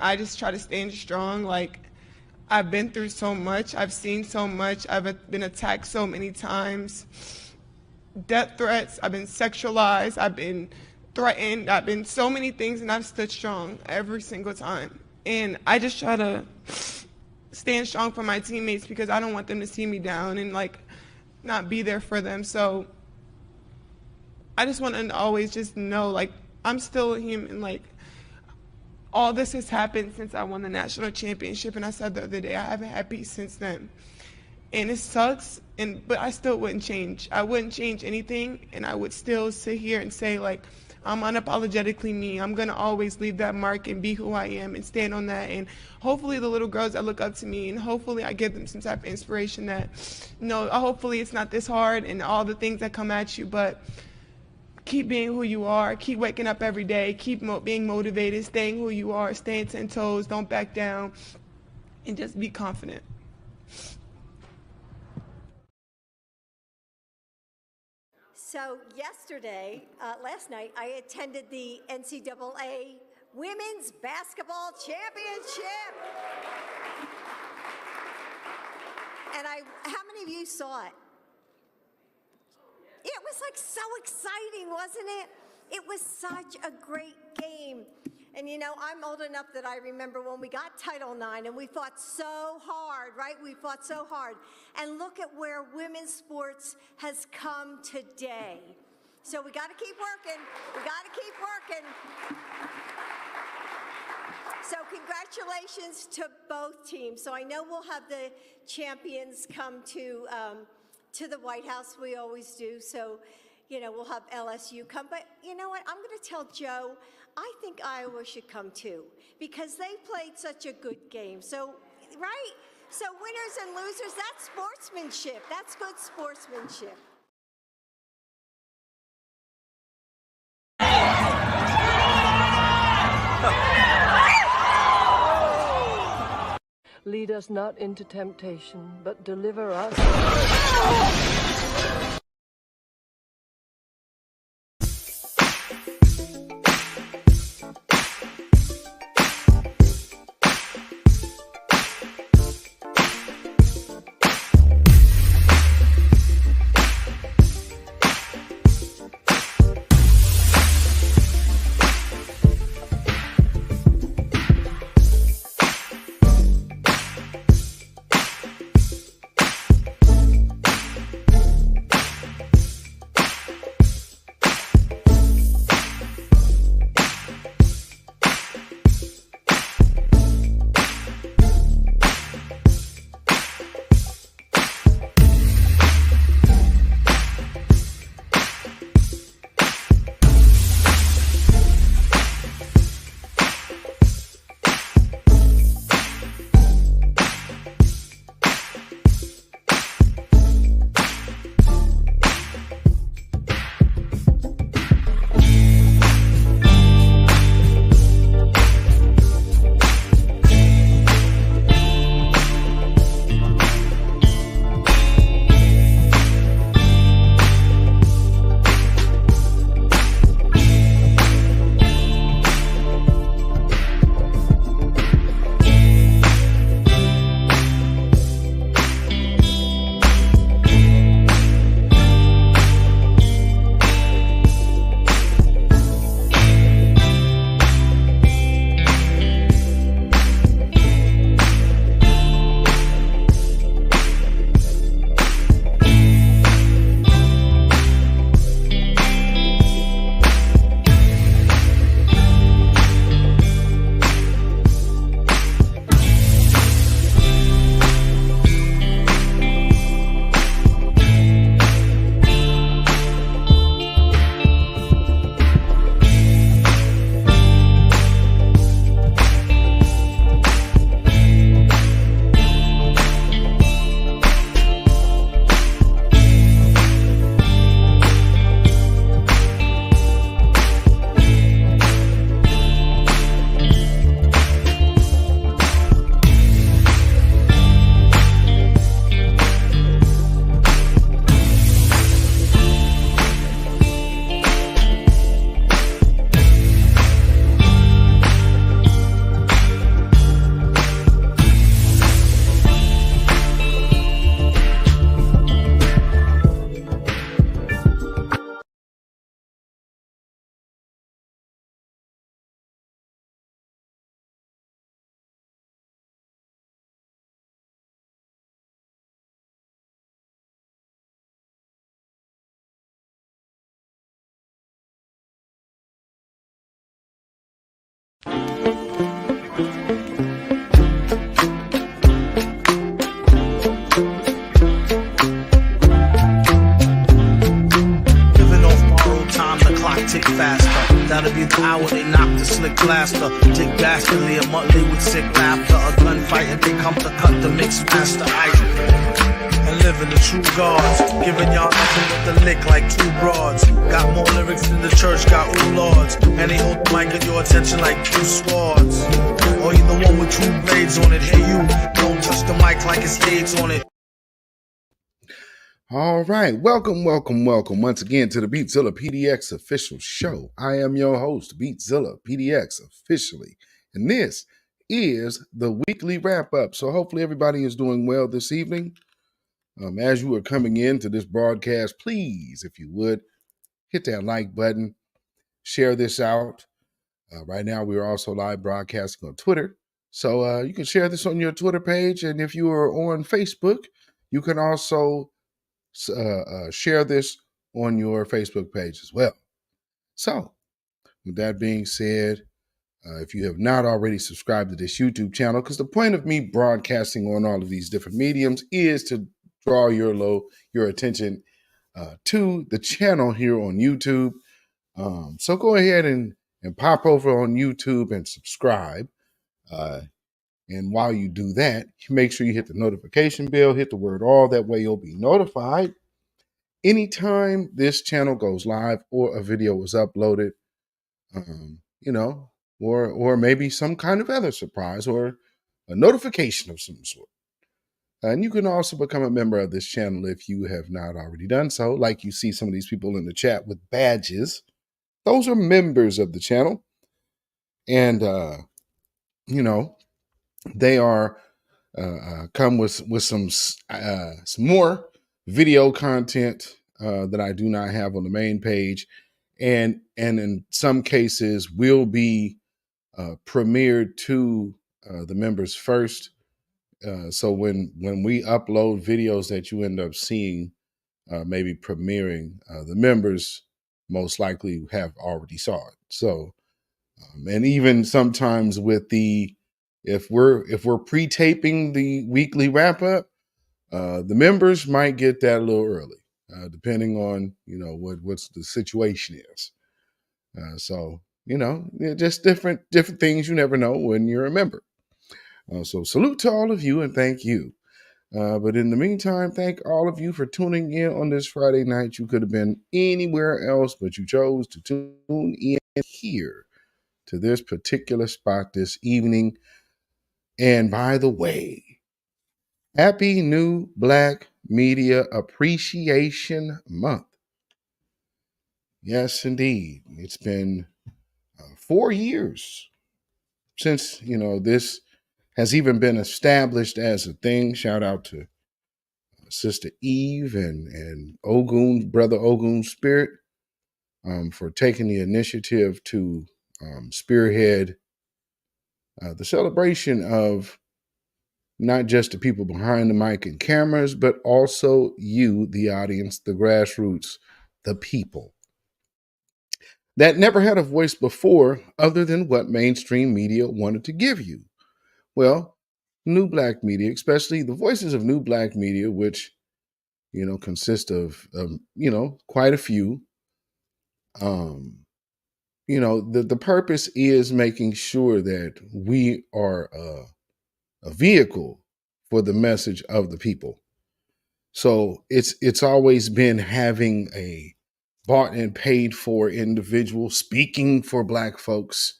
I just try to stand strong. Like, I've been through so much. I've seen so much. I've been attacked so many times. Death threats. I've been sexualized. I've been threatened. I've been so many things, and I've stood strong every single time. And I just try to stand strong for my teammates because I don't want them to see me down and, like, not be there for them. So I just want them to always just know, like, I'm still a human. Like, all this has happened since I won the national championship, and I said the other day, I haven't had peace since then. And it sucks, but I still wouldn't change. I wouldn't change anything, and I would still sit here and say, like, I'm unapologetically me. I'm going to always leave that mark and be who I am and stand on that. And hopefully the little girls that look up to me, and hopefully I give them some type of inspiration that, hopefully it's not this hard and all the things that come at you, but keep being who you are, keep waking up every day, keep being motivated, staying who you are, staying 10 toes, don't back down, and just be confident. So last night, I attended the NCAA Women's Basketball Championship. And how many of you saw it? It was like so exciting, wasn't it? It was such a great game. And I'm old enough that I remember when we got Title IX and we fought so hard, right? We fought so hard. And look at where women's sports has come today. So we got to keep working. We got to keep working. So congratulations to both teams. So I know we'll have the champions come to the White House. We always do. So, we'll have LSU come. But you know what? I'm going to tell Joe, I think Iowa should come too, because they played such a good game. So, right? So winners and losers, that's sportsmanship. That's good sportsmanship. Lead us not into temptation, but deliver us. millionth hour, they knock the slick blaster. Dick dastardly, a Muttley with sick laughter. A gunfight and they come to cut the mixed master ice. And living the true gods, giving y'all nothing but the lick like two broads. Got more lyrics than the church got ooh lords. And they hold the mic at your attention like two swords. Or you the one with two blades on it. Hey you, don't touch the mic like it's AIDS on it. All right, welcome once again to the beatzillapdx official show. I am your host, beatzillapdx officially, and this is the weekly wrap-up. So hopefully everybody is doing well this evening. As you are coming into this broadcast, please, if you would, hit that like button, share this out. Right now, we are also live broadcasting on Twitter, so you can share this on your Twitter page, and if you are on Facebook, you can also share this on your Facebook page as well. So, with that being said, if you have not already subscribed to this YouTube channel, because the point of me broadcasting on all of these different mediums is to draw your attention to the channel here on YouTube. So go ahead and pop over on YouTube and subscribe. And while you do that, make sure you hit the notification bell, hit the word all. That way you'll be notified anytime this channel goes live or a video is uploaded, or maybe some kind of other surprise or a notification of some sort. And you can also become a member of this channel if you have not already done so. Like you see some of these people in the chat with badges. Those are members of the channel. And, they are come with some more video content that I do not have on the main page, and in some cases will be premiered to the members first. So when we upload videos that you end up seeing, maybe premiering, the members most likely have already saw it. So, and even sometimes with if we're pre-taping the weekly wrap up, the members might get that a little early, depending on what's the situation is. So just different things. You never know when you're a member. So salute to all of you and thank you. But in the meantime, thank all of you for tuning in on this Friday night. You could have been anywhere else, but you chose to tune in here to this particular spot this evening. And by the way, happy new Black Media Appreciation Month. Yes, indeed. It's been 4 years since, this has even been established as a thing. Shout out to Sister Eve and Ogun, Brother Ogun Spirit, for taking the initiative to spearhead the celebration of not just the people behind the mic and cameras, but also you, the audience, the grassroots, the people that never had a voice before other than what mainstream media wanted to give you. Well, new Black media, especially the voices of new Black media, which, consist of, quite a few. The purpose is making sure that we are a vehicle for the message of the people. So it's always been having a bought and paid for individual speaking for Black folks.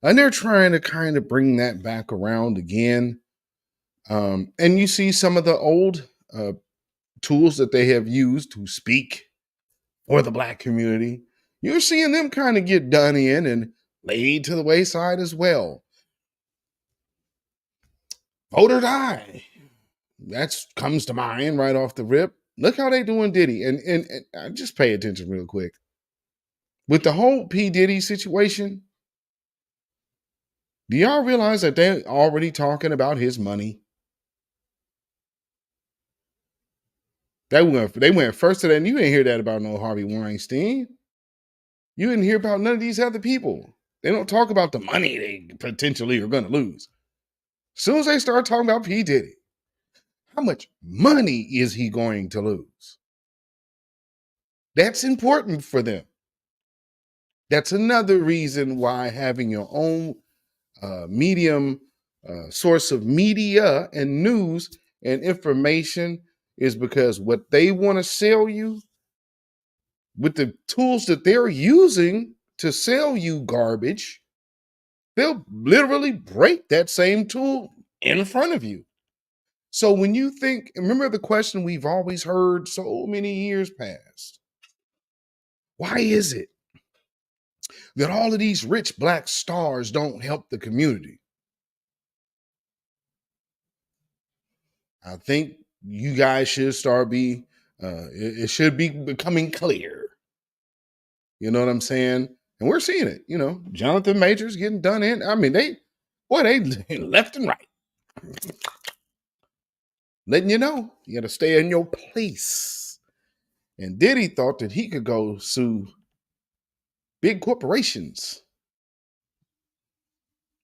And they're trying to kind of bring that back around again. And you see some of the old tools that they have used to speak for the Black community. You're seeing them kind of get done in and laid to the wayside as well. Vote or die. That comes to mind right off the rip. Look how they doing Diddy. And just pay attention real quick. With the whole P. Diddy situation, do y'all realize that they're already talking about his money? They went first to that, and you didn't hear that about no Harvey Weinstein. You didn't hear about none of these other people. They don't talk about the money they potentially are going to lose. As soon as they start talking about P. Diddy, how much money is he going to lose? That's important for them. That's another reason why having your own medium source of media and news and information is because what they want to sell you with the tools that they're using to sell you garbage, they'll literally break that same tool in front of you. So when you think, remember the question we've always heard so many years past, why is it that all of these rich black stars don't help the community? I think you guys should it should be becoming clear. You know what I'm saying? And we're seeing it, Jonathan Majors getting done in. I mean, they left and right. Letting you know, you got to stay in your place. And Diddy thought that he could go sue big corporations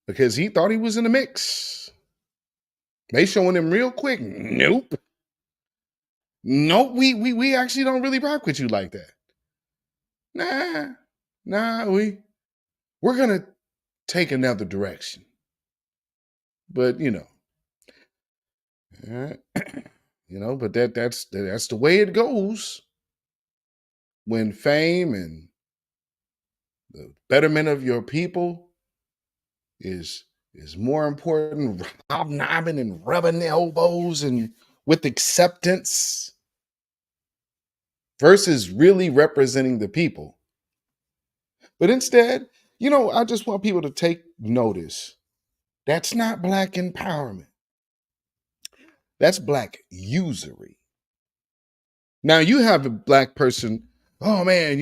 because he thought he was in the mix. They showing him real quick. Nope. We actually don't really rock with you like that. Nah, we're gonna take another direction. But but that's the way it goes when fame and the betterment of your people is more important, hobnobbing and rubbing elbows and with acceptance versus really representing the people. But instead, I just want people to take notice. That's not black empowerment. That's black usury. Now you have a black person, oh man,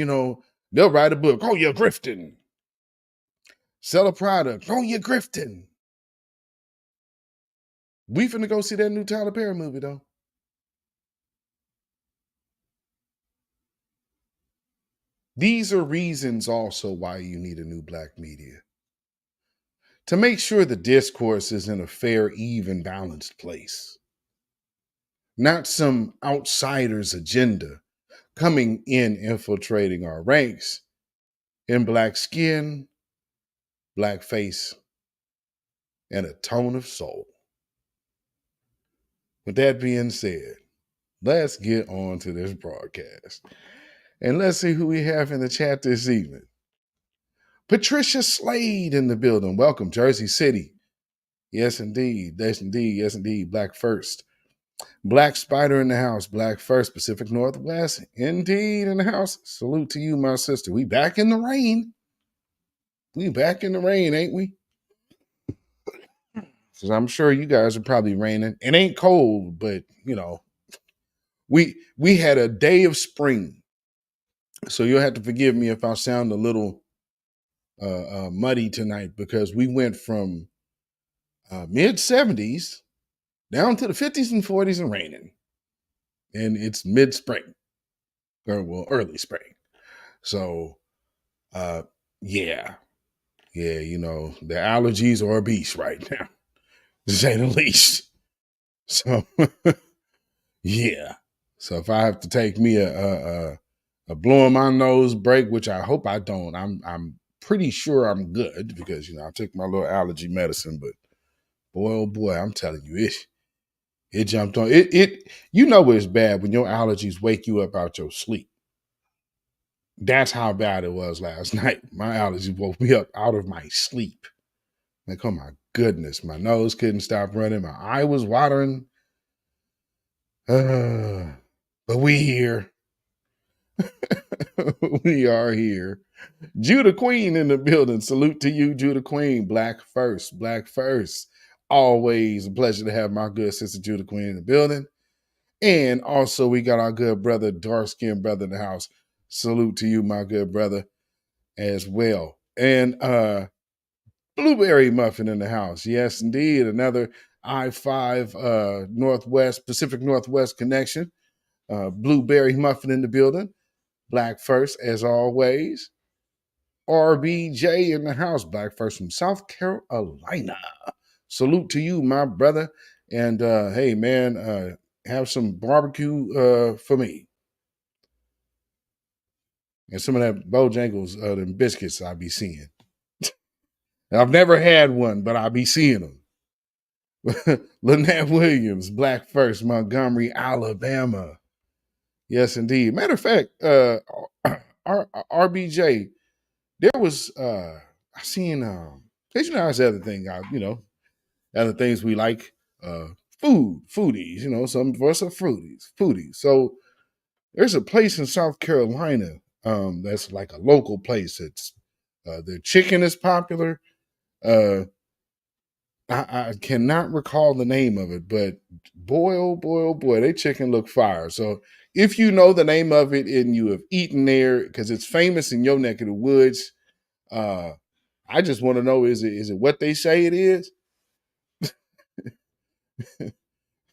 they'll write a book. Oh, you're grifting. Sell a product. Oh, you're grifting. We finna go see that new Tyler Perry movie though. These are reasons also why you need a new black media. To make sure the discourse is in a fair, even, balanced place. Not some outsider's agenda coming in, infiltrating our ranks in black skin, black face, and a tone of soul. With that being said, let's get on to this broadcast. And let's see who we have in the chat this evening. Patricia Slade in the building. Welcome, Jersey City. Yes, indeed. Yes, indeed. Yes, indeed. Black First. Black Spider in the house. Black First. Pacific Northwest. Indeed in the house. Salute to you, my sister. We back in the rain. We back in the rain, ain't we? Because I'm sure you guys are probably raining. It ain't cold, but, we had a day of spring. So you'll have to forgive me if I sound a little muddy tonight because we went from mid 70s down to the 50s and 40s and raining. And it's mid-spring, or early spring. So, yeah, the allergies are a beast right now, to say the least. So, yeah. So if I have to take me a blowing my nose break, which I hope I don't, I'm pretty sure I'm good because I took my little allergy medicine. But boy, oh boy, I'm telling you, it jumped on it. It's bad when your allergies wake you up out your sleep. That's how bad it was last night. My allergies woke me up out of my sleep. Like, oh my goodness, my nose couldn't stop running. My eye was watering. But we here. We are here. Judah Queen in the building. Salute to you, Judah Queen. Black First. Black First. Always a pleasure to have my good sister Judah Queen in the building. And also we got our good brother, dark-skinned brother in the house. Salute to you, my good brother, as well. And Blueberry Muffin in the house. Yes, indeed. Another I-5 Northwest, Pacific Northwest connection. Blueberry Muffin in the building. Black First, as always. RBJ in the house. Black First from South Carolina. Salute to you, my brother. And hey, man, have some barbecue for me. and some of that Bojangles, them biscuits I be seeing. I've never had one, but I'll be seeing them. Lynette Williams, Black First, Montgomery, Alabama. Yes, indeed. Matter of fact, RBJ, there was I seen because that's the other thing, other things we like, foodies, some of us are foodies. So there's a place in South Carolina that's like a local place. It's their chicken is popular. I cannot recall the name of it, but boy, oh boy, they chicken look fire. So if you know the name of it and you have eaten there, because it's famous in your neck of the woods, I just want to know, is it what they say it is?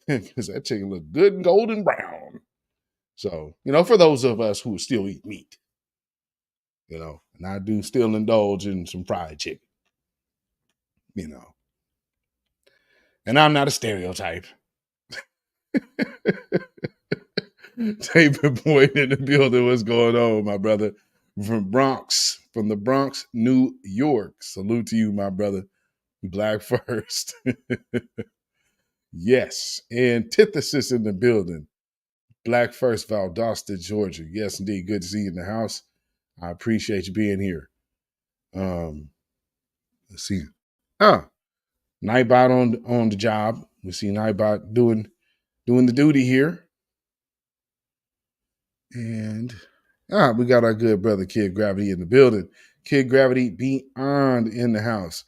Because that chicken look good and golden brown. So, for those of us who still eat meat, and I do still indulge in some fried chicken, and I'm not a stereotype. David Boyd in the building. What's going on, my brother? From the Bronx, New York. Salute to you, my brother. Black First. Yes. Antithesis in the building. Black First, Valdosta, Georgia. Yes, indeed. Good to see you in the house. I appreciate you being here. Let's see. Nightbot on the job. We see Nightbot doing the duty here. And we got our good brother Kid Gravity in the building. Kid Gravity Beyond in the house.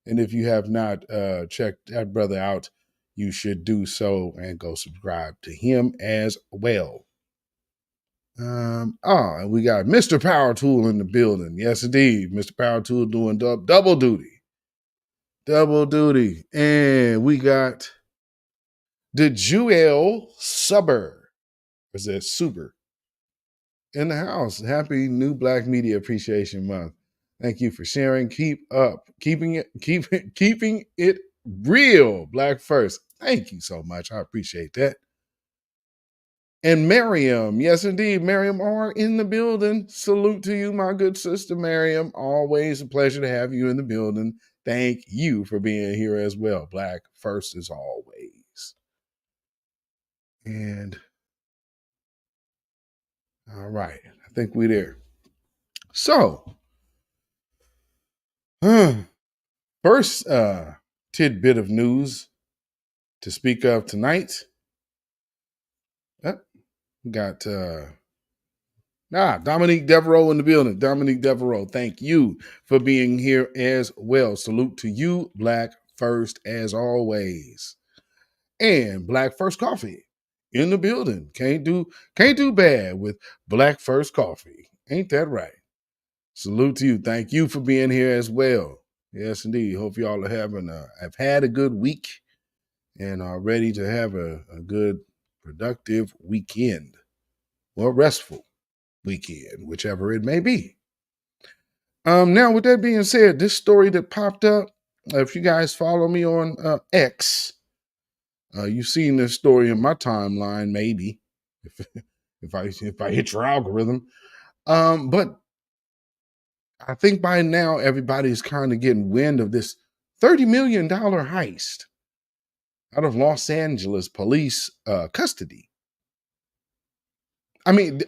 And if you have not checked that brother out, you should do so and go subscribe to him as well. And we got Mr. Power Tool in the building. Yes, indeed. Mr. Power Tool doing double duty. Double duty. And we got the Jewel Suber. Is that Super? In the house. Happy New Black Media Appreciation Month. Thank you for sharing. Keep up. Keeping it real. Black First. Thank you so much. I appreciate that. And Miriam. Yes, indeed. Miriam R. in the building. Salute to you, my good sister Miriam. Always a pleasure to have you in the building. Thank you for being here as well. Black First as always. And all right. I think we're there. So, first tidbit of news to speak of tonight. We got Dominique Devereaux in the building. Dominique Devereaux, thank you for being here as well. Salute to you, Black First, as always. And Black First Coffee in the building. Can't do bad with Black First Coffee. Ain't that right? Salute to you. Thank you for being here as well. Yes, indeed. Hope y'all have had a good week and are ready to have a good, productive weekend or restful weekend, whichever it may be. Now, with that being said, this story that popped up, if you guys follow me on X, you've seen this story in my timeline, maybe, if I hit your algorithm. But I think by now everybody's kind of getting wind of this $30 million heist out of Los Angeles police custody. I mean,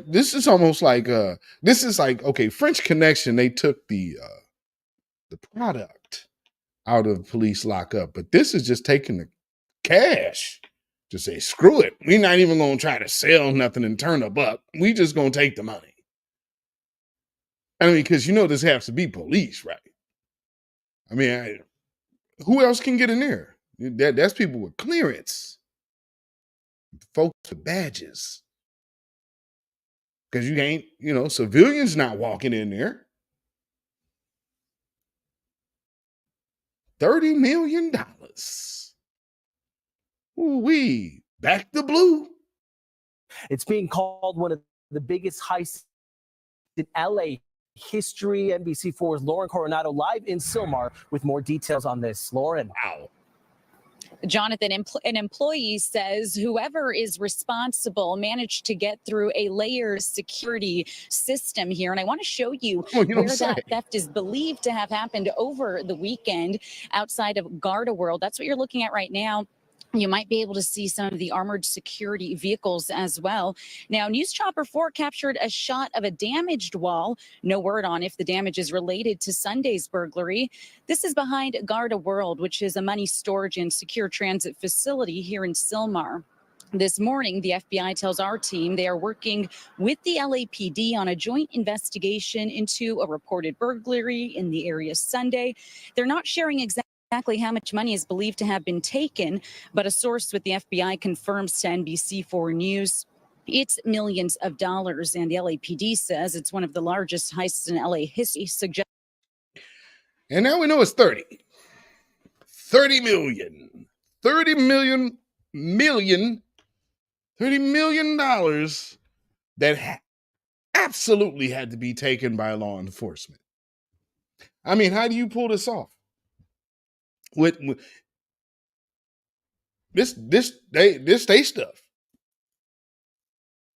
this is almost like okay, French Connection. They took the product out of police lockup, but this is just taking the cash. Just say, screw it. We're not even gonna try to sell nothing and turn a buck. We just gonna take the money. I mean, because this has to be police, right? I mean, who else can get in there? That's people with clearance, folks with badges. Because you ain't, civilians not walking in there. $30 million. Ooh-wee. Back the blue. It's being called one of the biggest heists in LA history. NBC4's Lauren Coronado live in Sylmar with more details on this. Lauren. Wow. Jonathan, an employee says whoever is responsible managed to get through a layered security system here. And I want to show you where that theft is believed to have happened over the weekend outside of Garda World. That's what you're looking at right now. You might be able to see some of the armored security vehicles as well. Now, News Chopper 4 captured a shot of a damaged wall. No word on if the damage is related to Sunday's burglary. This is behind Garda World, which is a money storage and secure transit facility here in Sylmar. This morning, the FBI tells our team they are working with the LAPD on a joint investigation into a reported burglary in the area Sunday. They're not sharing exactly how much money is believed to have been taken, but a source with the FBI confirms to NBC4 News it's millions of dollars, and the LAPD says it's one of the largest heists in LA history. And now we know it's 30 million that absolutely had to be taken by law enforcement. I mean, how do you pull this off? With this they stuff.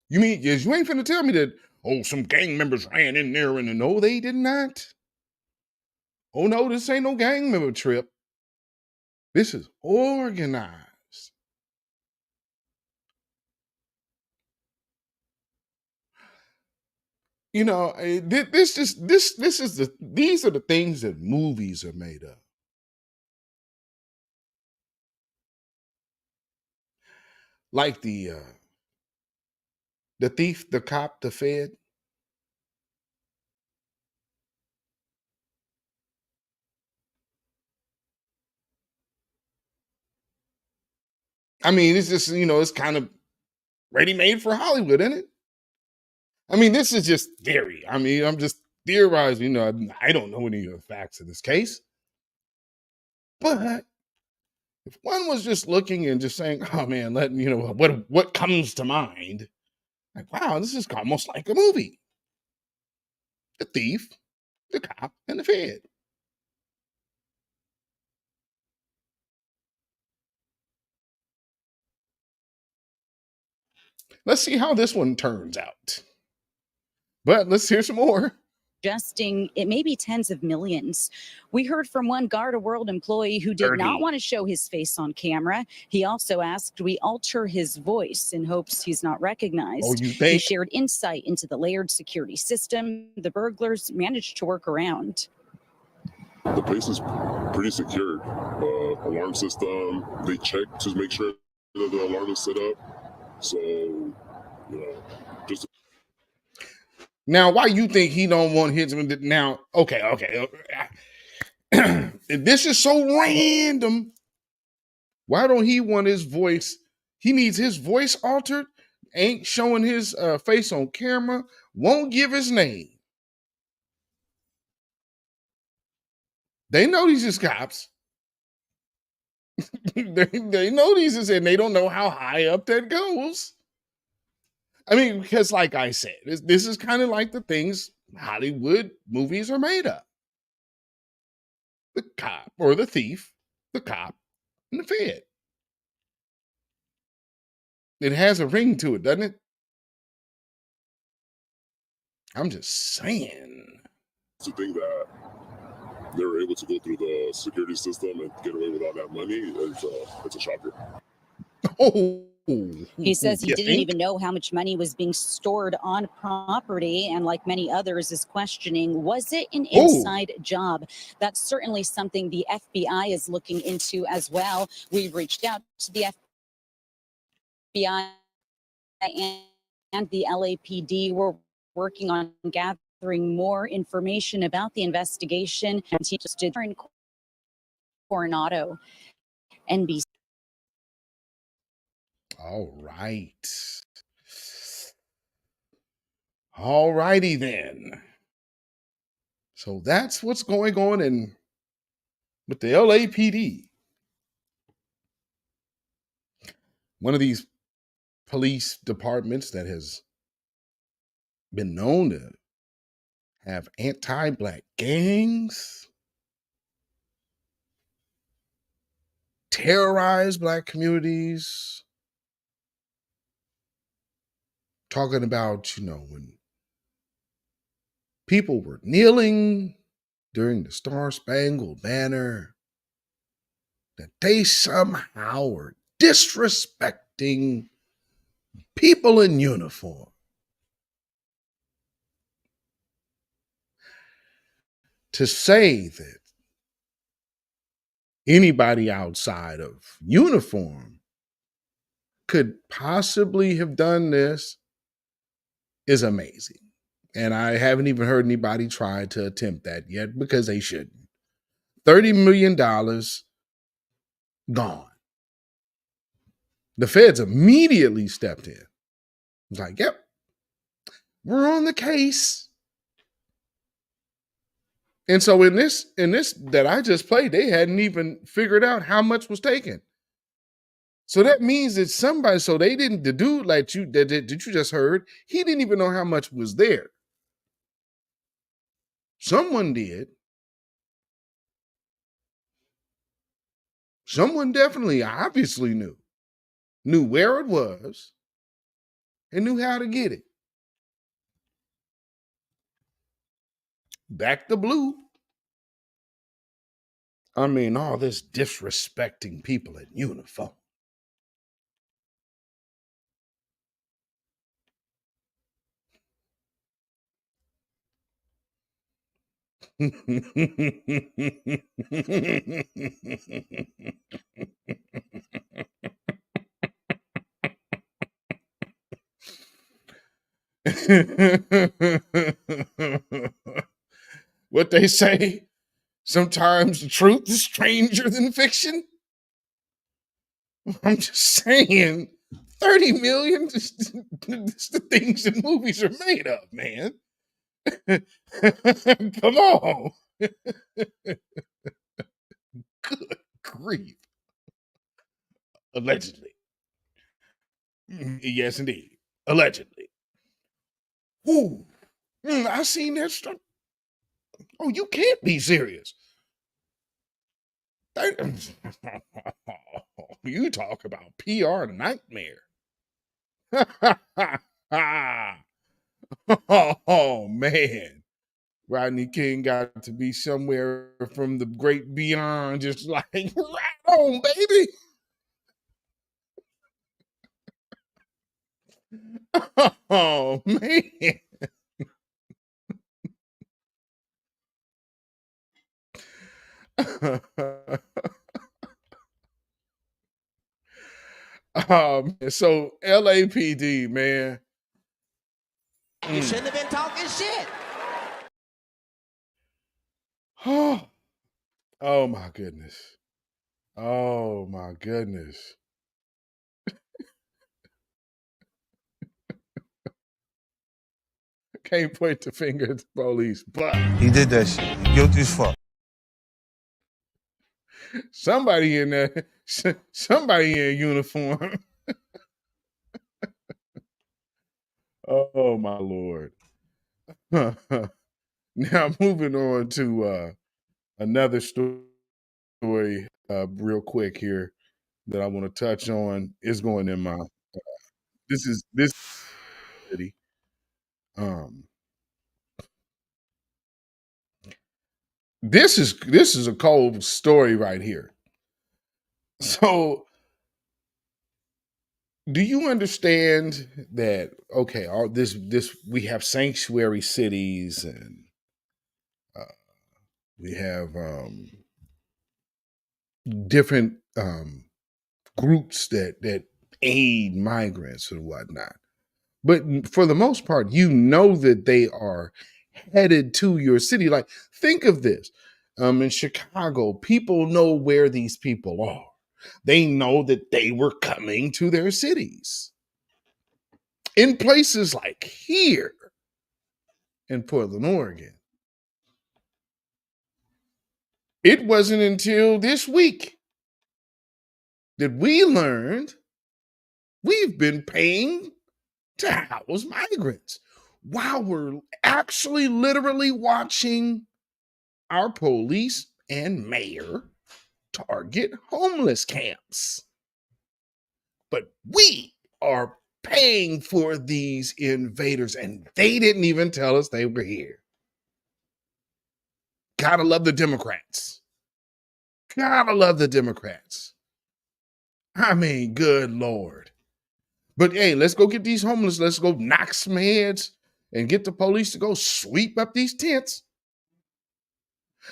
You mean you ain't finna tell me that some gang members ran in there and no, they did not. Oh no, this ain't no gang member trip. This is organized. You know, these are the things that movies are made of. Like the thief, the cop, the fed. I mean, it's just, it's kind of ready-made for Hollywood, isn't it? I mean, this is just theory. I mean, I'm just theorizing. I don't know any of the facts of this case. But if one was just looking and just saying, oh man, what comes to mind? Like, wow, this is almost like a movie. The thief, the cop, and the fed. Let's see how this one turns out. But let's hear some more. Suggesting it may be tens of millions. We heard from one Garda World employee who did not want to show his face on camera. He also asked we alter his voice in hopes he's not recognized. Oh, you think? He shared insight into the layered security system the burglars managed to work around. The place is pretty secured. Alarm system, they check to make sure that the alarm is set up. So, just... Now, why you think he don't want his... Now, okay. If this is so random, why don't he want his voice? He needs his voice altered, ain't showing his face on camera, won't give his name. They know these is cops. they know these is, and they don't know how high up that goes. I mean, because like I said, this is kind of like the things Hollywood movies are made of. The cop or the thief, the cop, and the fed. It has a ring to it, doesn't it? I'm just saying. To think that they were able to go through the security system and get away with all that money, it's a shocker. Oh. He says he didn't even know how much money was being stored on property, and like many others is questioning, was it an inside job? That's certainly something the FBI is looking into as well. We've reached out to the FBI and the LAPD. We're working on gathering more information about the investigation. And he just did in Coronado, NBC. All right. All righty then. So that's what's going on with the LAPD. One of these police departments that has been known to have anti-black gangs, terrorize Black communities, talking about, when people were kneeling during the Star-Spangled Banner, that they somehow were disrespecting people in uniform. To say that anybody outside of uniform could possibly have done this is amazing. And I haven't even heard anybody try to attempt that yet, because they shouldn't. $30 million gone. The feds immediately stepped in. It's like, yep, we're on the case. And so in this that I just played, they hadn't even figured out how much was taken. So that means that somebody, so they didn't, the dude like you that you just heard, he didn't even know how much was there. Someone did. Someone definitely, obviously knew where it was and knew how to get it. Back to blue. I mean, all this disrespecting people in uniform. What they say, sometimes the truth is stranger than fiction. I'm just saying, 30 million, just the things that movies are made of, man. Come on. Good grief. Allegedly. Yes, indeed. Allegedly. Ooh. I seen that stuff. Oh, you can't be serious. You talk about PR nightmare. Oh, man. Rodney King got to be somewhere from the great beyond, just like, right on, baby. Oh, man. So LAPD, man. You shouldn't have been talking shit. Oh my goodness. Oh my goodness. Can't point the finger at the police, but He did that shit. He guilty as fuck. Somebody in there, somebody in uniform. Oh my Lord. Now moving on to another story real quick here that I want to touch on. Is going in my this city. This is a cold story right here. So do you understand that, okay, all this we have sanctuary cities, and we have different groups that aid migrants and whatnot. But for the most part, you know that they are headed to your city. Like, think of this. In Chicago, people know where these people are. They know that they were coming to their cities. In places like here in Portland, Oregon, it wasn't until this week that we learned we've been paying to house migrants while we're actually literally watching our police and mayor target homeless camps. But we are paying for these invaders, and they didn't even tell us they were here. Gotta love the Democrats. Gotta love the Democrats. I mean, good Lord. But hey, let's go get these homeless. Let's go knock some heads and get the police to go sweep up these tents.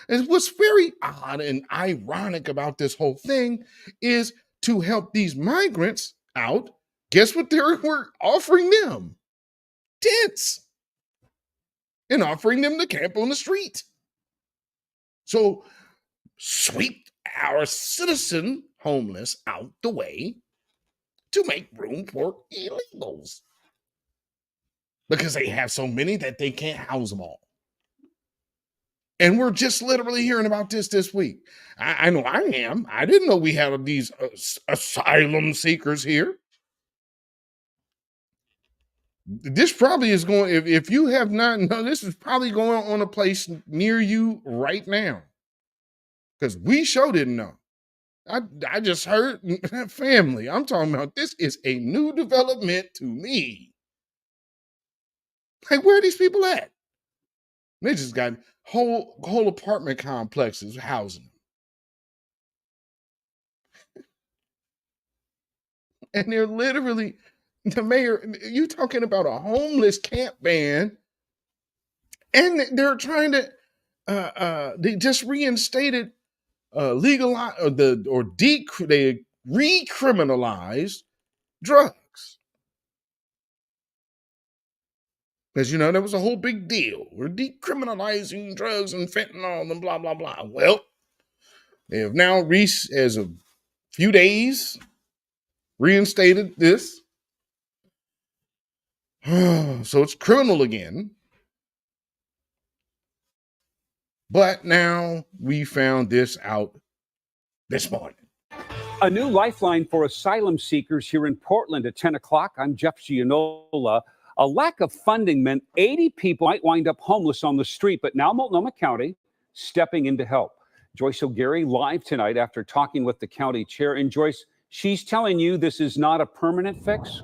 And what's very odd and ironic about this whole thing is to help these migrants out. Guess what we're offering them? Tents. And offering them to camp on the street. So sweep our citizen homeless out the way to make room for illegals. Because they have so many that they can't house them all. And we're just literally hearing about this week. I know I am. I didn't know we had these asylum seekers here. This probably is going, if you have not known, this is probably going on a place near you right now. Because we sure didn't know. I just heard family. I'm talking about this is a new development to me. Like, where are these people at? They just got whole apartment complexes housing them. And they're literally, the mayor, you talking about a homeless camp ban, and they're trying to, they just reinstated legalize they recriminalized drugs. Because, you know, that was a whole big deal. We're decriminalizing drugs and fentanyl and blah, blah, blah. Well, they have now, as a few days, reinstated this. So it's criminal again. But now we found this out this morning. A new lifeline for asylum seekers here in Portland at 10 o'clock. I'm Jeff Gianola. A lack of funding meant 80 people might wind up homeless on the street, but now Multnomah County stepping in to help. Joyce O'Gary live tonight after talking with the county chair. And Joyce, she's telling you this is not a permanent fix?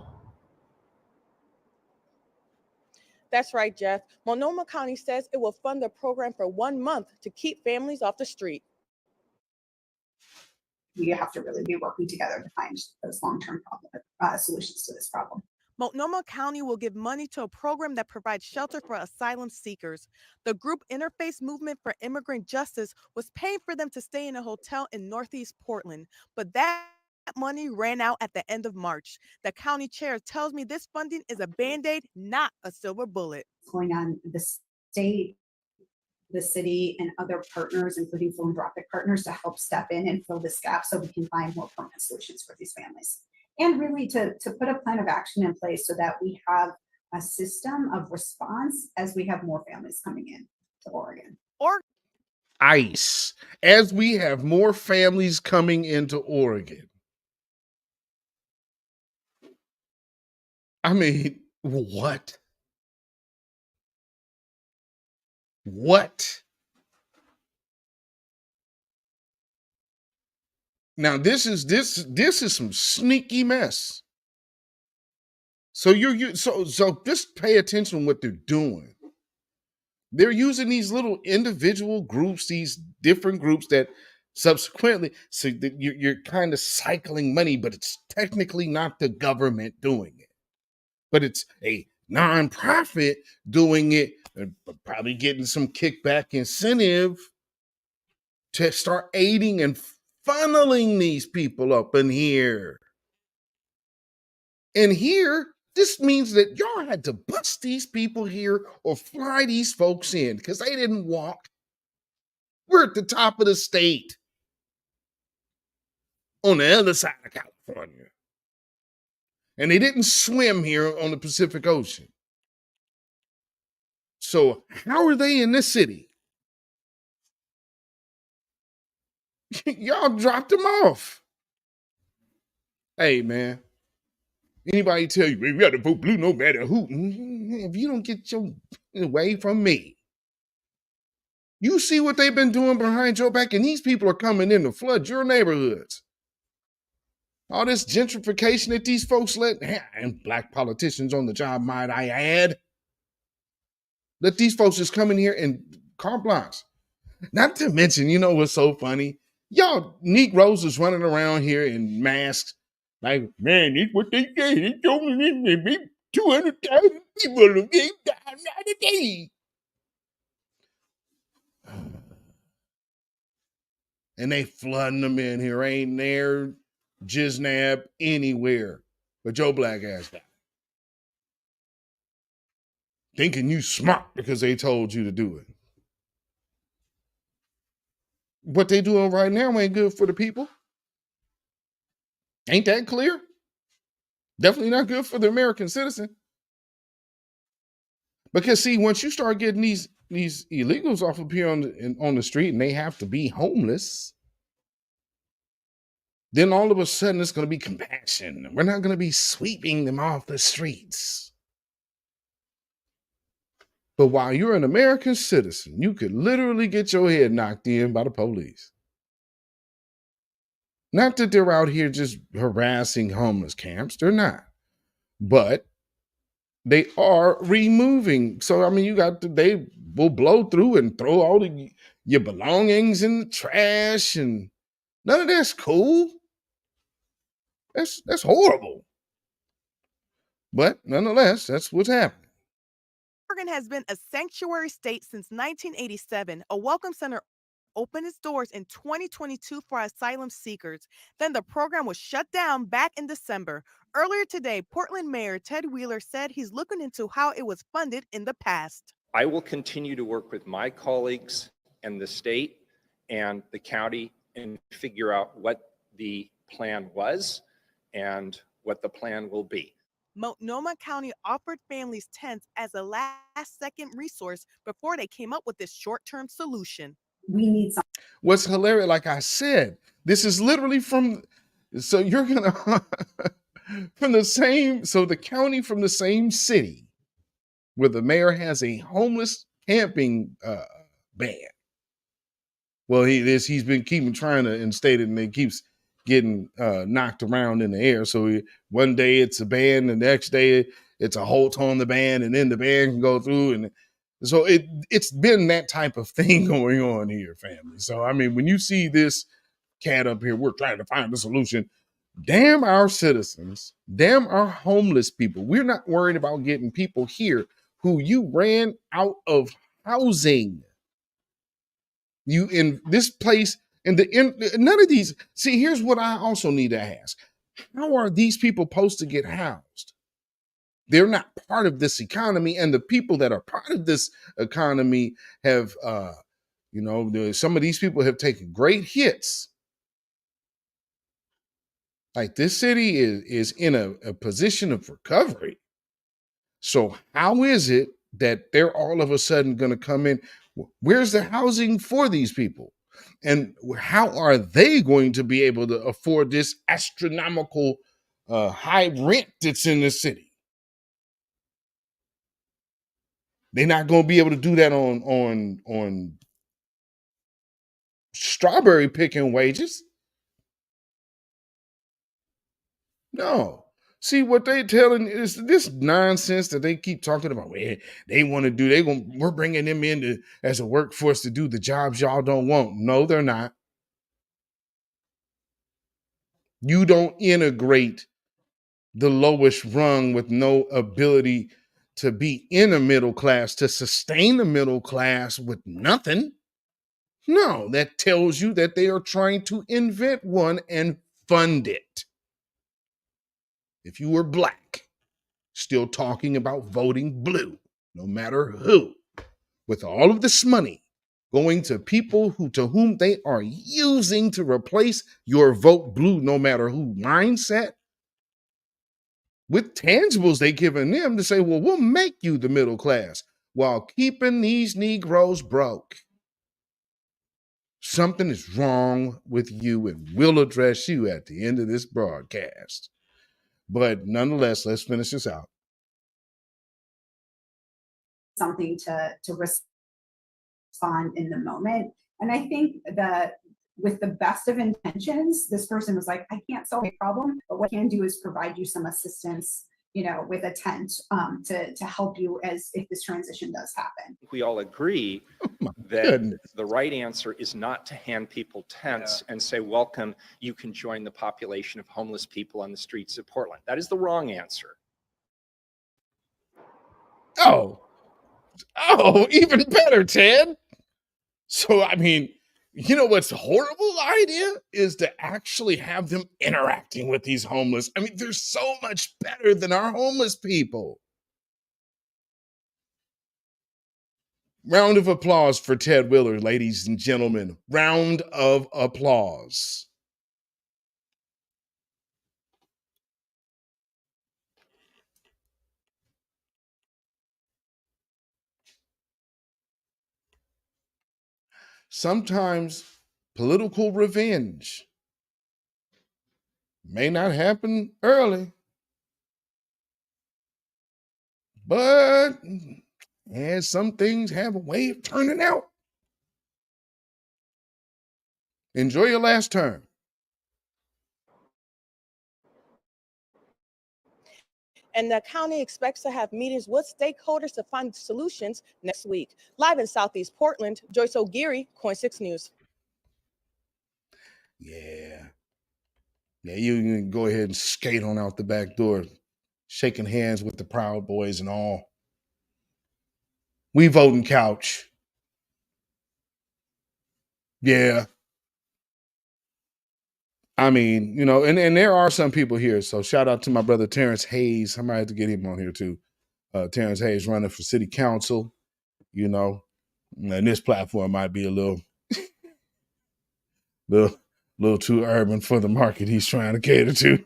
That's right, Jeff. Multnomah County says it will fund the program for 1 month to keep families off the street. We have to really be working together to find those long-term solutions to this problem. Multnomah County will give money to a program that provides shelter for asylum seekers. The group Interfaith Movement for Immigrant Justice was paying for them to stay in a hotel in Northeast Portland, but that money ran out at the end of March. The county chair tells me this funding is a Band-Aid, not a silver bullet. What's going on in the state, the city, and other partners, including philanthropic partners, to help step in and fill this gap so we can find more permanent solutions for these families. And really to put a plan of action in place so that we have a system of response as we have more families coming in to Oregon. ICE, as we have more families coming into Oregon. I mean, what? What? Now this is some sneaky mess. So so just pay attention to what they're doing. They're using these little individual groups, these different groups that subsequently, so that you're kind of cycling money, but it's technically not the government doing it, but it's a nonprofit doing it, and probably getting some kickback incentive to start aiding and funneling these people up in here. And here, this means that y'all had to bust these people here or fly these folks in because they didn't walk. We're at the top of the state on the other side of California. And they didn't swim here on the Pacific Ocean. So how are they in this city? Y'all dropped them off. Hey, man. Anybody tell you, we got to vote blue no matter who? If you don't get your away from me. You see what they've been doing behind your back, and these people are coming in to flood your neighborhoods. All this gentrification that these folks let, and black politicians on the job, might I add, let these folks just come in here and carte blanche. Not to mention, you know what's so funny? Y'all Negroes is running around here in masks. Like, man, it's what they say. They told me this, 200,000 people will be down a day. And they flooding them in here. Ain't there jiznab anywhere but your black ass guy. Thinking you smart because they told you to do it. What they doing right now ain't good for the people. Ain't that clear? Definitely not good for the American citizen. Because see, once you start getting these illegals off up here on the street and they have to be homeless, then all of a sudden it's going to be compassion. We're not going to be sweeping them off the streets. But while you're an American citizen, you could literally get your head knocked in by the police. Not that they're out here just harassing homeless camps. They're not. But they are removing. So, I mean, they will blow through and throw all your belongings in the trash, and none of that's cool. That's horrible. But nonetheless, that's what's happening. Oregon has been a sanctuary state since 1987. A welcome center opened its doors in 2022 for asylum seekers. Then the program was shut down back in December. Earlier today, Portland Mayor Ted Wheeler said he's looking into how it was funded in the past. I will continue to work with my colleagues and the state and the county and figure out what the plan was and what the plan will be. Multnomah County offered families tents as a last-second resource before they came up with this short-term solution. We need some. What's hilarious, like I said, this is literally from the county from the same city where the mayor has a homeless camping ban. Well, he's been keeping trying to instate it, and it keeps getting knocked around in the air. So one day it's a ban, the next day it's a halt on the ban, and then the ban can go through. And so it's been that type of thing going on here, family. So, I mean, when you see this cat up here, we're trying to find a solution. Damn our citizens, damn our homeless people. We're not worried about getting people here who you ran out of housing. You in this place, none of these. See, here's what I also need to ask. How are these people supposed to get housed? They're not part of this economy, and the people that are part of this economy have, some of these people have taken great hits. Like, this city is in a position of recovery. So how is it that they're all of a sudden going to come in? Where's the housing for these people? And how are they going to be able to afford this astronomical high rent that's in the city? They're not going to be able to do that on strawberry picking wages. No. See, what they telling is this nonsense that they keep talking about. Well, they want to do. We're bringing them in as a workforce to do the jobs y'all don't want. No, they're not. You don't integrate the lowest rung with no ability to be in a middle class, to sustain the middle class with nothing. No, that tells you that they are trying to invent one and fund it. If you were black, still talking about voting blue, no matter who, with all of this money going to people to whom they are using to replace your vote blue, no matter who mindset, with tangibles they giving them to say, well, we'll make you the middle class while keeping these Negroes broke. Something is wrong with you, and we'll address you at the end of this broadcast. But nonetheless, let's finish this out. Something to respond in the moment. And I think that with the best of intentions, this person was like, I can't solve a problem, but what I can do is provide you some assistance, with a tent to help you as if this transition does happen. We all agree that the right answer is not to hand people tents and say, welcome, you can join the population of homeless people on the streets of Portland. That is the wrong answer. Oh, even better, Ted. So, I mean, what's a horrible idea is to actually have them interacting with these homeless. I mean, they're so much better than our homeless people. Round of applause for Ted Wheeler, ladies and gentlemen. Round of applause. Sometimes political revenge may not happen early, but some things have a way of turning out. Enjoy your last term. And the county expects to have meetings with stakeholders to find solutions next week. Live in Southeast Portland, Joyce O'Geary, Coin 6 News. Yeah, you can go ahead and skate on out the back door, shaking hands with the Proud Boys and all. We voting couch. Yeah. I mean, and there are some people here. So shout out to my brother Terrence Hayes. I might have to get him on here too. Terrence Hayes running for city council, and this platform might be a little too urban for the market he's trying to cater to.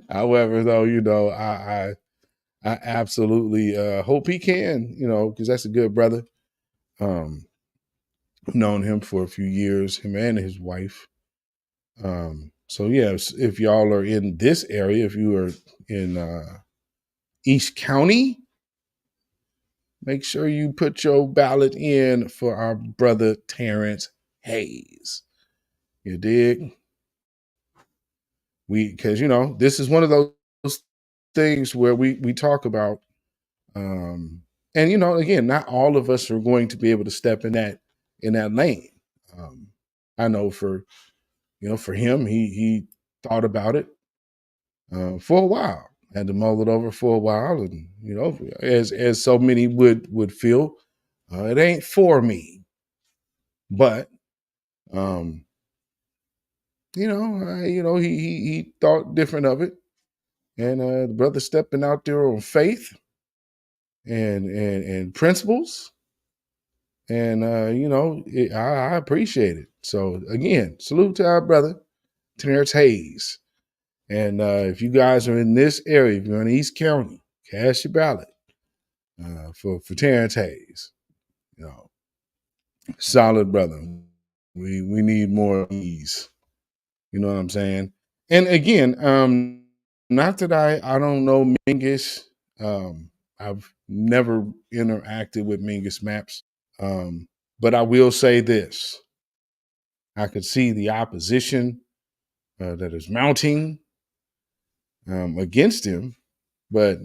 However, though, I absolutely hope he can, because that's a good brother. Known him for a few years, him and his wife. So yeah, if y'all are in this area, if you are in East County, make sure you put your ballot in for our brother Terrence Hayes. You dig? Because this is one of those things where we talk about, and again, not all of us are going to be able to step in that lane. I know for him, he thought about it for a while, had to mull it over for a while, and as so many would feel, it ain't for me, but he thought different of it, and the brother stepping out there on faith and principles, and I appreciate it. So again, salute to our brother Terrence Hayes. And if you guys are in this area, if you're in East County, cast your ballot for Terrence Hayes. Solid brother. We need more of these. You know what I'm saying? And again, not that I don't know Mingus. I've never interacted with Mingus Maps. But I will say this. I could see the opposition that is mounting against him. But,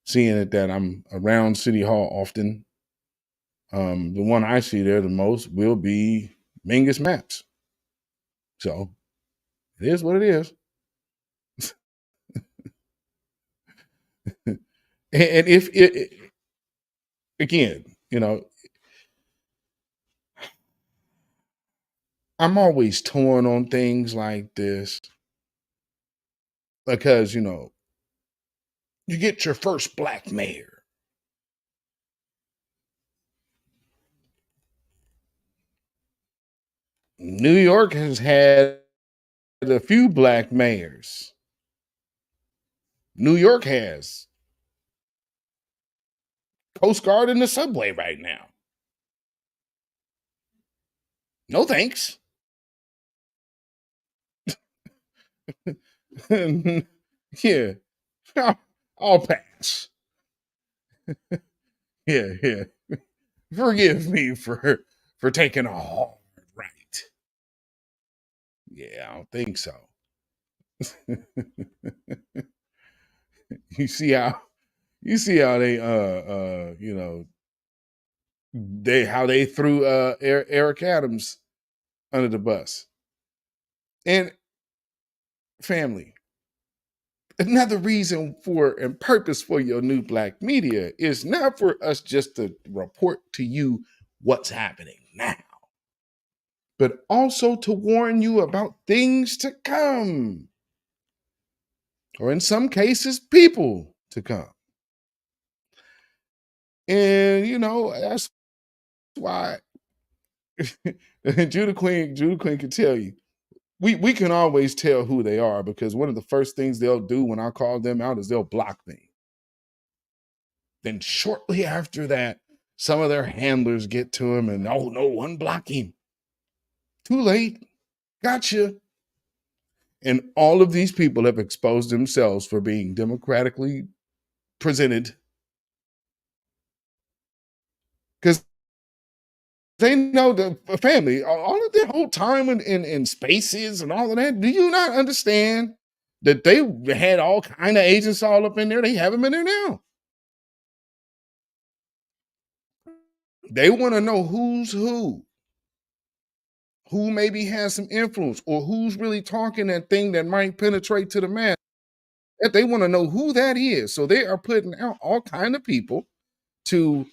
seeing it that I'm around City Hall often, the one I see there the most will be Mingus Maps. So it is what it is. And if it, again, I'm always torn on things like this because, you get your first black mayor. New York has had a few black mayors. New York has Coast Guard in the subway right now. No thanks. Yeah. I'll pass. Yeah. Forgive me for taking a hard right. Yeah, I don't think so. You see how they how they threw Eric Adams under the bus. And family, another reason for and purpose for your new black media is not for us just to report to you what's happening now, but also to warn you about things to come, or in some cases, people to come. And that's why Judah Queen can tell you, we can always tell who they are, because one of the first things they'll do when I call them out is they'll block me. Then shortly after that, some of their handlers get to him and, oh no, unblock him. Too late. Gotcha. And all of these people have exposed themselves for being democratically presented, because they know the family, all of their whole time in spaces and all of that. Do you not understand that they had all kind of agents all up in there? They have them in there now. They want to know who's who maybe has some influence, or who's really talking that thing that might penetrate to the mass. They want to know who that is. So they are putting out all kind of people to,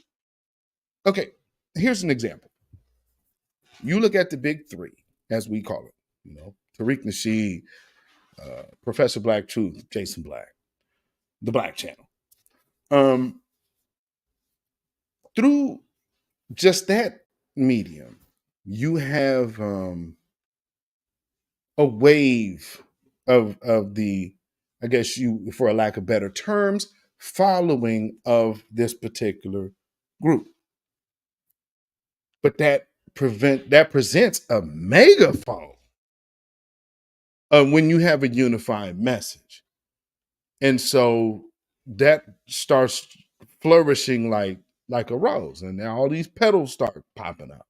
okay, here's an example. You look at the big three, as we call it, Tariq Nasheed, Professor Black Truth, Jason Black, the Black Channel. Through just that medium, you have a wave of the, I guess you, for a lack of better terms, following of this particular group. But that presents a megaphone when you have a unified message. And so that starts flourishing like a rose. And now all these petals start popping up.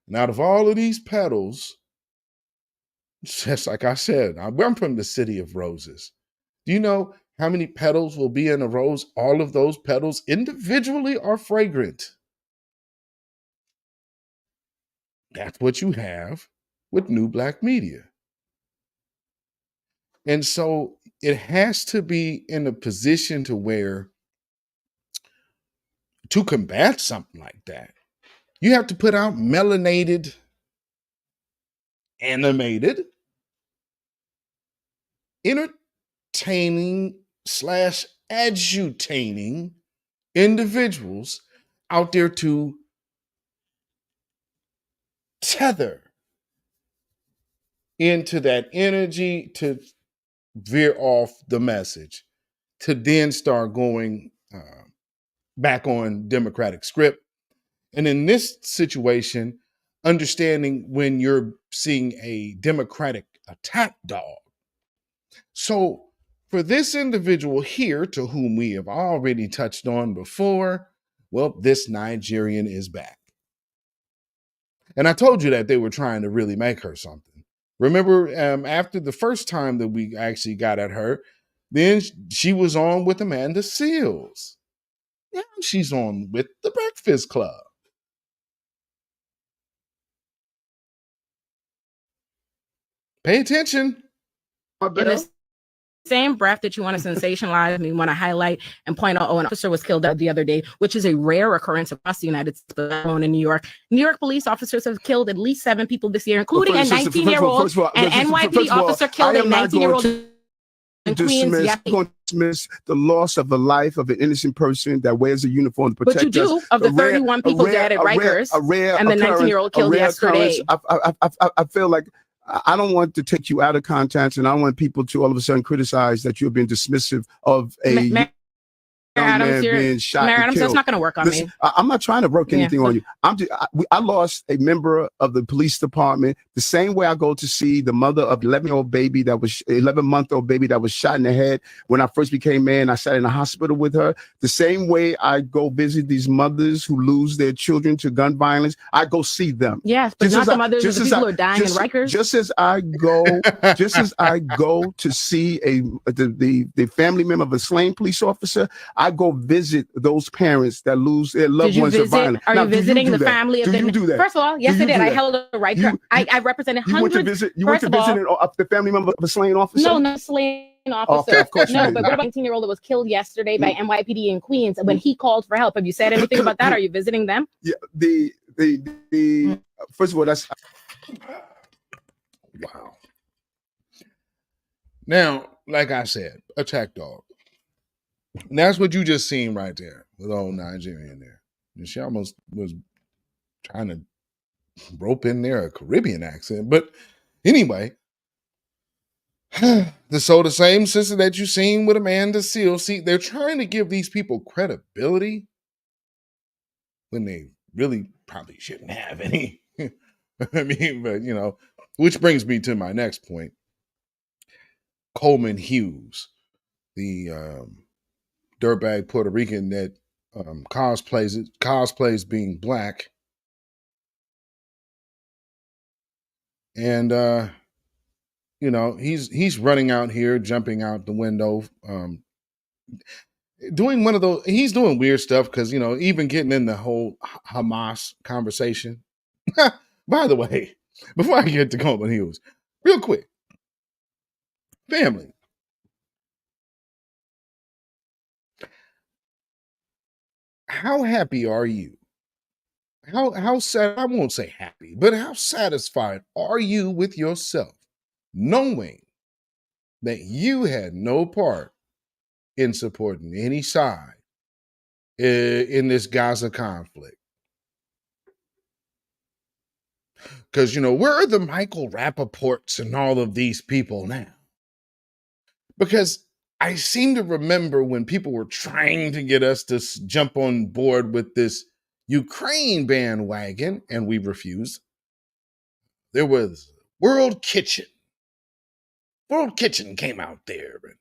And out of all of these petals, just like I said, I'm from the city of roses. Do you know how many petals will be in a rose? All of those petals individually are fragrant. That's what you have with New Black Media. And so it has to be in a position to where, to combat something like that, you have to put out melanated, animated, entertaining / adjutaining individuals out there to tether into that energy to veer off the message, to then start going back on Democratic script. And in this situation, understanding when you're seeing a Democratic attack dog. So for this individual here, to whom we have already touched on before, well, this Nigerian is back. And I told you that they were trying to really make her something. Remember, after the first time that we actually got at her, then she was on with Amanda Seals. Now she's on with the Breakfast Club. Pay attention. In the same breath that you want to sensationalize and you want to highlight and point out, an officer was killed the other day, which is a rare occurrence across the United States, but in New York. New York police officers have killed at least 7 people this year, including a 19-year-old. An NYPD officer killed a 19-year-old in Queens. Dismiss the loss of the life of an innocent person that wears a uniform to protect us. But you do, of the 31 people dead at Rikers, and the 19-year-old killed yesterday. I feel like I don't want to take you out of context, and I don't want people to all of a sudden criticize that you're being dismissive of a Adams, man being shot Mayor and Adams, killed. that's not going to work on Listen, me. I'm not trying to work Yeah, anything so- on you. I lost a member of the police department the same way I go to see the mother of 11-year-old baby that was 11-month-old baby that was shot in the head when I first became mayor. I sat in the hospital with her. The same way I go visit these mothers who lose their children to gun violence. I go see them. Yes, but not the mothers of the people who are dying in Rikers. Just as I go to see the family member of a slain police officer, I go visit those parents that lose their loved ones to violence. Are Now, you do visiting do the that? family of Do you the? do that? First of all, yes, Do I you did. do I that? held a Riker. I represented You went hundreds. to visit. You First went to of all, visit the family member of a slain officer. no, not slain officer. Of course you No, didn't. but what about a 18-year-old that was killed yesterday by NYPD in Queens when he called for help? Have you said anything about that? Are you visiting them? Yeah, the first of all, that's wow. Now, like I said, attack dog. And that's what you just seen right there with old Nigerian there. And she almost was trying to rope in there a Caribbean accent. But anyway, the same sister that you seen with Amanda Seals, see, they're trying to give these people credibility when they really probably shouldn't have any. I mean, but which brings me to my next point. Coleman Hughes, the dirtbag Puerto Rican that cosplays being black, and he's running out here, jumping out the window, doing one of those. He's doing weird stuff because even getting in the whole Hamas conversation. By the way, before I get to Coleman Hughes, real quick, family. How happy are you? How sad, I won't say happy, but how satisfied are you with yourself knowing that you had no part in supporting any side in this Gaza conflict? Because, where are the Michael Rappaports and all of these people now? Because I seem to remember when people were trying to get us to jump on board with this Ukraine bandwagon, and we refused. There was World Kitchen. World Kitchen came out there, and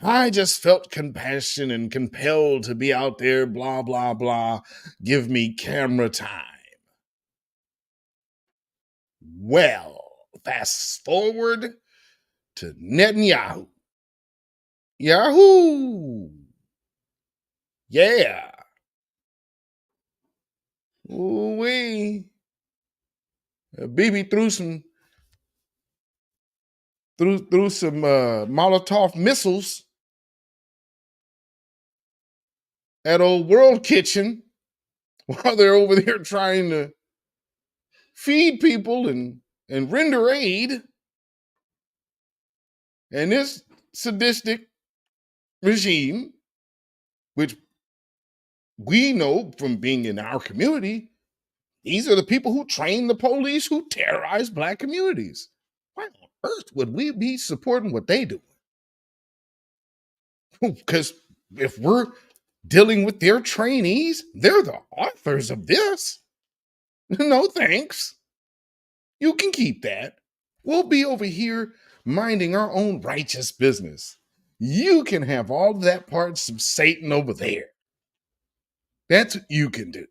I just felt compassion and compelled to be out there, blah, blah, blah. Give me camera time. Well, fast forward to Netanyahu. Yahoo! Yeah. Ooh-wee. BB threw some Molotov missiles at old World Kitchen while they're over there trying to feed people and render aid. And this sadistic regime, which we know from being in our community, these are the people who train the police who terrorize black communities. Why on earth would we be supporting what they do? Because if we're dealing with their trainees, they're the authors of this. No thanks. You can keep that. We'll be over here minding our own righteous business. You can have all that parts of Satan over there. That's what you can do.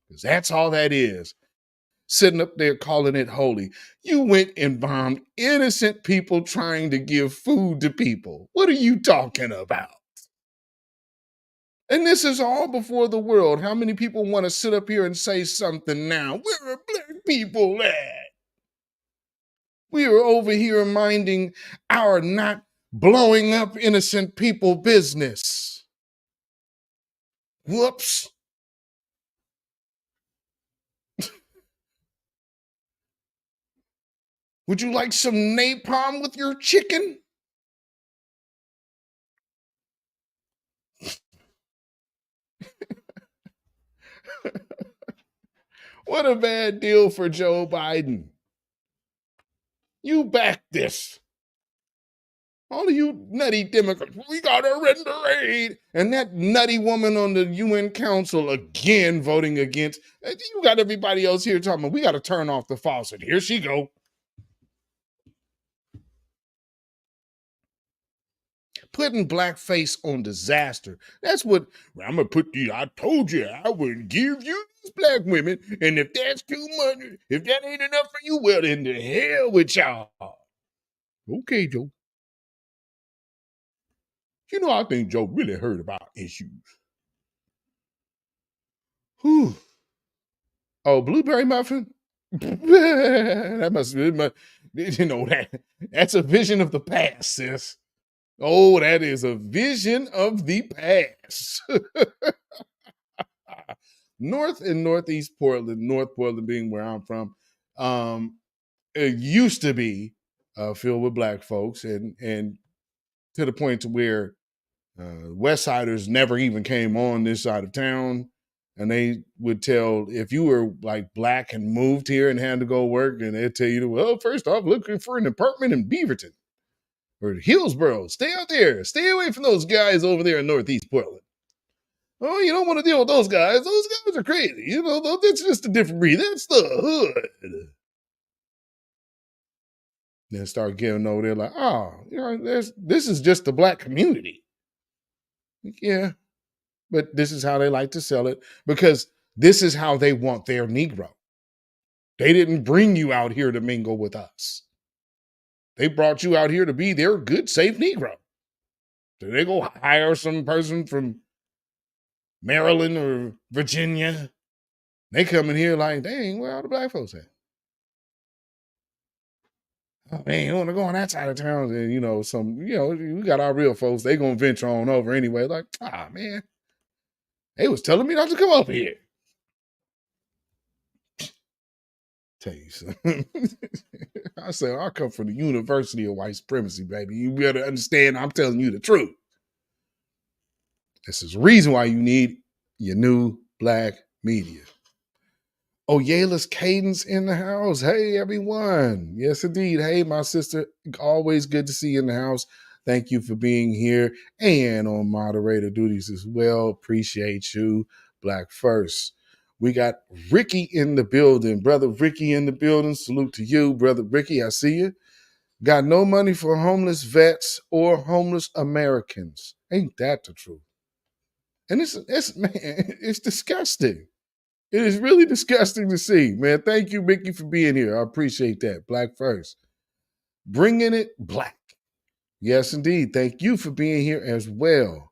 Because that's all that is. Sitting up there calling it holy. You went and bombed innocent people trying to give food to people. What are you talking about? And this is all before the world. How many people want to sit up here and say something now? Where are black people at? We are over here minding our not blowing up innocent people business. Whoops. Would you like some napalm with your chicken? What a bad deal for Joe Biden. You back this. All of you nutty Democrats, we got to render aid. And that nutty woman on the UN Council again voting against. You got everybody else here talking about, we got to turn off the faucet. Here she go. Putting blackface on disaster. That's what, I'm going to put the, I told you I would give you these black women. And if that's too much, if that ain't enough for you, well, then the hell with y'all. Okay, Joe. You know, I think Joe really heard about issues. Whew. Oh, blueberry muffin? That must be, you know, that's a vision of the past, sis. Oh, that is a vision of the past. North and Northeast Portland, North Portland being where I'm from, it used to be filled with black folks, and to the point to where West Siders never even came on this side of town. And they would tell, if you were like black and moved here and had to go work, and they'd tell you, well, first off, looking for an apartment in Beaverton or Hillsboro. Stay out there. Stay away from those guys over there in Northeast Portland. Oh, you don't want to deal with those guys. Those guys are crazy. You know, that's just a different breed. That's the hood. Then start getting over there like, oh, you know, this is just the black community. Yeah, but this is how they like to sell it, because this is how they want their Negro. They didn't bring you out here to mingle with us. They brought you out here to be their good, safe Negro. So they go hire some person from Maryland or Virginia. They come in here like, dang, where all the black folks at? Oh, man, you want to go on that side of town? And, you know, we got our real folks. They going to venture on over anyway. Like, man, they was telling me not to come up here. Tell you something. I said, I come from the University of White Supremacy, baby. You better understand I'm telling you the truth. This is the reason why you need your new black media. Oyala's Cadence in the house. Hey, everyone. Yes, indeed. Hey, my sister. Always good to see you in the house. Thank you for being here and on moderator duties as well. Appreciate you. Black first. We got Ricky in the building. Brother Ricky in the building. Salute to you, Brother Ricky. I see you. Got no money for homeless vets or homeless Americans. Ain't that the truth? And it's disgusting. It is really disgusting to see, man. Thank you, Mickey, for being here. I appreciate that. Black first. Bringing it black. Yes, indeed. Thank you for being here as well.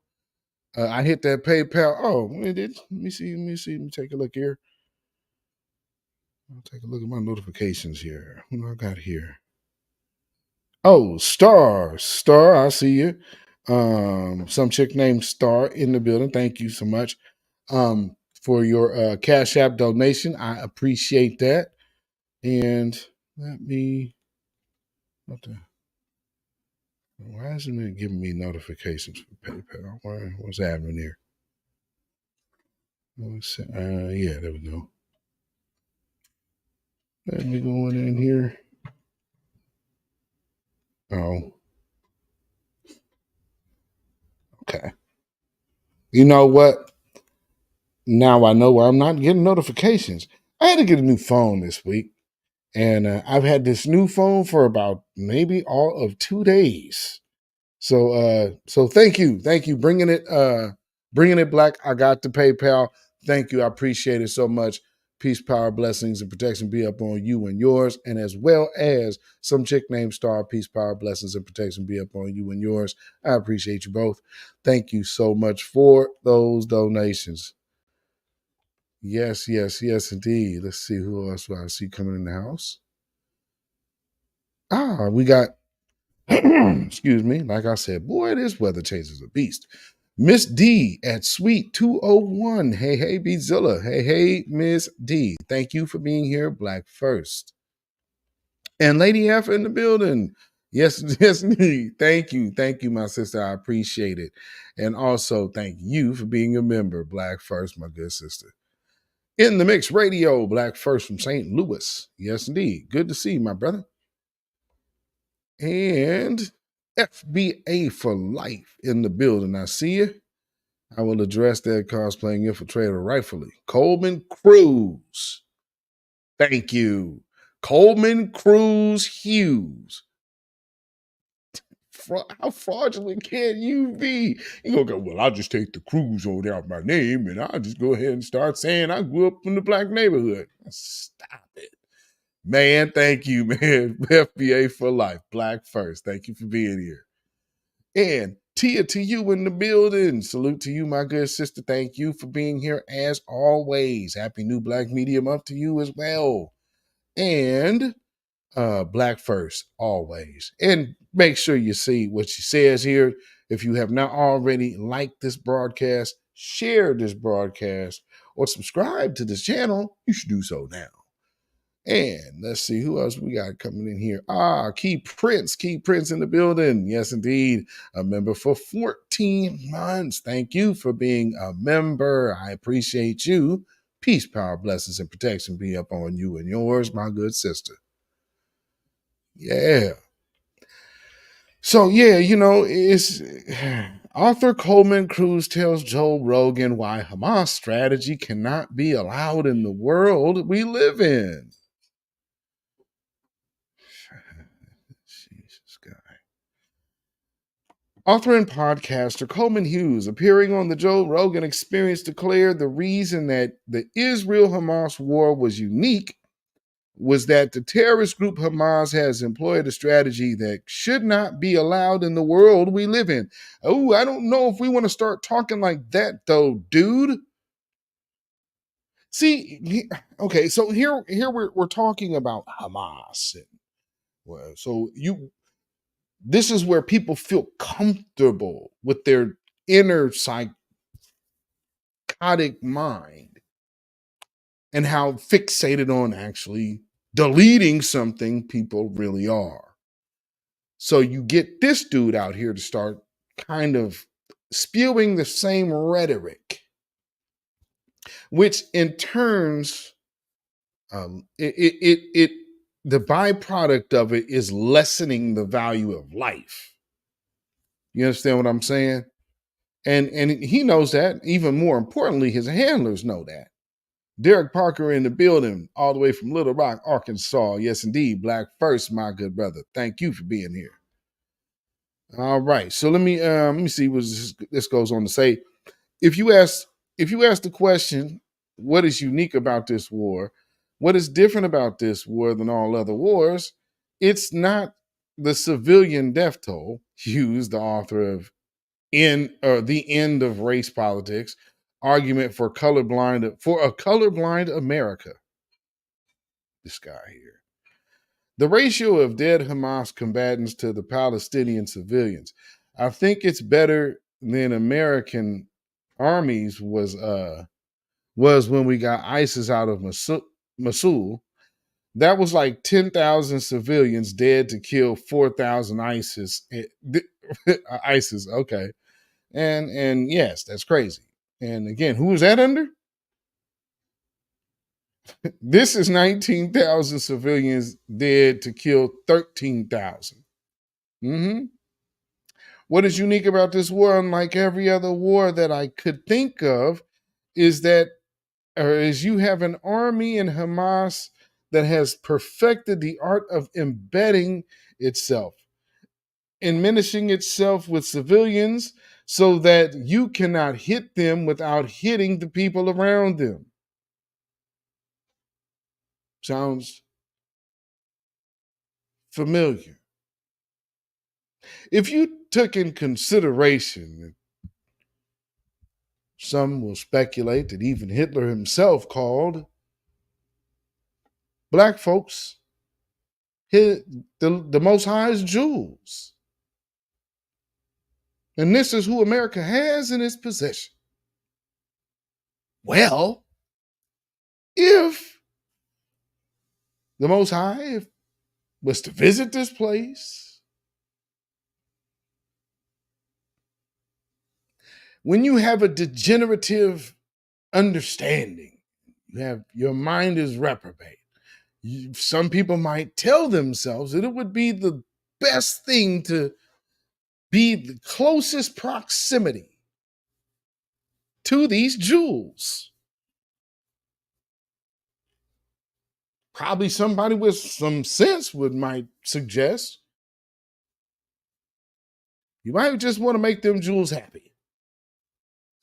I hit that PayPal. Oh, it did. Let me see. Let me take a look here. I'll take a look at my notifications here. What do I got here? Oh, Star. I see you. Some chick named Star in the building. Thank you so much. For your CashApp donation. I appreciate that. And let me, why isn't it giving me notifications for PayPal? What's happening here? Yeah, there we go. Let me go in here. Oh. Okay. You know what? Now I know why I'm not getting notifications. I had to get a new phone this week. And I've had this new phone for about maybe all of 2 days. So thank you. Bringing it black. I got the PayPal. Thank you. I appreciate it so much. Peace, power, blessings, and protection be up on you and yours. And as well as some chick named Star, peace, power, blessings, and protection be up on you and yours. I appreciate you both. Thank you so much for those donations. Yes, indeed. Let's see who else I see coming in the house. We got, excuse me, like I said, boy, this weather changes a beast. Miss D at Suite 201. Hey, Beatzilla. Hey, Miss D. Thank you for being here, Black First. And Lady F in the building. Yes, indeed. Thank you, my sister. I appreciate it. And also, thank you for being a member, Black First, my good sister. In the Mix Radio, Black First from St. Louis. Yes, indeed. Good to see you, my brother. And FBA for life in the building. I see you. I will address that cosplaying infiltrator rightfully. Coleman Cruz. Thank you. Coleman Cruz Hughes. How fraudulent can you be? You gonna go, well, I'll just take the Cruz over out my name and I'll just go ahead and start saying I grew up in the black neighborhood. Stop it. Man, thank you, man. FBA for life. Black first. Thank you for being here. And Tia to you in the building. Salute to you, my good sister. Thank you for being here as always. Happy new Black Media Month to you as well. And Black first, always. And make sure you see what she says here. If you have not already liked this broadcast, share this broadcast, or subscribe to this channel, you should do so now. And let's see who else we got coming in here. Key Prince in the building. Yes, indeed. A member for 14 months. Thank you for being a member. I appreciate you. Peace, power, blessings, and protection be up on you and yours, my good sister. Yeah. So, yeah, it's author Coleman Cruz tells Joe Rogan why Hamas strategy cannot be allowed in the world we live in. Author and podcaster Coleman Hughes, appearing on the Joe Rogan Experience, declared the reason that the Israel-Hamas war was unique was that the terrorist group Hamas has employed a strategy that should not be allowed in the world we live in. Oh, I don't know if we want to start talking like that, though, dude. See, okay, so here we're talking about Hamas. This is where people feel comfortable with their inner psychotic mind and how fixated on actually deleting something people really are. So you get this dude out here to start kind of spewing the same rhetoric, which in turns, the byproduct of it is lessening the value of life. You understand what I'm saying? And he knows that. Even more importantly, his handlers know that. Derek Parker in the building, all the way from Little Rock, Arkansas. Yes, indeed. Black first, my good brother. Thank you for being here. All right. So let me see what this goes on to say. If you ask the question, what is unique about this war? What is different about this war than all other wars? It's not the civilian death toll. Hughes, the author of The End of Race Politics, argument for a colorblind America. This guy here. The ratio of dead Hamas combatants to the Palestinian civilians. I think it's better than American armies was when we got ISIS out of Mosul. That was like 10,000 civilians dead to kill 4,000 ISIS. ISIS, okay. And yes, that's crazy. And again, who is that under? This is 19,000 civilians dead to kill 13,000. What is unique about this war, unlike every other war that I could think of, is you have an army in Hamas that has perfected the art of embedding itself, enmeshing itself with civilians so that you cannot hit them without hitting the people around them. Sounds familiar. If you took in consideration, some will speculate that even Hitler himself called black folks the Most High's jewels. And this is who America has in its possession. Well, if the Most High was to visit this place, when you have a degenerative understanding, your mind is reprobate. Some people might tell themselves that it would be the best thing to be the closest proximity to these jewels. Probably somebody with some sense might suggest you might just want to make them jewels happy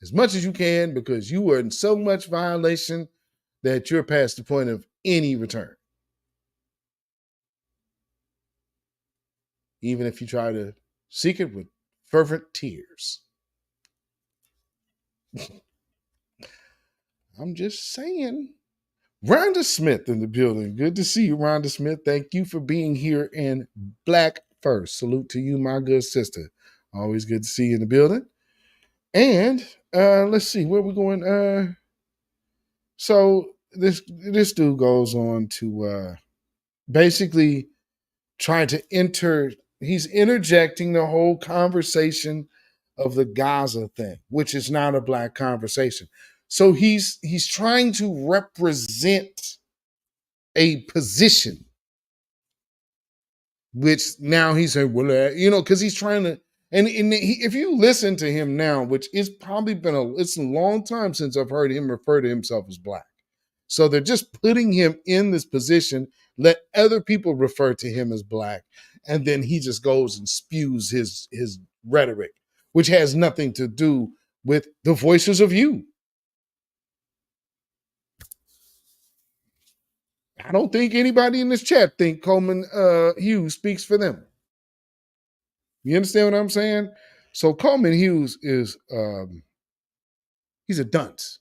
as much as you can, because you were in so much violation that you're past the point of any return. Even if you try to seek it with fervent tears. I'm just saying. Rhonda Smith in the building. Good to see you, Rhonda Smith. Thank you for being here in Black First. Salute to you, my good sister. Always good to see you in the building. And let's see, where we going? So this dude goes on to basically try to he's interjecting the whole conversation of the Gaza thing, which is not a Black conversation. So he's trying to represent a position, which now he's saying, well, because he's trying to, if you listen to him now, which is probably it's a long time since I've heard him refer to himself as Black. So they're just putting him in this position, let other people refer to him as Black, and then he just goes and spews his rhetoric, which has nothing to do with the voices of you. I don't think anybody in this chat think Coleman Hughes speaks for them. You understand what I'm saying? So Coleman Hughes is he's a dunce,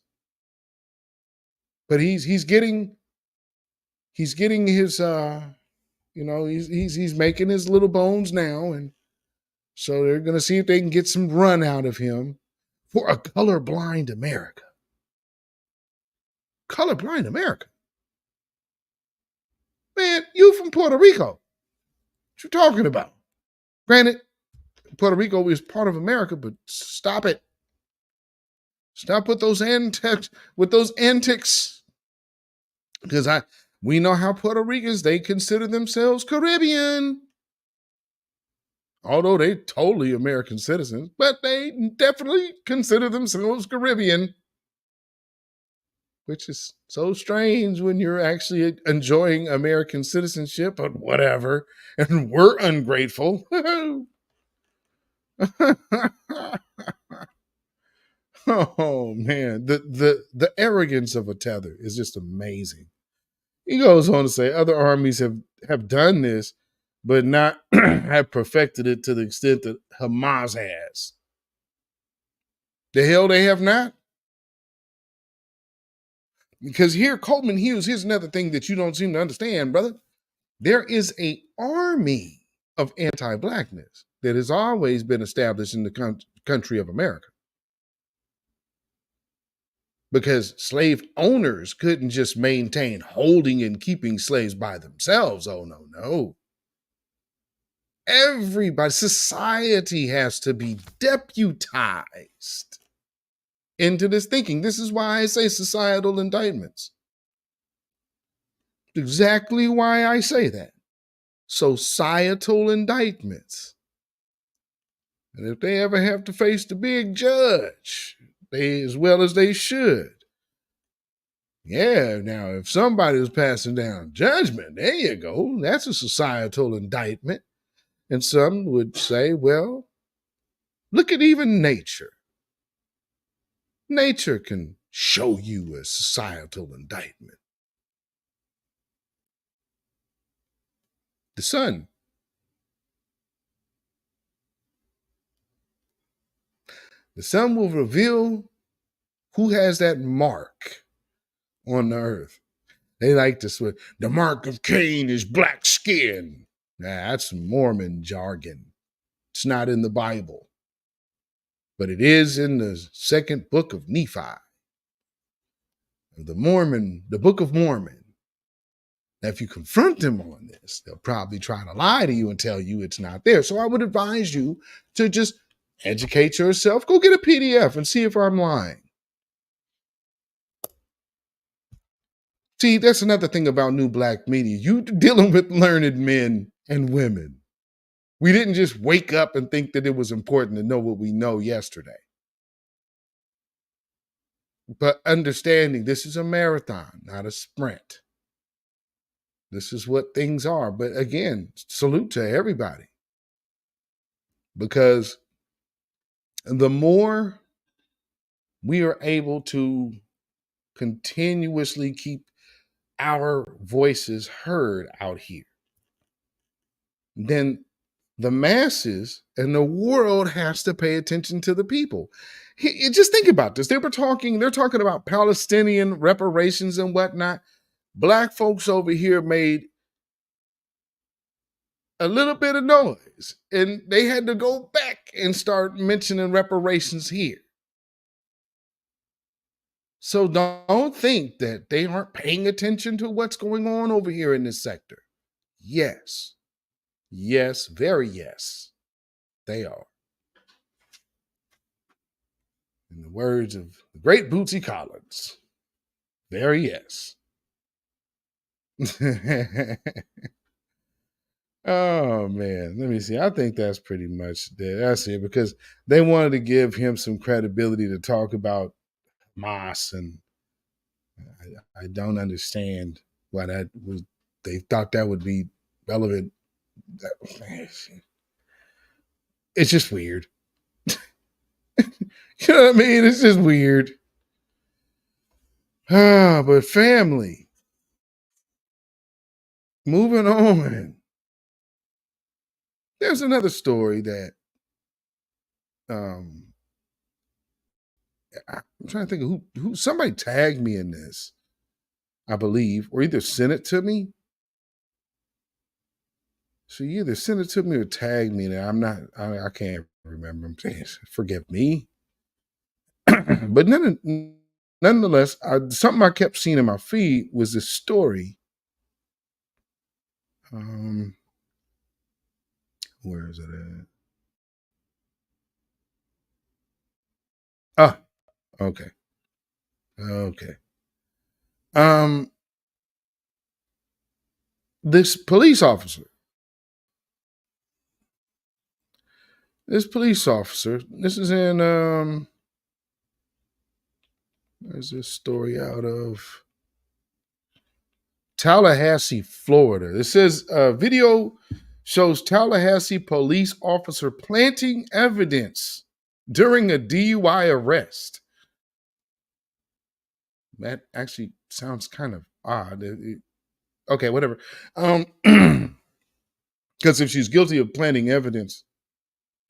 but he's getting his he's making his little bones now, and so they're gonna see if they can get some run out of him for a colorblind America. Colorblind America. Man, you from Puerto Rico. What you talking about? Granted, Puerto Rico is part of America, but stop it. Stop with those antics. Because we know how Puerto Ricans, they consider themselves Caribbean. Although they're totally American citizens, but they definitely consider themselves Caribbean. Which is so strange when you're actually enjoying American citizenship, but whatever. And we're ungrateful. Oh man, the arrogance of a tether is just amazing. He goes on to say other armies have done this, but not have perfected it to the extent that Hamas has. The hell they have not. Because here, Coleman Hughes, here's another thing that you don't seem to understand, brother. There is an army of anti-Blackness that has always been established in the country of America. Because slave owners couldn't just maintain holding and keeping slaves by themselves. Oh, no. Everybody, society has to be deputized into this thinking. This is why I say societal indictments. Exactly why I say that. Societal indictments. And if they ever have to face the big judge, as well as they should. Yeah, now if somebody was passing down judgment, there you go. That's a societal indictment. And some would say, well, look at even nature. Nature can show you a societal indictment. The sun. The sun will reveal who has that mark on the earth. They like to swear, the mark of Cain is black skin. Nah, that's Mormon jargon. It's not in the Bible. But it is in the second book of Nephi. The Book of Mormon. Now, if you confront them on this, they'll probably try to lie to you and tell you it's not there. So I would advise you to just educate yourself. Go get a PDF and see if I'm lying. See, that's another thing about new black media. You dealing with learned men and women. We didn't just wake up and think that it was important to know what we know yesterday. But understanding this is a marathon, not a sprint. This is what things are. But again, salute to everybody. Because the more we are able to continuously keep our voices heard out here, then the masses and the world has to pay attention to the people. Just think about this. They're talking about Palestinian reparations and whatnot. Black folks over here made a little bit of noise, and they had to go back and start mentioning reparations here. So don't think that they aren't paying attention to what's going on over here in this sector. Yes. Yes, very yes, they are. In the words of the great Bootsy Collins, very yes. Oh, man. Let me see. I think that's pretty much it. That's it, because they wanted to give him some credibility to talk about Hamas, and I don't understand why that was. They thought that would be relevant. It's just weird. You know what I mean? It's just weird. But family, moving on. There's another story that I'm trying to think of who somebody tagged me in this, I believe, or either sent it to me. So you either sent it to me or tagged me. Now I can't remember. Forgive me. But nonetheless, something I kept seeing in my feed was this story. Where is it at? Okay. This police officer. This is in there's this story out of Tallahassee, Florida. It says video shows Tallahassee police officer planting evidence during a DUI arrest. That actually sounds kind of odd. Okay, whatever. Because if she's guilty of planting evidence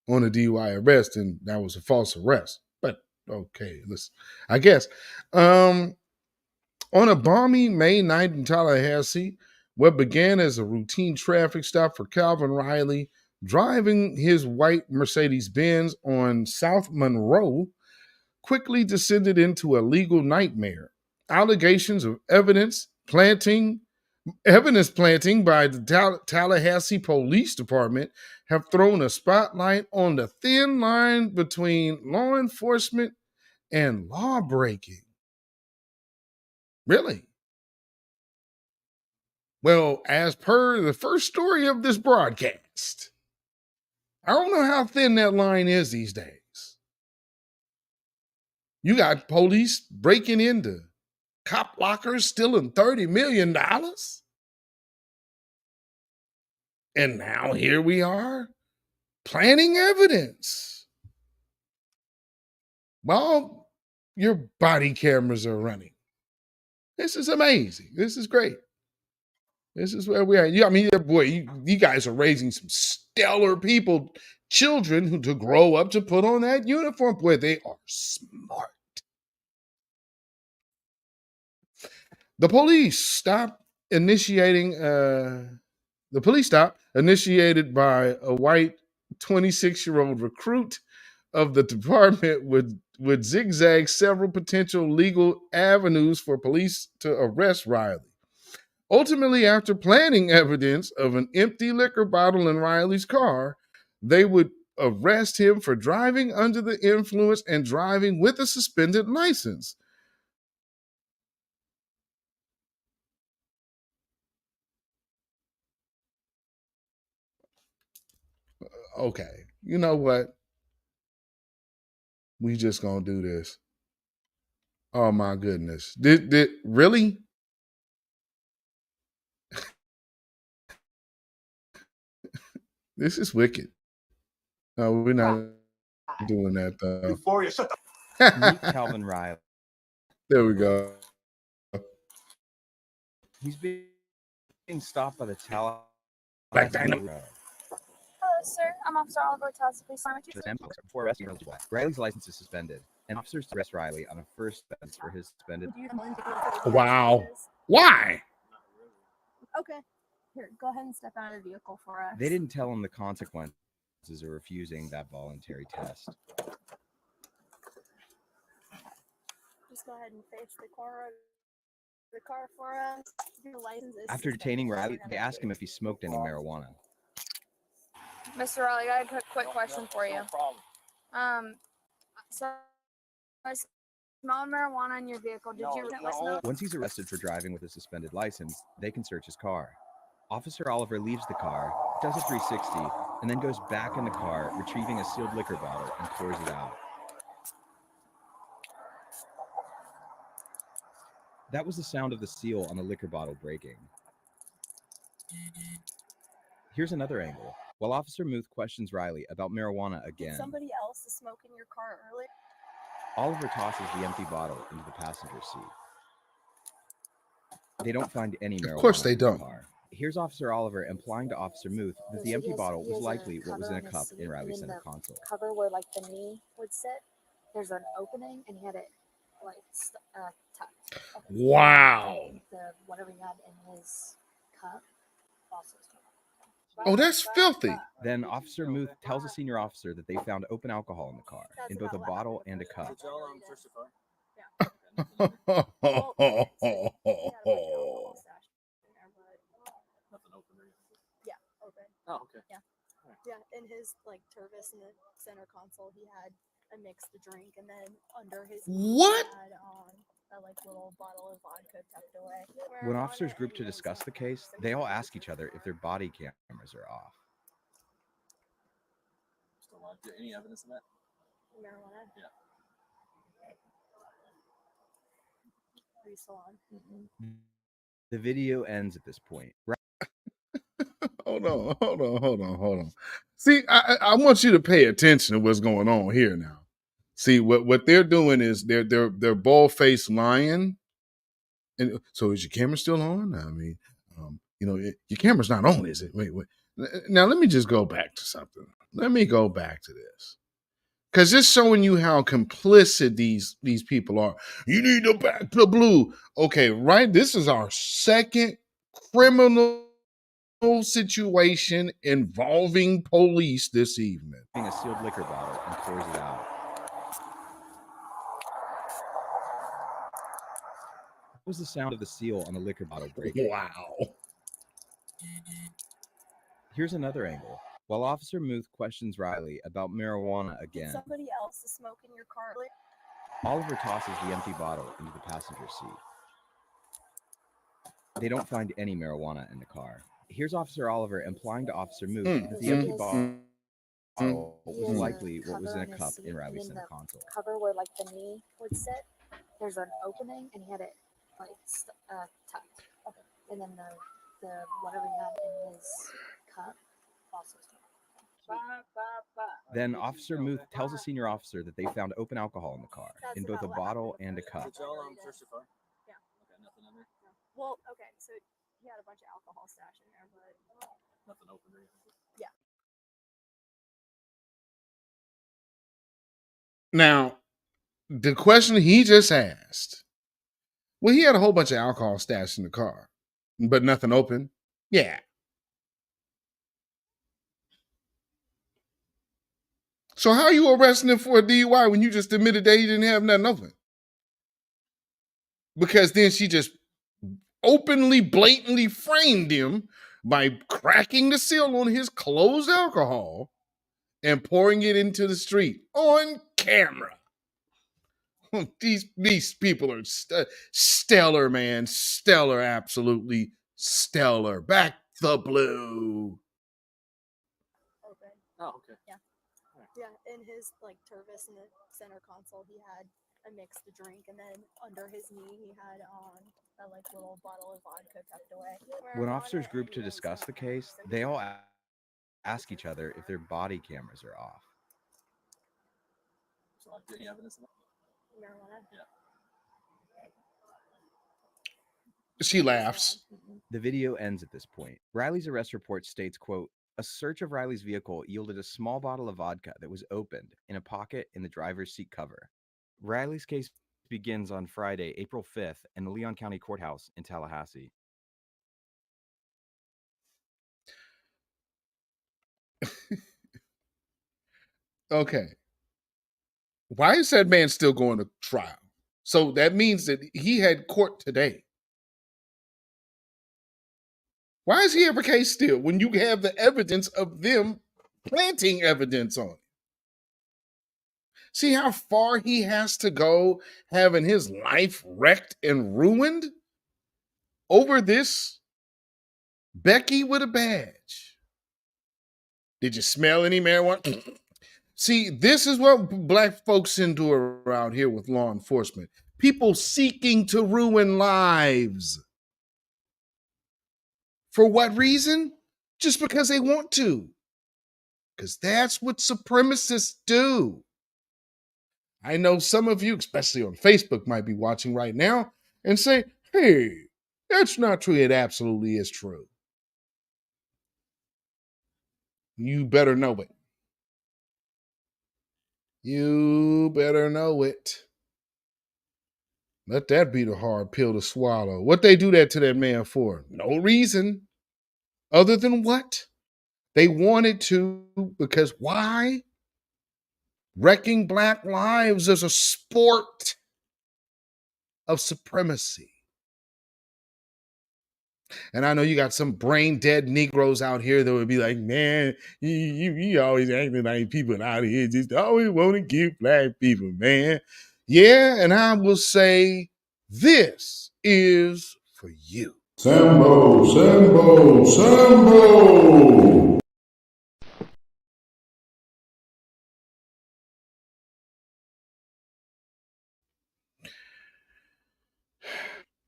on a DUI arrest, then that was a false arrest. But okay, listen, I guess. On a balmy May night in Tallahassee, what began as a routine traffic stop for Calvin Riley, driving his white Mercedes-Benz on South Monroe, quickly descended into a legal nightmare. Allegations of evidence planting by the Tallahassee Police Department have thrown a spotlight on the thin line between law enforcement and law breaking. Really? Well, as per the first story of this broadcast, I don't know how thin that line is these days. You got police breaking into cop lockers, stealing $30 million. And now here we are, planting evidence while your body cameras are running. This is amazing. This is great. This is where we are. I mean, boy, you guys are raising some stellar people, children who to grow up to put on that uniform. Boy, they are smart. The police stop initiated by a white 26-year-old recruit of the department would zigzag several potential legal avenues for police to arrest Riley. Ultimately, after planting evidence of an empty liquor bottle in Riley's car, they would arrest him for driving under the influence and driving with a suspended license. Okay, you know what? We just gonna do this. Oh my goodness. Did really? This is wicked. No, we're not doing that though. Before you shut the meet Calvin Riley. There we go. He's being stopped by the Tallahassee. Black Dynamo. Hello, sir. I'm Officer Oliver Tallahassee Police Department. Before arresting Riley's license is suspended, and officers arrest Riley on a first offense for his suspended. Wow. Why? Okay. Here, go ahead and step out of the vehicle for us. They didn't tell him the consequences of refusing that voluntary test. Just go ahead and face the car for us. Your license is After detaining Riley, they asked him if he smoked any marijuana. Mr. Riley, I got a quick question for you. So I smelled marijuana in your vehicle. Did you listen? Once he's arrested for driving with a suspended license, they can search his car. Officer Oliver leaves the car, does a 360, and then goes back in the car, retrieving a sealed liquor bottle and pours it out. That was the sound of the seal on the liquor bottle breaking. Here's another angle. While Officer Muth questions Riley about marijuana again, Did somebody else smoke in your car earlier? Oliver tosses the empty bottle into the passenger seat. They don't find any marijuana. Of course they don't. In the car. Here's Officer Oliver implying to Officer Muth that the empty bottle was likely what was in a cup in Riley's center console. Cover where like the knee would sit. There's an opening, and he had it like tucked. Okay. Wow. The whatever he had in his cup also. Oh, that's filthy. Then Officer Muth tells a senior officer that they found open alcohol in the car, in both a bottle and a cup. Yeah, open. Oh, okay. Yeah, in his like Tervis in the center console, he had a mixed drink, and then under his what? He had a like little bottle of vodka tucked away. When officers group to discuss the case, they all ask each other if their body cameras are off. Still on. Any evidence of that? Marijuana. Yeah. Are you still on? Mm-hmm. The video ends at this point. Hold on. See, I want you to pay attention to what's going on here now. See, what they're doing is they're bald-faced lying. And so is your camera still on? I mean, your camera's not on, is it? Wait. Now let me just go back to something. Let me go back to this. Because it's showing you how complicit these people are. You need to back the blue. Okay, right? This is our second criminal situation involving police this evening. A sealed liquor bottle and pours it out. What was the sound of the seal on the liquor bottle breaking? Wow. Here's another angle. While Officer Muth questions Riley about marijuana again, Did somebody else smoke in your car earlier? Oliver tosses the empty bottle into the passenger seat. They don't find any marijuana in the car. Here's Officer Oliver implying to Officer Muth that the empty bottle was likely what was in a cup in Riley's center console. Cover where like the knee would sit. There's an opening, and he had it like tucked. Okay. And then the whatever he had in his cup also. Then Officer Muth tells a senior officer that they found open alcohol in the car, in both a bottle and a cup. Yeah. Okay, nothing in there? Well, okay, so he had a bunch of alcohol stashed in there, but nothing open there. Yeah. Now, the question he just asked, well, he had a whole bunch of alcohol stashed in the car, but nothing open. Yeah. So how are you arresting him for a DUI when you just admitted that he didn't have nothing open? Because then she just openly, blatantly framed him by cracking the seal on his closed alcohol and pouring it into the street on camera. These people are stellar, man. Stellar, absolutely stellar. Back the blue. open. Oh, okay. Yeah. Yeah, in his like Tervis in the center console, he had a mixed drink, and then under his knee, he had a like little bottle of vodka tucked away. When officers group to discuss the case, they all ask each other if their body cameras are off. So, any evidence of that? Marijuana. Yeah. She laughs. The video ends at this point. Riley's arrest report states, quote, "A search of Riley's vehicle yielded a small bottle of vodka that was opened in a pocket in the driver's seat cover." Riley's case begins on Friday, April 5th, in the Leon County Courthouse in Tallahassee. Okay. Why is that man still going to trial? So that means that he had court today. Why is he ever case still when you have the evidence of them planting evidence on it? See how far he has to go having his life wrecked and ruined over this Becky with a badge? Did you smell any marijuana? See, this is what black folks endure around here with law enforcement. People seeking to ruin lives. For what reason? Just because they want to. Because that's what supremacists do. I know some of you, especially on Facebook, might be watching right now and say, hey, that's not true. It absolutely is true. You better know it. You better know it. Let that be the hard pill to swallow. What they do that to that man for? No reason. Other than what? They wanted to, because why? Wrecking black lives is a sport of supremacy. And I know you got some brain dead Negroes out here that would be like, man, you always acting like people out here just always want to give black people, man. Yeah, and I will say this is for you. Sambo, Sambo, Sambo.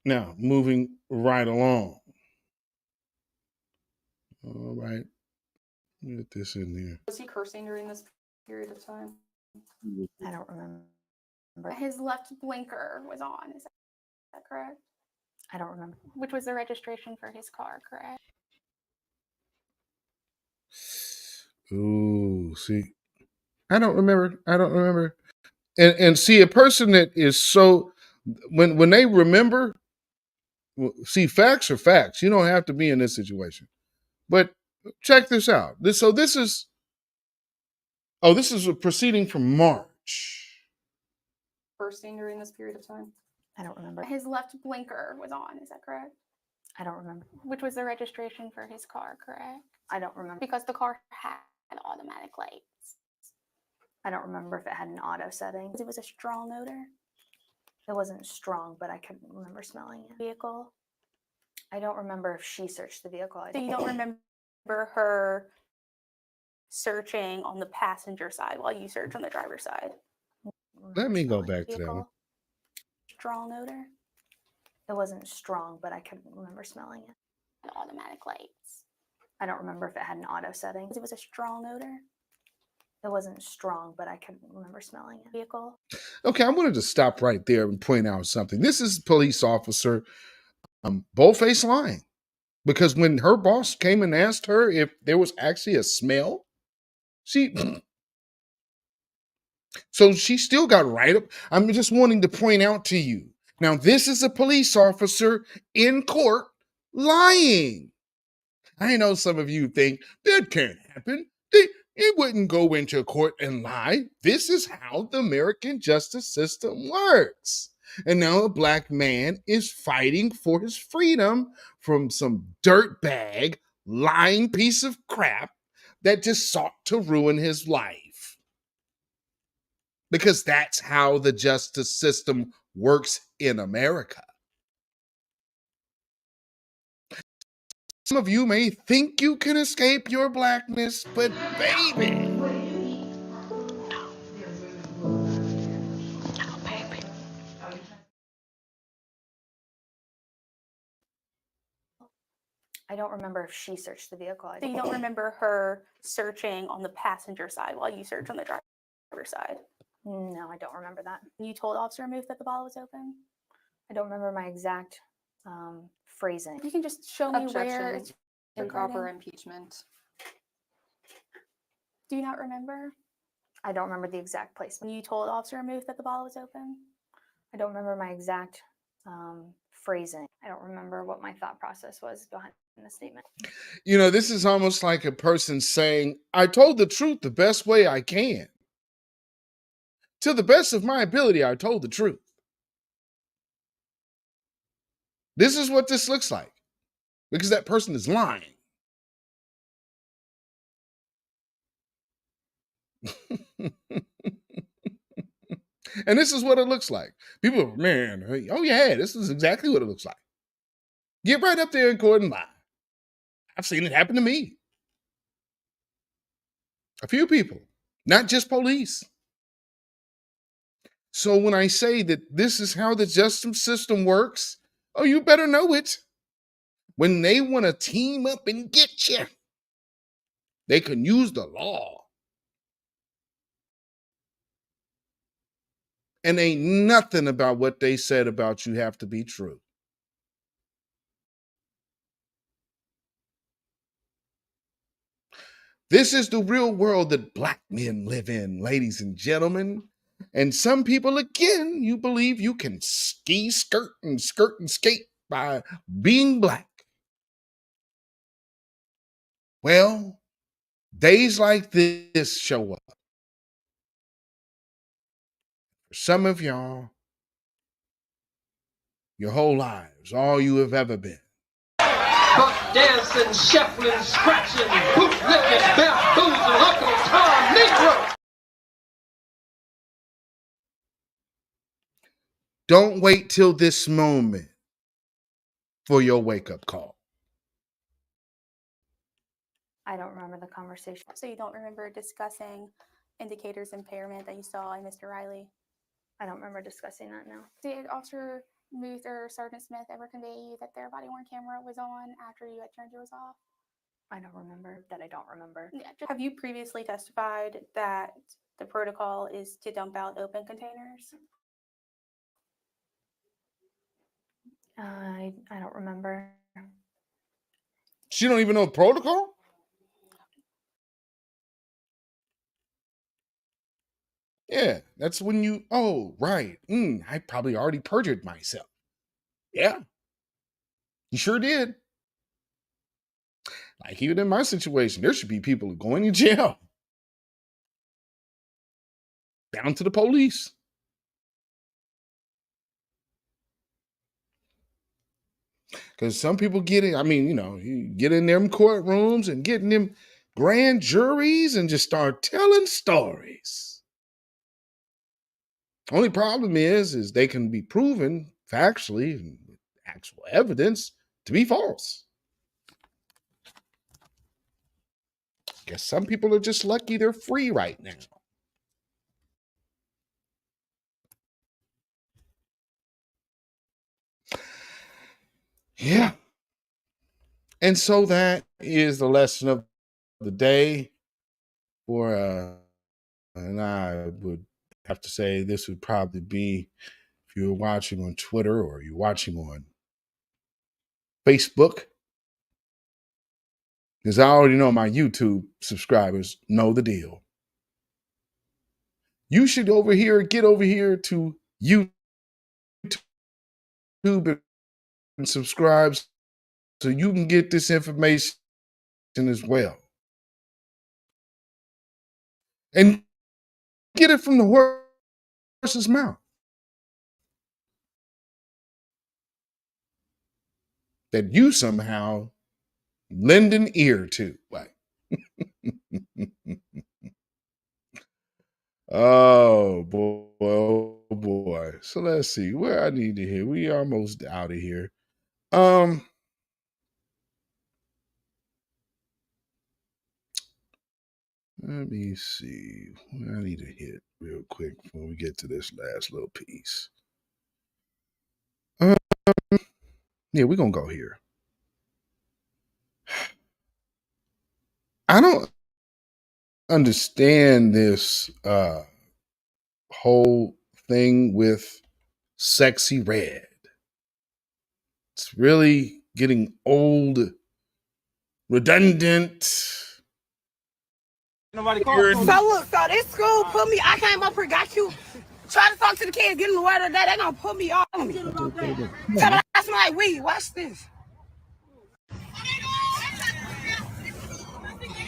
Now, moving right along. All right. Get this in there. Was he cursing during this period of time? I don't remember. His left blinker was on. Is that correct? I don't remember. Which was the registration for his car, correct? Ooh, see. I don't remember. And see, a person that is so when they remember, see, facts are facts. You don't have to be in this situation. But check this out. This is a proceeding from March. Cursing during this period of time? I don't remember. His left blinker was on. Is that correct? I don't remember. Which was the registration for his car, correct? I don't remember. Because the car had automatic lights. I don't remember if it had an auto setting. It was a strong odor. It wasn't strong, but I couldn't remember smelling it. Vehicle. I don't remember if she searched the vehicle. So you don't remember her searching on the passenger side while you searched on the driver's side? Let me go back to that one. Strong odor. It wasn't strong, but I couldn't remember smelling it. And automatic lights. I don't remember if it had an auto setting. It was a strong odor. It wasn't strong, but I couldn't remember smelling it. Vehicle. Okay, I wanted to stop right there and point out something. This is police officer bold-faced lying. Because when her boss came and asked her if there was actually a smell, so she still got right up. I'm just wanting to point out to you. Now, this is a police officer in court lying. I know some of you think that can't happen. It wouldn't go into court and lie. This is how the American justice system works. And now a black man is fighting for his freedom from some dirtbag, lying piece of crap that just sought to ruin his life. Because that's how the justice system works in America. Some of you may think you can escape your blackness, but baby. I don't remember if she searched the vehicle. So you don't remember her searching on the passenger side while you searched on the driver's side? No, I don't remember that. You told Officer Muth that the bottle was open? I don't remember my exact phrasing. You can just show me where Objection. it's Improper regarding. impeachment. Do you not remember? I don't remember the exact placement. You told Officer Muth that the bottle was open? I don't remember my exact phrasing. I don't remember what my thought process was behind the statement. You know, this is almost like a person saying, I told the truth the best way I can. To the best of my ability, I told the truth. This is what this looks like because that person is lying. And this is what it looks like. People are, man, oh yeah, this is exactly what it looks like. Get right up there in court and lie. I've seen it happen to me. A few people, not just police. So when I say that this is how the justice system works, oh, you better know it. When they want to team up and get you, they can use the law. And ain't nothing about what they said about you have to be true. This is the real world that black men live in, ladies and gentlemen. And some people, again, you believe you can skirt and skate by being black. Well, days like this show up. For some of y'all, your whole lives, all you have ever been. Buck dancing, shuffling, scratching, bootlicking, bamboozling, Uncle Tom Negro. Don't wait till this moment for your wake-up call. I don't remember the conversation. So you don't remember discussing indicators impairment that you saw in Mr. Riley? I don't remember discussing that now. Did Officer Muth or Sergeant Smith ever convey you that their body-worn camera was on after you had turned yours off? I don't remember that. I don't remember. Yeah. Have you previously testified that the protocol is to dump out open containers? I don't remember. She don't even know protocol? Yeah, that's when you, oh, right. I probably already perjured myself. Yeah, you sure did. Like even in my situation, there should be people going to jail. Down to the police. Because some people get in, I mean, you get in them courtrooms and get in them grand juries and just start telling stories. Only problem is they can be proven factually and with actual evidence to be false. Guess some people are just lucky they're free right now. Yeah. And so that is the lesson of the day. And I would have to say this would probably be if you're watching on Twitter or you're watching on Facebook. Because I already know my YouTube subscribers know the deal. You should get over here to YouTube and subscribe so you can get this information as well. And get it from the horse's mouth. That you somehow lend an ear to. Like, oh boy. So let's see where I need to hear. We almost out of here. Let me see. I need to hit real quick before we get to this last little piece. Yeah, we're going to go here. I don't understand this whole thing with Sexy Red. It's really getting old, redundant. So look, so this school put me, I came up here, got you, try to talk to the kids, get them the word of the day, they gonna put me on me. Tell me I smell like weed, watch this.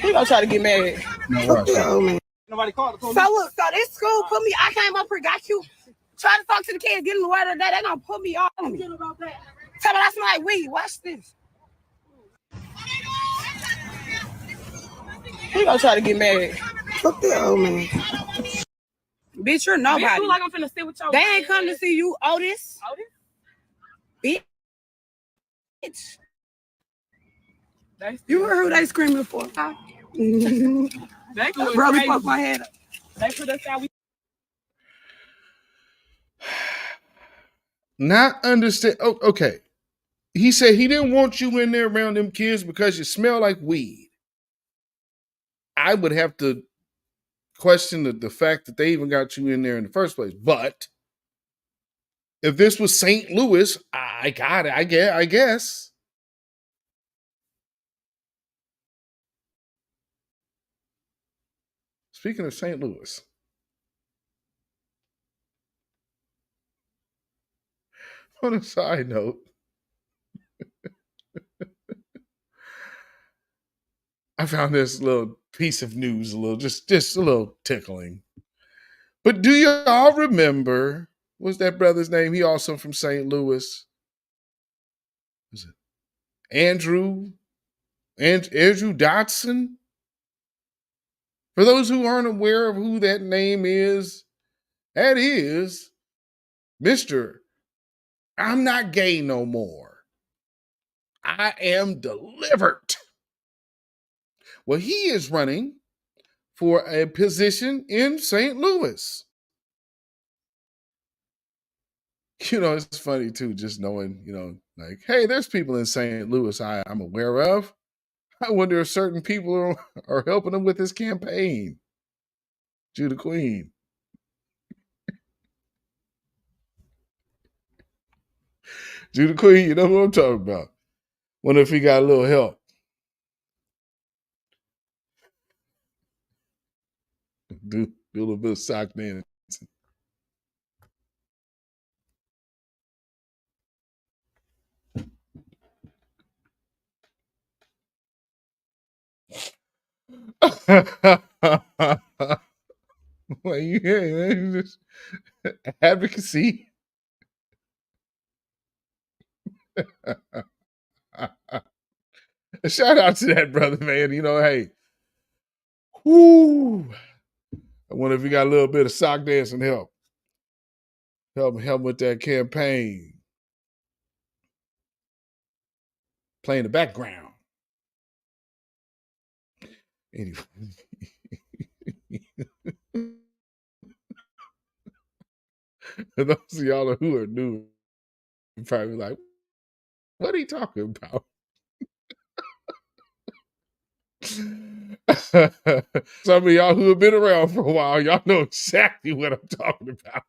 He gonna try to get mad. No, watch this. Nobody called the police. So look, so this school put me, I came up here, got you, try to talk to the kids, get them the word of the day, they gonna put me on me. Tell me I smell like weed, watch this. He gonna try to get mad. Fuck that old man. Bitch, you're nobody. Bitch, like I'm finna sit with y'all. They ain't come to see you, Otis. Bitch. You heard who they screaming for? Huh? They probably fuck my head up. They put us out. Not understand. Oh, okay. He said he didn't want you in there around them kids because you smell like weed. I would have to question the fact that they even got you in there in the first place. But if this was St. Louis, I got it. I guess. Speaking of St. Louis, on a side note, I found this little piece of news, just a little tickling. But do you all remember, what's that brother's name? He also from St. Louis. Was it Andrew Dotson? For those who aren't aware of who that name is, that is Mr. I'm not gay no more. I am delivered. Well, he is running for a position in St. Louis. You know, it's funny too, just knowing, like, hey, there's people in St. Louis I'm aware of. I wonder if certain people are helping him with his campaign. Judah Queen. Judah Queen, you know what I'm talking about. Wonder if he got a little help. Do a little bit of sock dancing. Well, yeah, just advocacy. Shout out to that brother, man. Hey, whoo. I wonder if he got a little bit of sock dancing help. Help with that campaign. Play in the background. Anyway. For those of y'all who are new, you're probably like, what are you talking about? Some of y'all who have been around for a while, y'all know exactly what I'm talking about.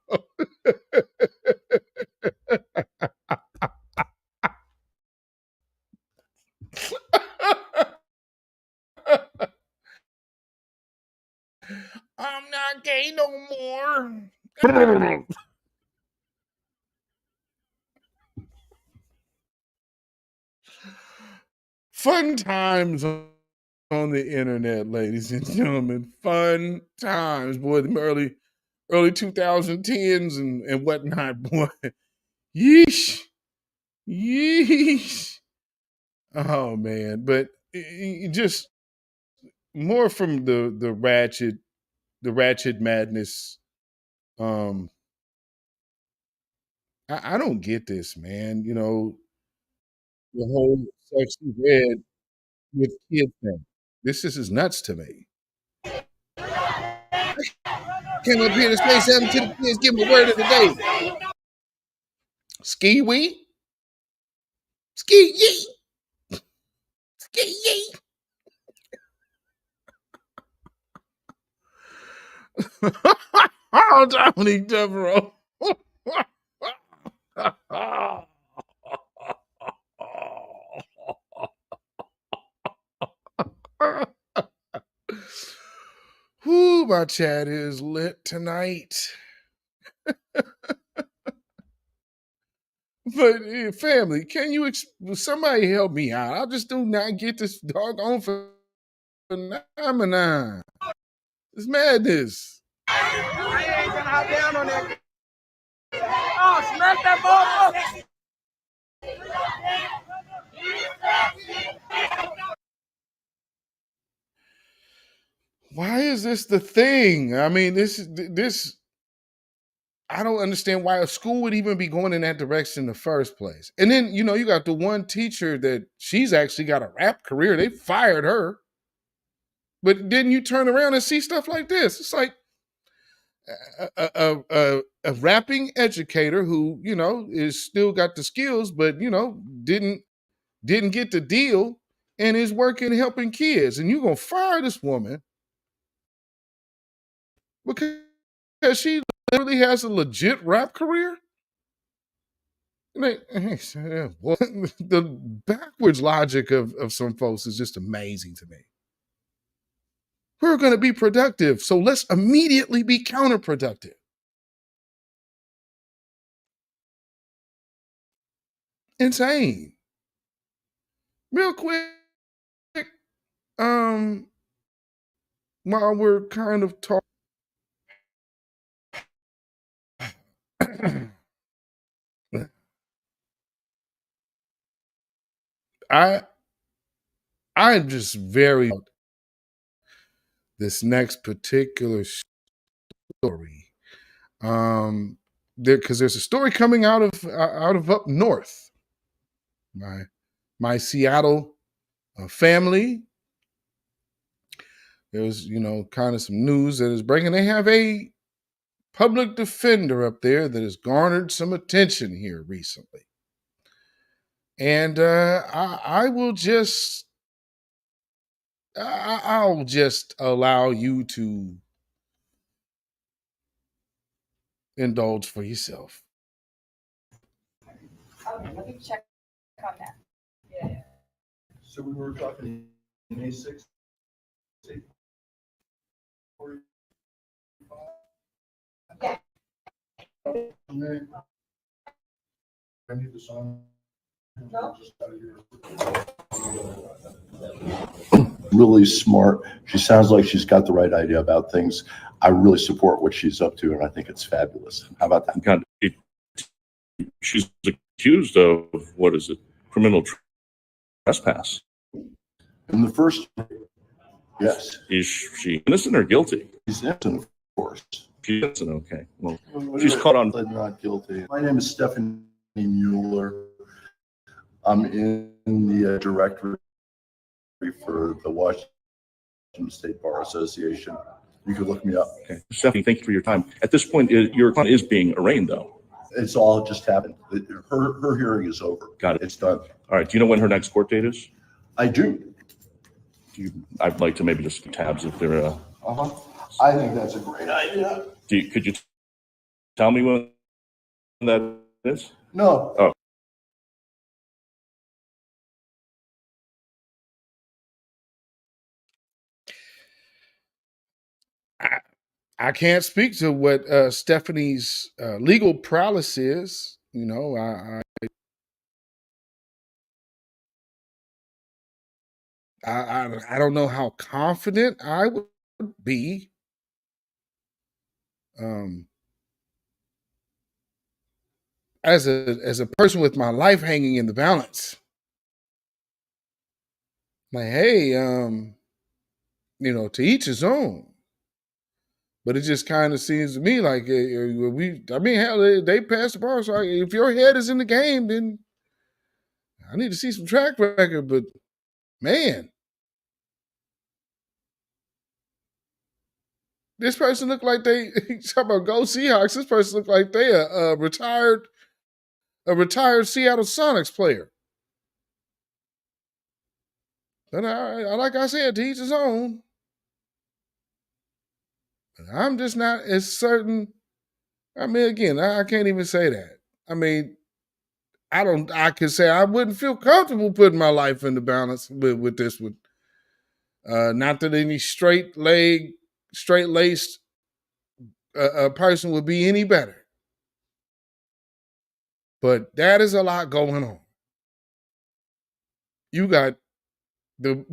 I'm not gay no more. Fun times on the internet, ladies and gentlemen. Fun times, boy. The early 2010s and whatnot, boy. Yeesh. Oh man, but just more from the ratchet madness. I don't get this, man. The whole Sexy Red with kids thing. This is nuts to me. Came up here to say something to the kids. Give them a word of the day. Ski wee. Ski yee. Ski yee. Oh, Dominique Devereaux. Whoo, my chat is lit tonight. But family, can you somebody help me out? I just do not get this doggone phenomenon. It's madness. I ain't gonna hop down on that. Oh, smack that ball up. Why is this the thing? I mean, this I don't understand why a school would even be going in that direction in the first place. And then, you know, you got the one teacher that she's actually got a rap career. They fired her. But then you turn around and see stuff like this. It's like a rapping educator who, you know, is still got the skills, but, you know, didn't get the deal and is working helping kids. And you're going to fire this woman because she literally has a legit rap career? The backwards logic of some folks is just amazing to me. We're going to be productive, so let's immediately be counterproductive. Insane. Real quick, while we're kind of talking, I'm just very this next particular story. Because there's a story coming out of up north. My Seattle family. There's, you know, kind of some news that is breaking. They have a public defender up there that has garnered some attention here recently. And I'll just allow you to indulge for yourself. Okay, let me check on that. Yeah. So we were talking May 6th. Yeah. I need the song. No. Really smart. She sounds like she's got the right idea about things. I really support what she's up to, and I think it's fabulous. How about that? God, she's accused of, what is it, criminal trespass. In the first, yes. Is she innocent or guilty? She's innocent, of course. She's innocent, okay. Well, she's caught on. Not guilty. My name is Stephanie Mueller. I'm in the directory for the Washington State Bar Association. You could look me up. Okay. Stephanie, thank you for your time. At this point, your client is being arraigned, though. It's all just happened. Her hearing is over. Got it. It's done. All right. Do you know when her next court date is? I do. I'd like to maybe just keep tabs if they're. I think that's a great idea. Could you tell me when that is? No. Oh. I can't speak to what Stephanie's legal prowess is. You know, I don't know how confident I would be. As a person with my life hanging in the balance. Like, hey, you know, to each his own. But it just kind of seems to me like hell, they passed the bar. So if your head is in the game, then I need to see some track record. But man, This person looked like they talk about go Seahawks. This person looked like they a retired Seattle Sonics player. But like I said, to each his own. I'm just not as certain. I mean, again, I can't even say that. I mean, I could say I wouldn't feel comfortable putting my life in the balance with this one. Not that any straight-laced person would be any better. But that is a lot going on. You got the...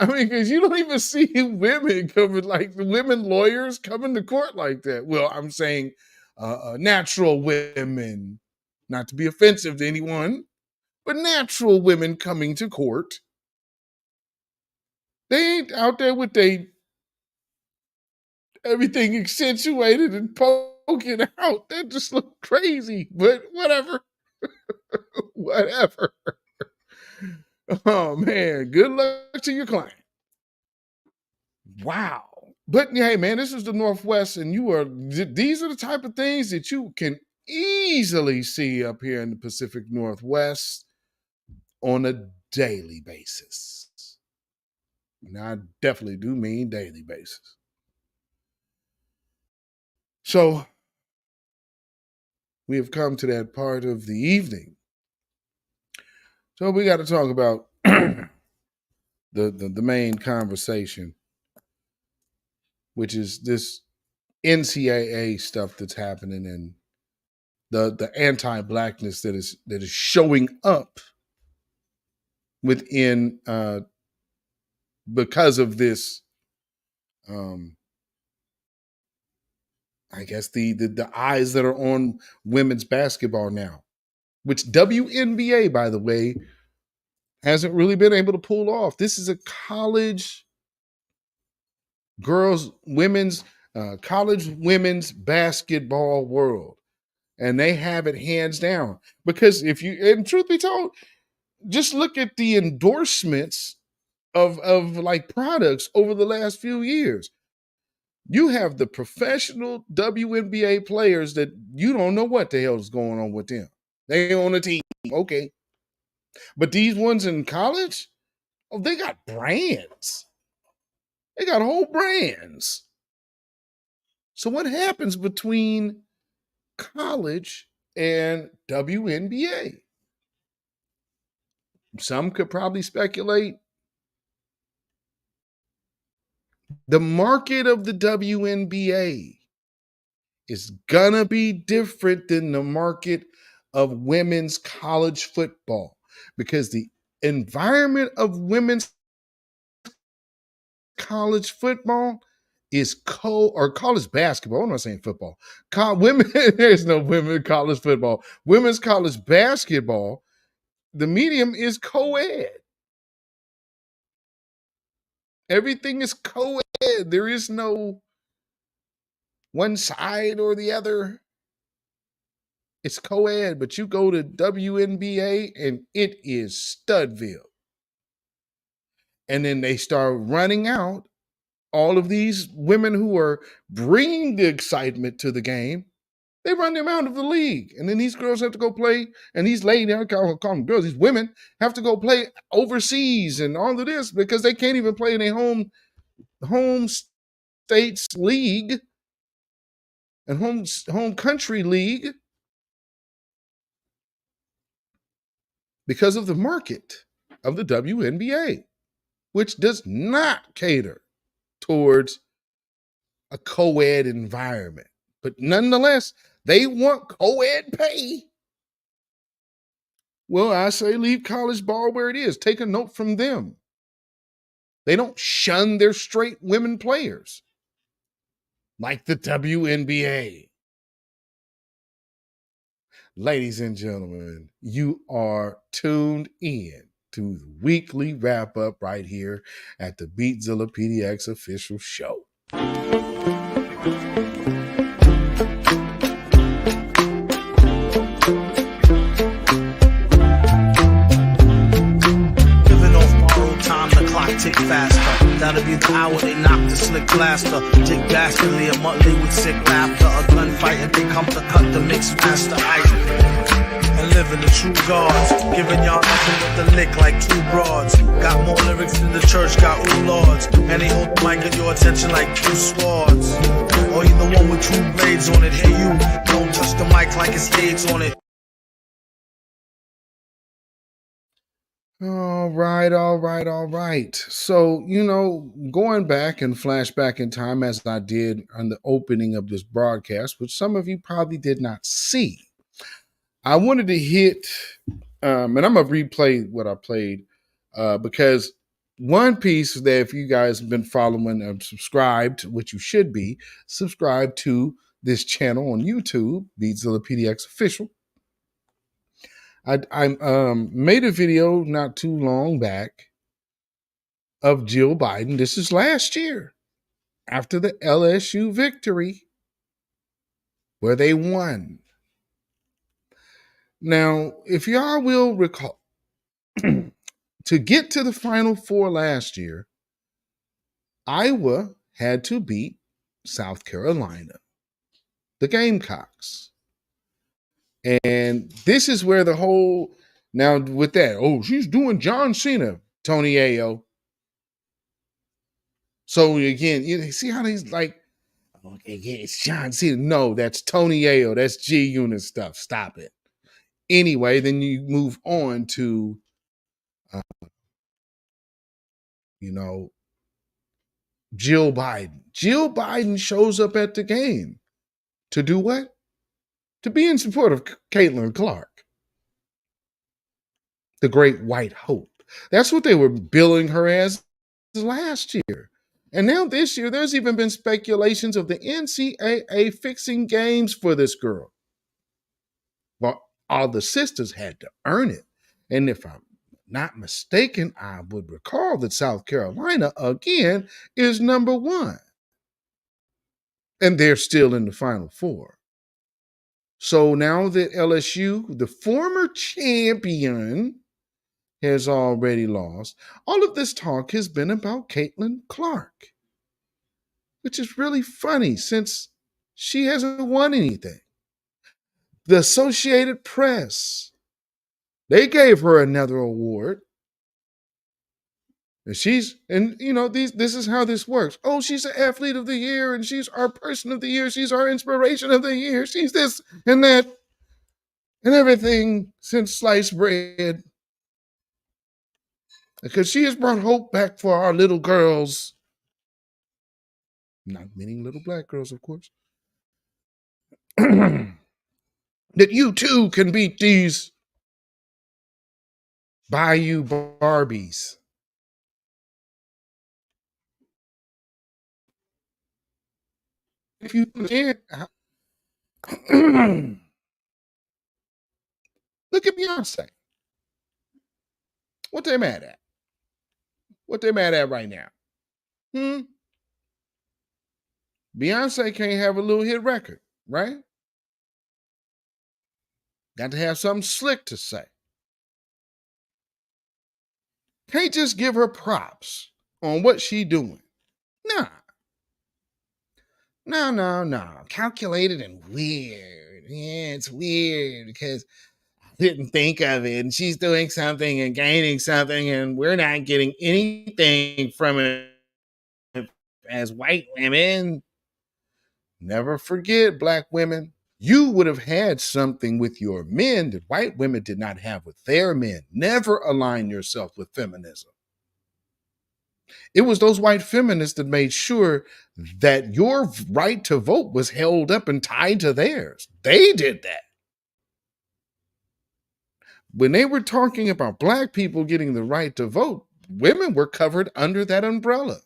I mean, because you don't even see women coming, like the women lawyers coming to court like that. Well, I'm saying natural women, not to be offensive to anyone, but natural women coming to court. They ain't out there with everything accentuated and poking out. That just look crazy, but whatever. Whatever. Oh, man. Good luck to your client. Wow. But hey, man, this is the Northwest, and these are the type of things that you can easily see up here in the Pacific Northwest on a daily basis. And I definitely do mean daily basis. So we have come to that part of the evening. So we got to talk about the main conversation, which is this NCAA stuff that's happening and the anti-blackness that is showing up within because of this. I guess the eyes that are on women's basketball now, which WNBA, by the way, hasn't really been able to pull off. This is a college women's basketball world. And they have it hands down. Because and truth be told, just look at the endorsements of like products over the last few years. You have the professional WNBA players that you don't know what the hell is going on with them. They on a team, okay. But these ones in college, they got brands. They got whole brands. So what happens between college and WNBA? Some could probably speculate the market of the WNBA is gonna be different than the market of women's college football, because the environment of women's college football is college basketball. I'm not saying football. There's no women college football. Women's college basketball, the medium is co-ed. Everything is co-ed. There is no one side or the other. It's co-ed, but you go to WNBA and it is Studville. And then they start running out all of these women who are bringing the excitement to the game. They run them out of the league. And then these girls have to go play, and these ladies, I call them girls, these women have to go play overseas and all of this because they can't even play in a home states league and home country league because of the market of the WNBA, which does not cater towards a co-ed environment. But nonetheless, they want co-ed pay. Well, I say leave college ball where it is. Take a note from them. They don't shun their straight women players like the WNBA. Ladies and gentlemen, you are tuned in to the weekly wrap up right here at the beatzillapdx official show. Tick faster. That'll be the hour they knock the slick blaster. Dick dastardly, a monthly with sick laughter. A gunfight and they come to cut the mix master ice. And living the true gods, giving y'all nothing but the lick like two broads. Got more lyrics than the church got ooh lords. And they hold the mic at your attention like two swords. Or you the one with two blades on it. Hey you, don't touch the mic like it's AIDS on it. All right. So, going back and flashback in time as I did on the opening of this broadcast, which some of you probably did not see, I wanted to hit, and I'm going to replay what I played because one piece that if you guys have been following and subscribed, which you should be, subscribe to this channel on YouTube, beatzillapdx official. I made a video not too long back of Jill Biden. This is last year after the LSU victory where they won. Now, if y'all will recall, to get to the Final Four last year, Iowa had to beat South Carolina, the Gamecocks. And this is where the whole, now with that, she's doing John Cena, Tony Ayo. So again, you see how he's like, okay, yeah, it's John Cena. No, that's Tony Ayo. That's G-Unit stuff. Stop it. Anyway, then you move on to, Jill Biden. Jill Biden shows up at the game to do what? To be in support of Caitlin Clark, the Great White Hope. That's what they were billing her as last year. And now this year, there's even been speculations of the NCAA fixing games for this girl. Well, all the sisters had to earn it. And if I'm not mistaken, I would recall that South Carolina, again, is number one. And they're still in the Final Four. So now that LSU, the former champion, has already lost, all of this talk has been about Caitlin Clark, which is really funny since she hasn't won anything. The Associated Press, they gave her another award. And this is how this works. Oh, she's an athlete of the year, and she's our person of the year. She's our inspiration of the year. She's this and that and everything since sliced bread. Because she has brought hope back for our little girls. Not meaning little black girls, of course. That you too can beat these Bayou Barbies. If you can't, look at Beyonce. What they mad at? What they mad at right now? Beyonce can't have a little hit record, right? Got to have something slick to say. Can't just give her props on what she doing. No. Calculated and weird. Yeah, it's weird because I didn't think of it. And she's doing something and gaining something, and we're not getting anything from it as white women. Never forget, black women, you would have had something with your men that white women did not have with their men. Never align yourself with feminism. It was those white feminists that made sure that your right to vote was held up and tied to theirs. They did that. When they were talking about black people getting the right to vote, women were covered under that umbrella.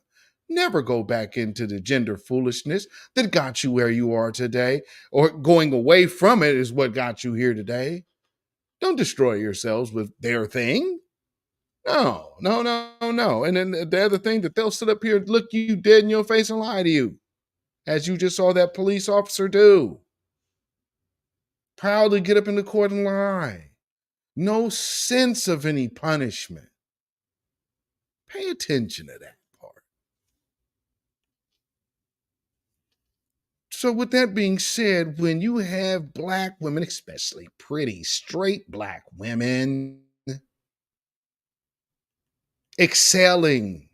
Never go back into the gender foolishness that got you where you are today, or going away from it is what got you here today. Don't destroy yourselves with their thing. No. And then the other thing that they'll sit up here and look you dead in your face and lie to you, as you just saw that police officer do. Proudly get up in the court and lie. No sense of any punishment. Pay attention to that part. So with that being said, when you have black women, especially pretty straight black women, excelling,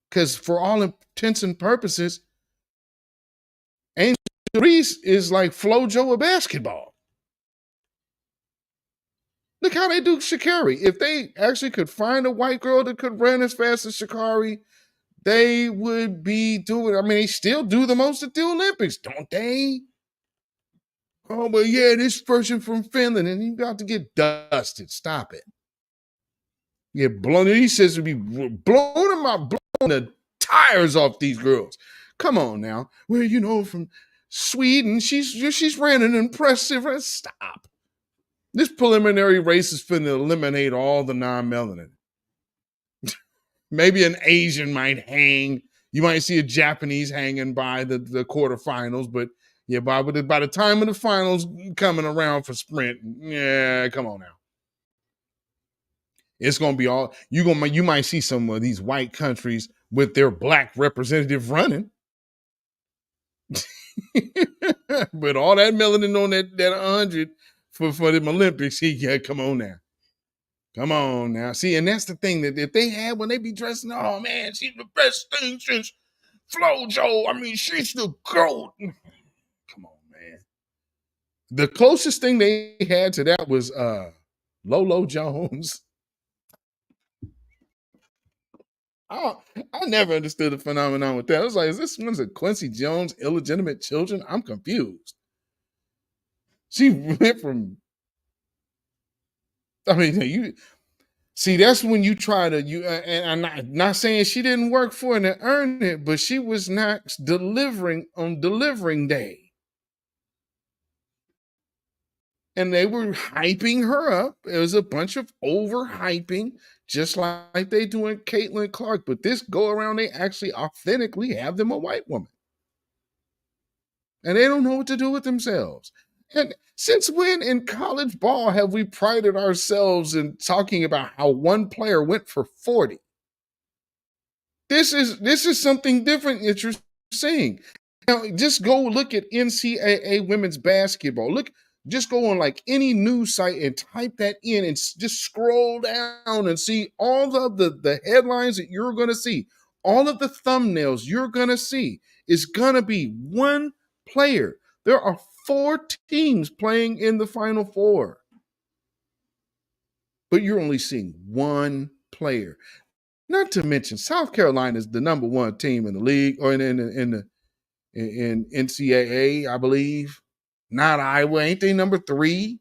because for all intents and purposes, Angel Reese is like FloJo of basketball. Look how they do Sha'Carri. If they actually could find a white girl that could run as fast as Sha'Carri, they would be doing, I mean, they still do the most at the Olympics, don't they? Oh, but yeah, this person from Finland, and you got to get dusted. Stop it. Yeah, blown. He says to be blowing the tires off these girls. Come on now. Well, you know, from Sweden, she's ran an impressive. Stop. This preliminary race is finna eliminate all the non-melanin. Maybe an Asian might hang. You might see a Japanese hanging by the quarterfinals, but yeah, by the time of the finals coming around for sprint, yeah, come on now. It's gonna be all you might see some of these white countries with their black representative running. But all that melanin on that 100 for them Olympics, come on now. Come on now. See, and that's the thing that if they had when they be dressing, oh man, she's the best thing since FloJo. I mean, she's the GOAT. Come on, man. The closest thing they had to that was Lolo Jones. I never understood the phenomenon with that. I was like, is this one's a Quincy Jones illegitimate children? I'm confused. She went from, I mean, you see, that's when you try to, and I'm not saying she didn't work for it and earn it, but she was not delivering on delivering day. And they were hyping her up. It was a bunch of overhyping, just like they do in Caitlin Clark. But this go around, they actually authentically have them a white woman. And they don't know what to do with themselves. And since when in college ball have we prided ourselves in talking about how one player went for 40? This is something different that you're seeing. Now, just go look at NCAA women's basketball. Just go on like any news site and type that in and just scroll down and see all of the headlines that you're going to see. All of the thumbnails you're going to see is going to be one player. There are 4 teams playing in the Final Four. But you're only seeing one player. Not to mention, South Carolina is the number 1 team in the league or in NCAA, I believe. Not Iowa. Ain't they number 3?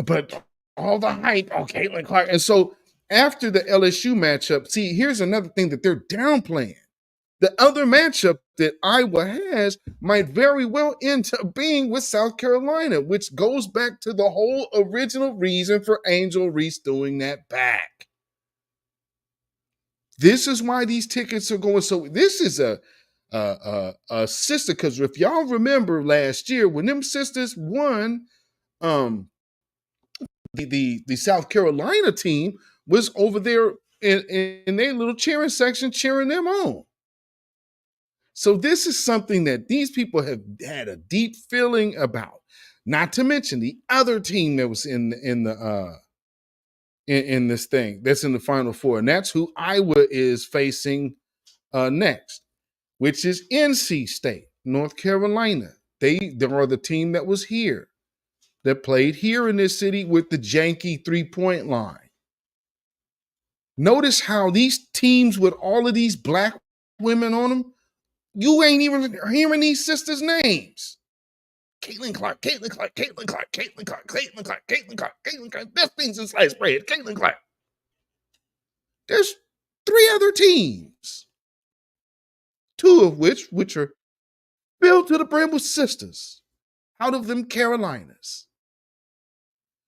But all the hype on Caitlin Clark. And so after the LSU matchup, see, here's another thing that they're downplaying. The other matchup that Iowa has might very well end up being with South Carolina, which goes back to the whole original reason for Angel Reese doing that back. This is why these tickets are going. So this is a sister, because if y'all remember last year when them sisters won, the South Carolina team was over there in their little cheering section cheering them on. So this is something that these people have had a deep feeling about. Not to mention the other team that was in this thing that's in the Final Four, and that's who Iowa is facing next, which is NC State, North Carolina. They are the team that was here, that played here in this city with the janky 3-point line. Notice how these teams with all of these black women on them, you ain't even hearing these sisters' names. Caitlin Clark, Caitlin Clark, Caitlin Clark, Caitlin Clark, Caitlin Clark, Caitlin Clark, Caitlin Clark. Best things in sliced bread, Caitlin Clark. There's 3 other teams, 2 of which are filled to the brim with sisters out of them Carolinas.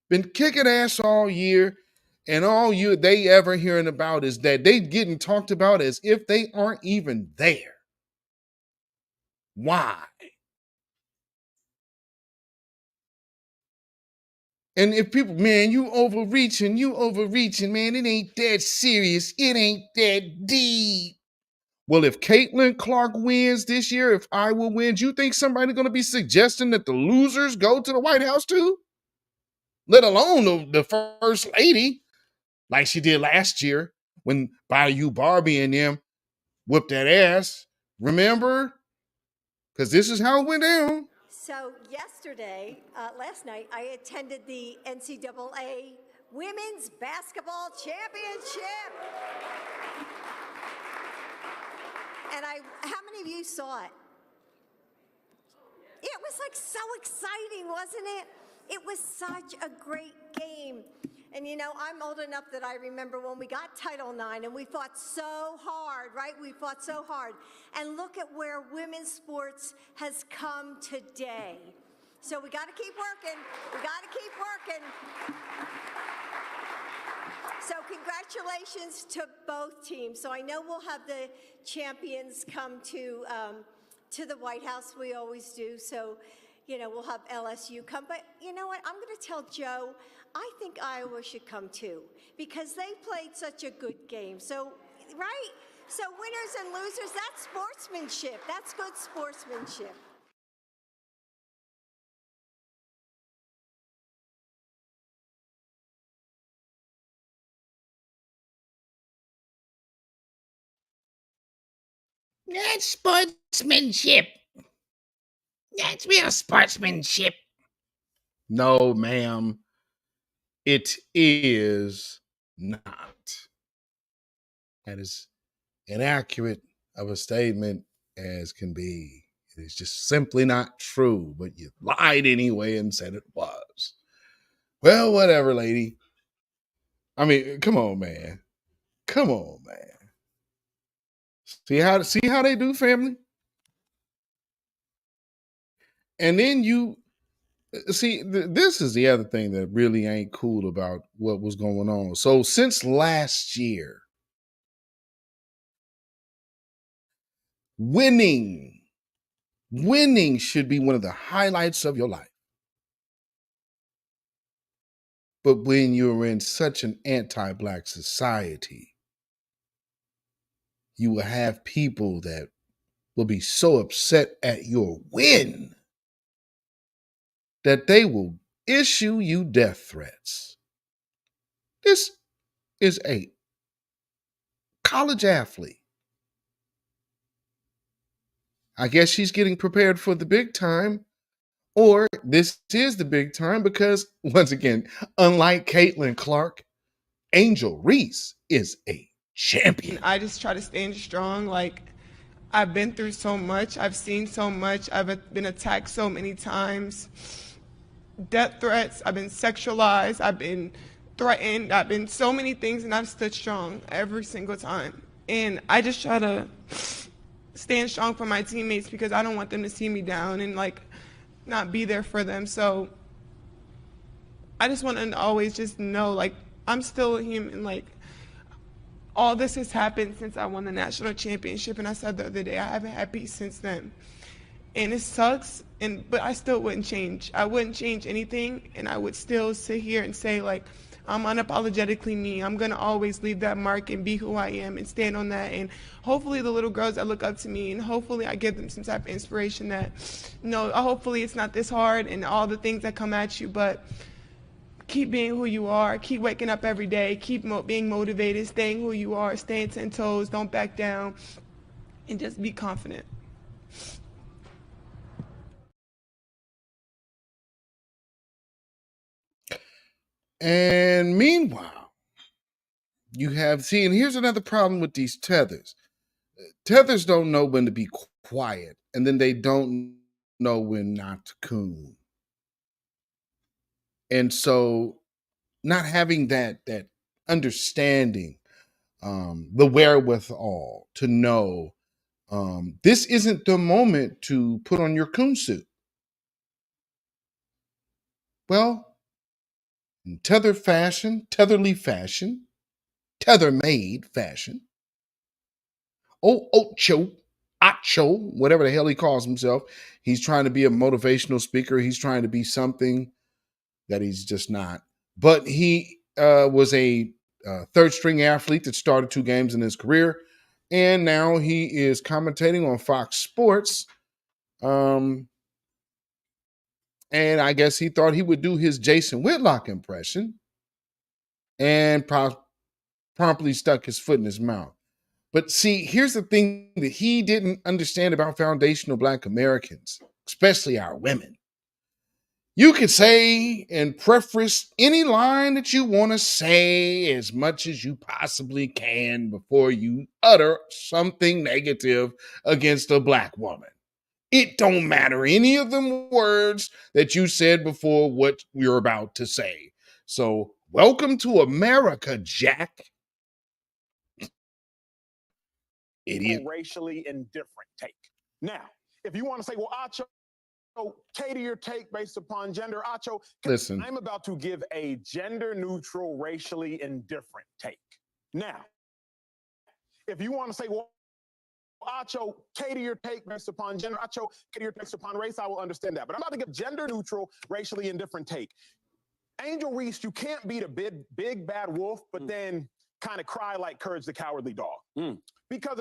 Been kicking ass all year, and all they ever hearing about is that they getting talked about as if they aren't even there. Why? And if people, man, you overreaching, man, it ain't that serious. It ain't that deep. Well, if Caitlin Clark wins this year, if Iowa wins, you think somebody's going to be suggesting that the losers go to the White House too? Let alone the first lady, like she did last year when Bayou Barbie and them whooped that ass. Remember? Because this is how it went down. So last night, I attended the NCAA Women's Basketball Championship. And how many of you saw it? It was like so exciting, wasn't it? It was such a great game. And you know, I'm old enough that I remember when we got Title IX and we fought so hard, right? We fought so hard. And look at where women's sports has come today. So we got to keep working. We got to keep working. So congratulations to both teams. So I know we'll have the champions come to the White House. We always do. So, you know, we'll have LSU come. But you know what? I'm going to tell Joe, I think Iowa should come too, because they played such a good game. So, right? So winners and losers, that's sportsmanship. That's good sportsmanship. That's sportsmanship. That's real sportsmanship. No, ma'am. It is not. That is inaccurate of a statement as can be. It is just simply not true, but you lied anyway and said it was. Well, whatever, lady. I mean, come on, man. Come on, man. See how they do, family? And then you see, this is the other thing that really ain't cool about what was going on. So since last year, winning should be one of the highlights of your life. But when you're in such an anti-Black society, you will have people that will be so upset at your win that they will issue you death threats. This is a college athlete. I guess she's getting prepared for the big time, or this is the big time because, once again, unlike Caitlin Clark, Angel Reese is a champion. I just try to stand strong. Like, I've been through so much. I've seen so much. I've been attacked so many times. Death threats. I've been sexualized. I've been threatened. I've been so many things, and I've stood strong every single time. And I just try to stand strong for my teammates because I don't want them to see me down and like not be there for them. So I just want to always just know, like, I'm still a human. Like, all this has happened since I won the national championship, and I said the other day I haven't had peace since then. And it sucks, but I still wouldn't change. I wouldn't change anything, and I would still sit here and say, like, I'm unapologetically me. I'm going to always leave that mark and be who I am and stand on that. And hopefully the little girls that look up to me, and hopefully I give them some type of inspiration that, hopefully it's not this hard and all the things that come at you, but keep being who you are. Keep waking up every day. Keep being motivated, staying who you are, staying 10 toes, don't back down, and just be confident. And meanwhile, you have, and here's another problem with these tethers. Tethers don't know when to be quiet, and then they don't know when not to coon. And so not having that understanding, the wherewithal to know this isn't the moment to put on your coon suit. Well, in tetherly fashion, tether-made fashion, Acho, whatever the hell he calls himself, he's trying to be a motivational speaker. He's trying to be something that he's just not. But he was a third-string athlete that started 2 games in his career. And now he is commentating on Fox Sports. And I guess he thought he would do his Jason Whitlock impression and promptly stuck his foot in his mouth. But see, here's the thing that he didn't understand about foundational Black Americans, especially our women. You could say and preface any line that you want to say as much as you possibly can before you utter something negative against a Black woman. It don't matter any of them words that you said before what you're about to say. So welcome to America, Jack. Idiot. Racially indifferent take. Now, if you want to say, well, Acho, cater your take based upon gender, Acho, listen, I'm about to give a gender neutral, racially indifferent take. Now, if you want to say, well, Acho, cater your take based upon gender, Acho, cater your take based upon race, I will understand that. But I'm about to give gender neutral, racially indifferent take. Angel Reese, you can't be the big bad wolf, but then kind of cry like Courage the Cowardly Dog. Because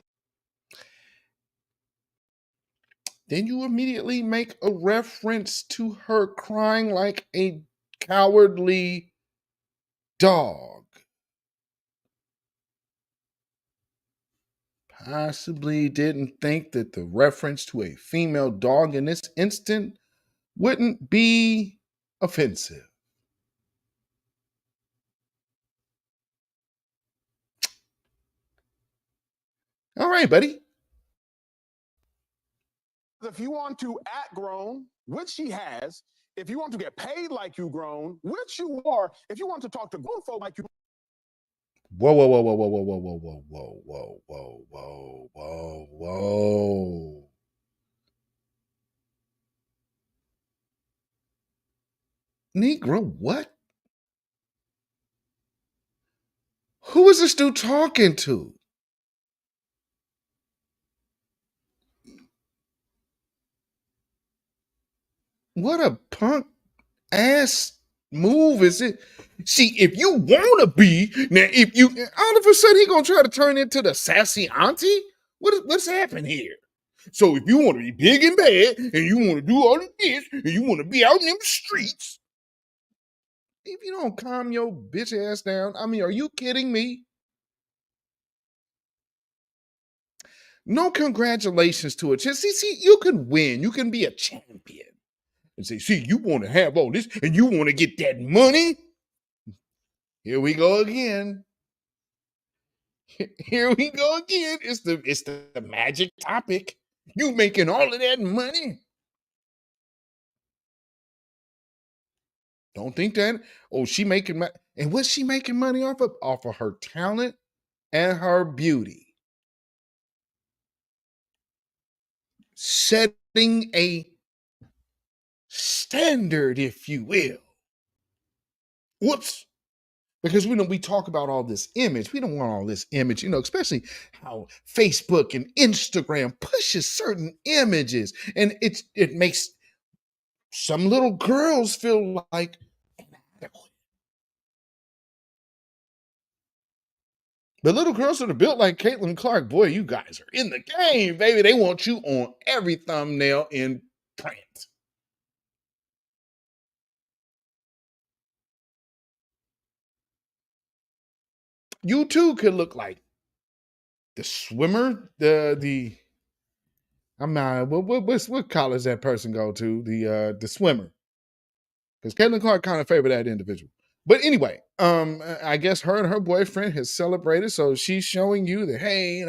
then you immediately make a reference to her crying like a cowardly dog. Possibly didn't think that the reference to a female dog in this instant wouldn't be offensive. All right, buddy. if you want to act grown, which she has, if you want to get paid like you grown, which you are, if you want to talk to grown folk like you. Whoa, whoa, whoa, whoa, whoa, whoa, whoa, whoa, whoa, whoa, whoa, whoa, whoa, whoa, whoa. Negro, what? Who is this dude talking to? What a punk ass move is it? See, if you want to be, now if you, all of a sudden he gonna try to turn into the sassy auntie? What's happening here? So if you want to be big and bad, and you want to do all of this, and you want to be out in them streets, if you don't calm your bitch ass down, I mean, are you kidding me? No congratulations to it. Just see, you can win. You can be a champion. And say, see, you want to have all this, and you want to get that money? Here we go again. Here we go again. It's the magic topic. You making all of that money? Don't think that. Oh, she making money. And what's she making money off of? Off of her talent and her beauty. Setting a standard, if you will. Whoops. Because we talk about all this image. We don't want all this image, especially how Facebook and Instagram pushes certain images. And it makes some little girls feel like inadequate. The little girls that are built like Caitlin Clark, boy, you guys are in the game, baby. They want you on every thumbnail in print. You too could look like the swimmer, I'm not. What college that person go to? The swimmer, because Caitlin Clark kind of favored that individual. But anyway, I guess her and her boyfriend has celebrated, so she's showing you that, hey,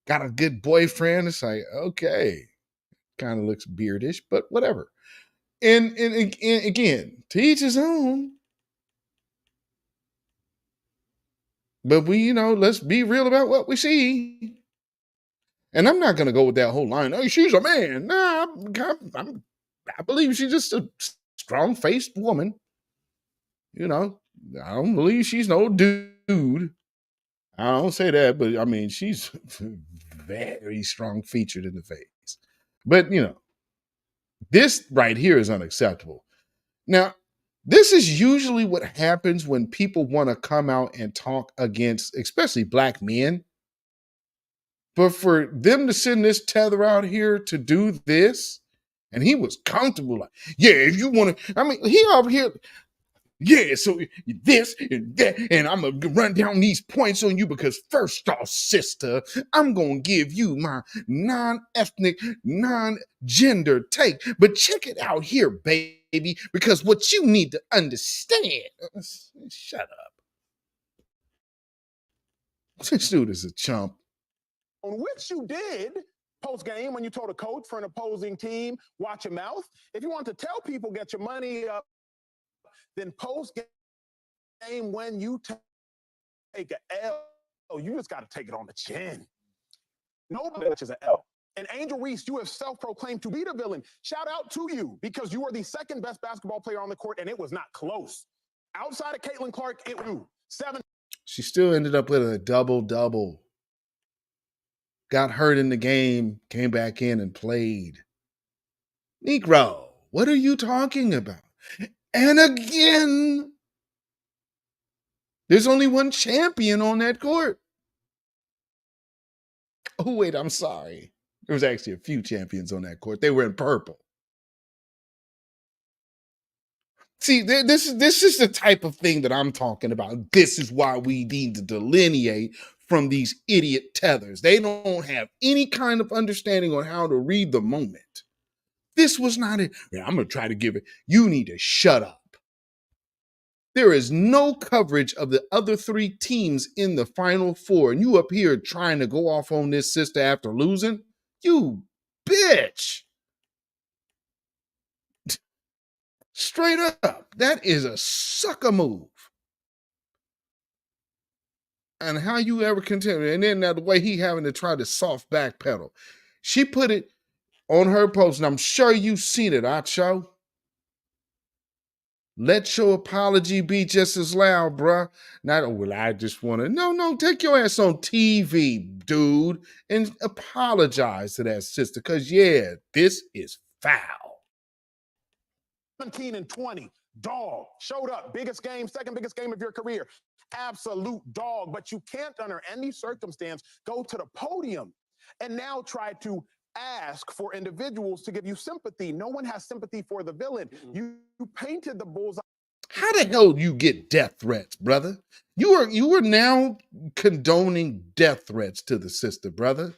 got a good boyfriend. It's like, okay, kind of looks beardish, but whatever. And again, to each his own. But let's be real about what we see. And I'm not going to go with that whole line. Oh, she's a man. Nah, I believe she's just a strong-faced woman. I don't believe she's no dude. I don't say that, but I mean, she's very strong-featured in the face. But, this right here is unacceptable. Now, this is usually what happens when people want to come out and talk against, especially black men. But for them to send this tether out here to do this, and he was comfortable, like, yeah, if you want to, I mean, he over here, yeah, so this and that, and I'm gonna run down these points on you because first off, sister, I'm gonna give you my non-ethnic, non-gender take. But check it out here, baby, because what you need to understand. Shut up. This dude is a chump. On which you did post game when you told a coach for an opposing team, watch your mouth. If you want to tell people get your money up, then post game when you take an L, you just got to take it on the chin. Nobody touches an L. And Angel Reese, you have self-proclaimed to be the villain. Shout out to you because you are the second best basketball player on the court, and it was not close. Outside of Caitlin Clark, it was 7. She still ended up with a double-double. Got hurt in the game, came back in and played. Negro, what are you talking about? And again, there's only one champion on that court. Oh, wait, I'm sorry. There was actually a few champions on that court. They were in purple. See, this is the type of thing that I'm talking about. This is why we need to delineate from these idiot tethers. They don't have any kind of understanding on how to read the moment. This was not it. I'm going to try to give it. You need to shut up. There is no coverage of the other three teams in the Final Four. And you up here trying to go off on this sister after losing? You bitch. Straight up. That is a sucker move. And how you ever continue. And then the way he having to try to soft backpedal. She put it on her post, and I'm sure you've seen it, Acho. Let your apology be just as loud, bruh. Not, oh, well, I just want to. No, take your ass on TV, dude, and apologize to that sister. Because, yeah, this is foul. 17 and 20, dog. Showed up, biggest game, second biggest game of your career. Absolute dog. But you can't, under any circumstance, go to the podium and now try to ask for individuals to give you sympathy. No one has sympathy for the villain. You painted the bullseye. How the hell do you get death threats, brother? You are now condoning death threats to the sister, brother.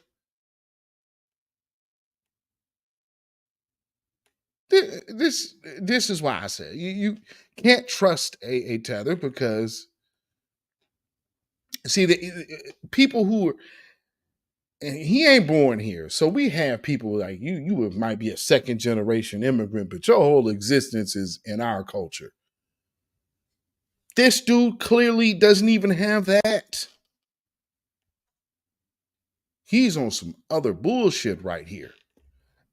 This is why I said you can't trust a tether because see the people who are. And he ain't born here. So we have people like you. You might be a second generation immigrant, but your whole existence is in our culture. This dude clearly doesn't even have that. He's on some other bullshit right here.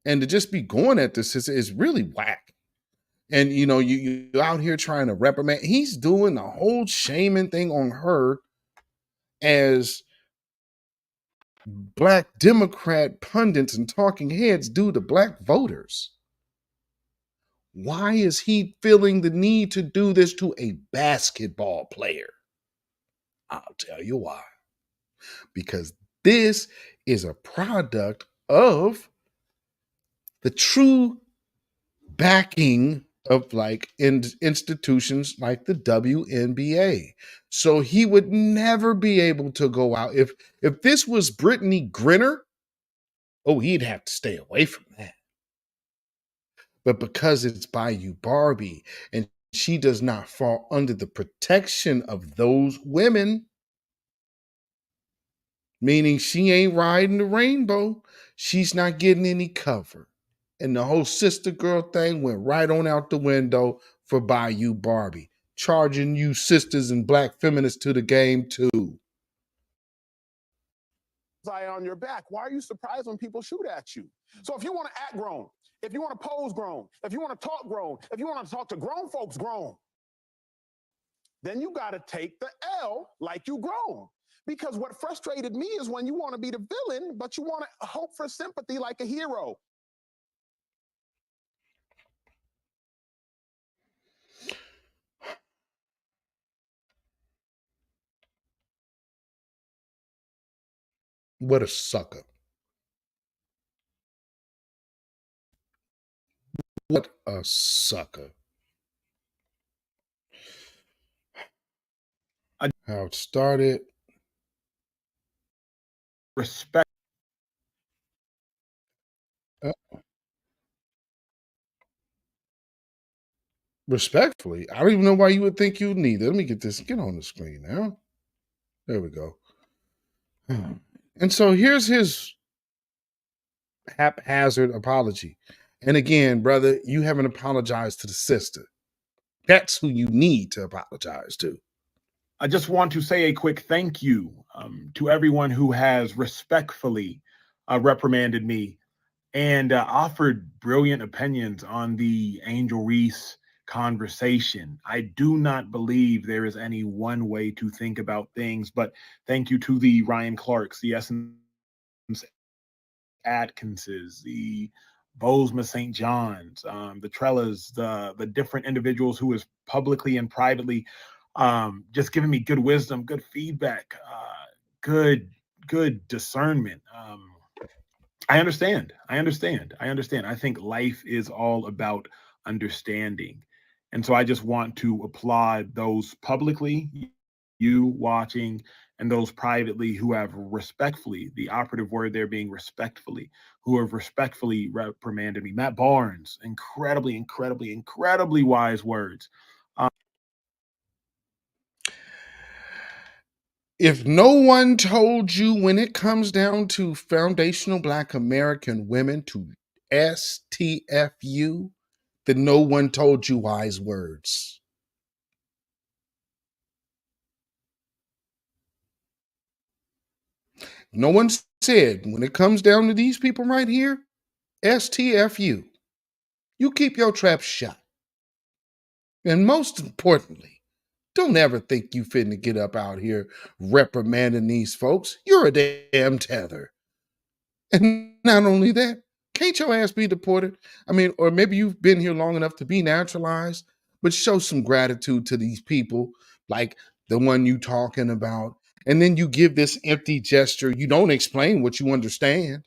And to just be going at this is really whack. And you out here trying to reprimand. He's doing the whole shaming thing on her as Black Democrat pundits and talking heads do to Black voters. Why is he feeling the need to do this to a basketball player? I'll tell you why. Because this is a product of the true backing of like institutions like the WNBA. So he would never be able to go out. If this was Brittany Griner, oh, he'd have to stay away from that. But because it's Bayou Barbie and she does not fall under the protection of those women, meaning she ain't riding the rainbow, she's not getting any cover. And the whole sister girl thing went right on out the window for Bayou Barbie, charging you sisters and Black feminists to the game too. On your back. Why are you surprised when people shoot at you? So if you want to act grown, if you want to pose grown, if you want to talk grown, if you want to talk to grown folks grown, then you got to take the L like you grown. Because what frustrated me is when you want to be the villain, but you want to hope for sympathy like a hero. What a sucker. What a sucker. How it started. Respect. Respectfully, I don't even know why you would think you need it. Let me get on the screen now. There we go. And so here's his haphazard apology. And again, brother, you haven't apologized to the sister. That's who you need to apologize to. I just want to say a quick thank you to everyone who has respectfully reprimanded me and offered brilliant opinions on the Angel Reese conversation. I do not believe there is any one way to think about things, but thank you to the Ryan Clarks, the Essence Atkinses, the Bosma St. John's, the Trellas, the different individuals who is publicly and privately just giving me good wisdom, good feedback, good discernment. I understand. I think life is all about understanding. And so I just want to applaud those publicly, you watching, and those privately who have respectfully, the operative word there being respectfully, who have respectfully reprimanded me. Matt Barnes, incredibly wise words. If no one told you when it comes down to foundational Black American women to STFU, then no one told you wise words. No one said when it comes down to these people right here, STFU. You keep your trap shut. And most importantly, don't ever think you finna get up out here reprimanding these folks. You're a damn tether. And not only that, can't your ass be deported? I mean, or maybe you've been here long enough to be naturalized, but show some gratitude to these people, like the one you talking about. And then you give this empty gesture. You don't explain what you understand.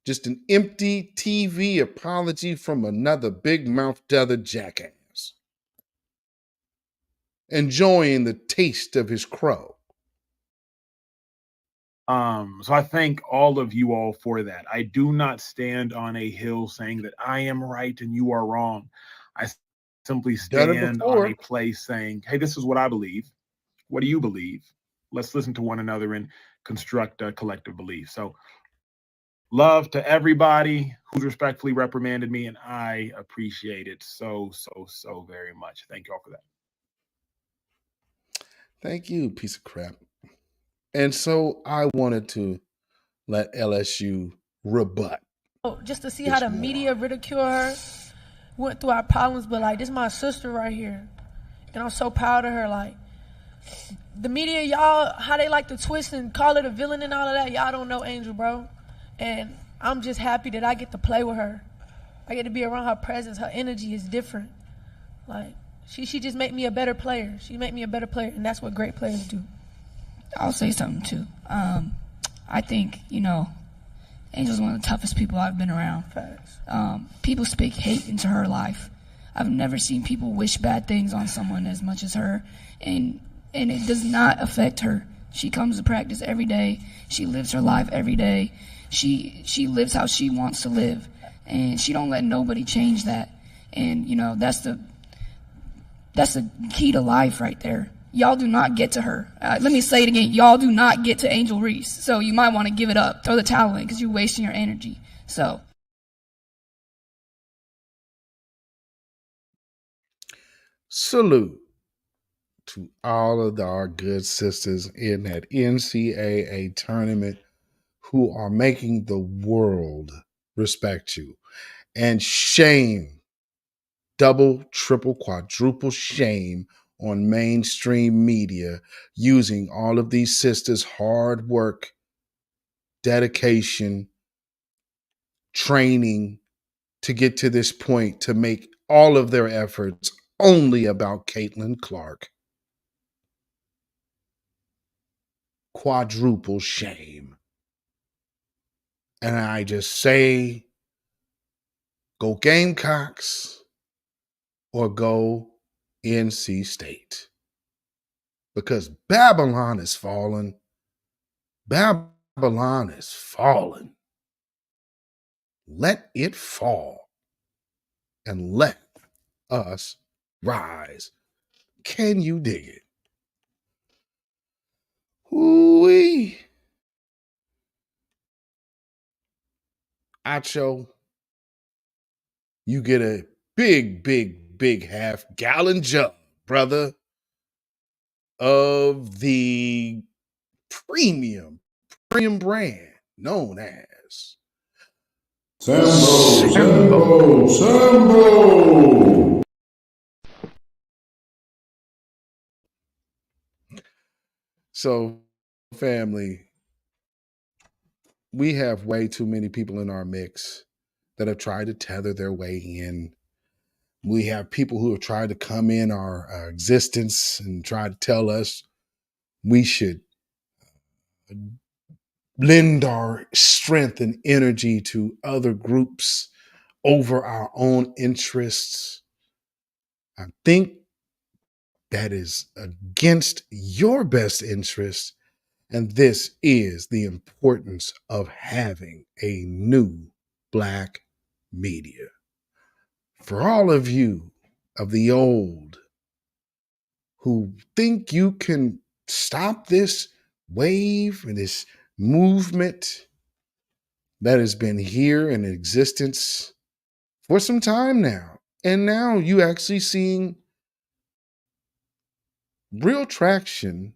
Just an empty TV apology from another big mouth tether jackass. Enjoying the taste of his crow. So I thank all of you all for that. I do not stand on a hill saying that I am right and you are wrong. I simply stand on a place saying, hey, this is what I believe. What do you believe? Let's listen to one another and construct a collective belief. So love to everybody who's respectfully reprimanded me, and I appreciate it so very much. Thank you all for that. Thank you, piece of crap. And so I wanted to let LSU rebut. Just to see how the media ridicule her, went through our problems, but like, this is my sister right here. And I'm so proud of her. Like, the media, y'all, how they like to twist and call her a villain and all of that, y'all don't know Angel, bro. And I'm just happy that I get to play with her. I get to be around her presence. Her energy is different. Like, she just make me a better player. She make me a better player, and that's what great players do. I'll say something too. I think, Angel's one of the toughest people I've been around. People speak hate into her life. I've never seen people wish bad things on someone as much as her, and it does not affect her. She comes to practice every day. She lives her life every day. She lives how she wants to live, and she don't let nobody change that. And that's the key to life right there. Y'all do not get to her. Let me say it again. Y'all do not get to Angel Reese. So you might want to give it up. Throw the towel in because you're wasting your energy. So. Salute to all of our good sisters in that NCAA tournament who are making the world respect you. And shame, double, triple, quadruple shame on mainstream media using all of these sisters' hard work, dedication, training to get to this point, to make all of their efforts only about Caitlin Clark. quadruple shame. And I just say, go Gamecocks or go NC State. Because Babylon is fallen. Babylon is fallen. Let it fall and let us rise. Can you dig it? Ooh-wee. Acho, you get a big half-gallon jug, brother, of the premium brand known as Sambo. So, family, we have way too many people in our mix that have tried to tether their way in. We have people who have tried to come in our existence and try to tell us we should lend our strength and energy to other groups over our own interests. I think that is against your best interest. And this is the importance of having a new Black media. For all of you of the old who think you can stop this wave and this movement that has been here in existence for some time now, and now you actually seeing real traction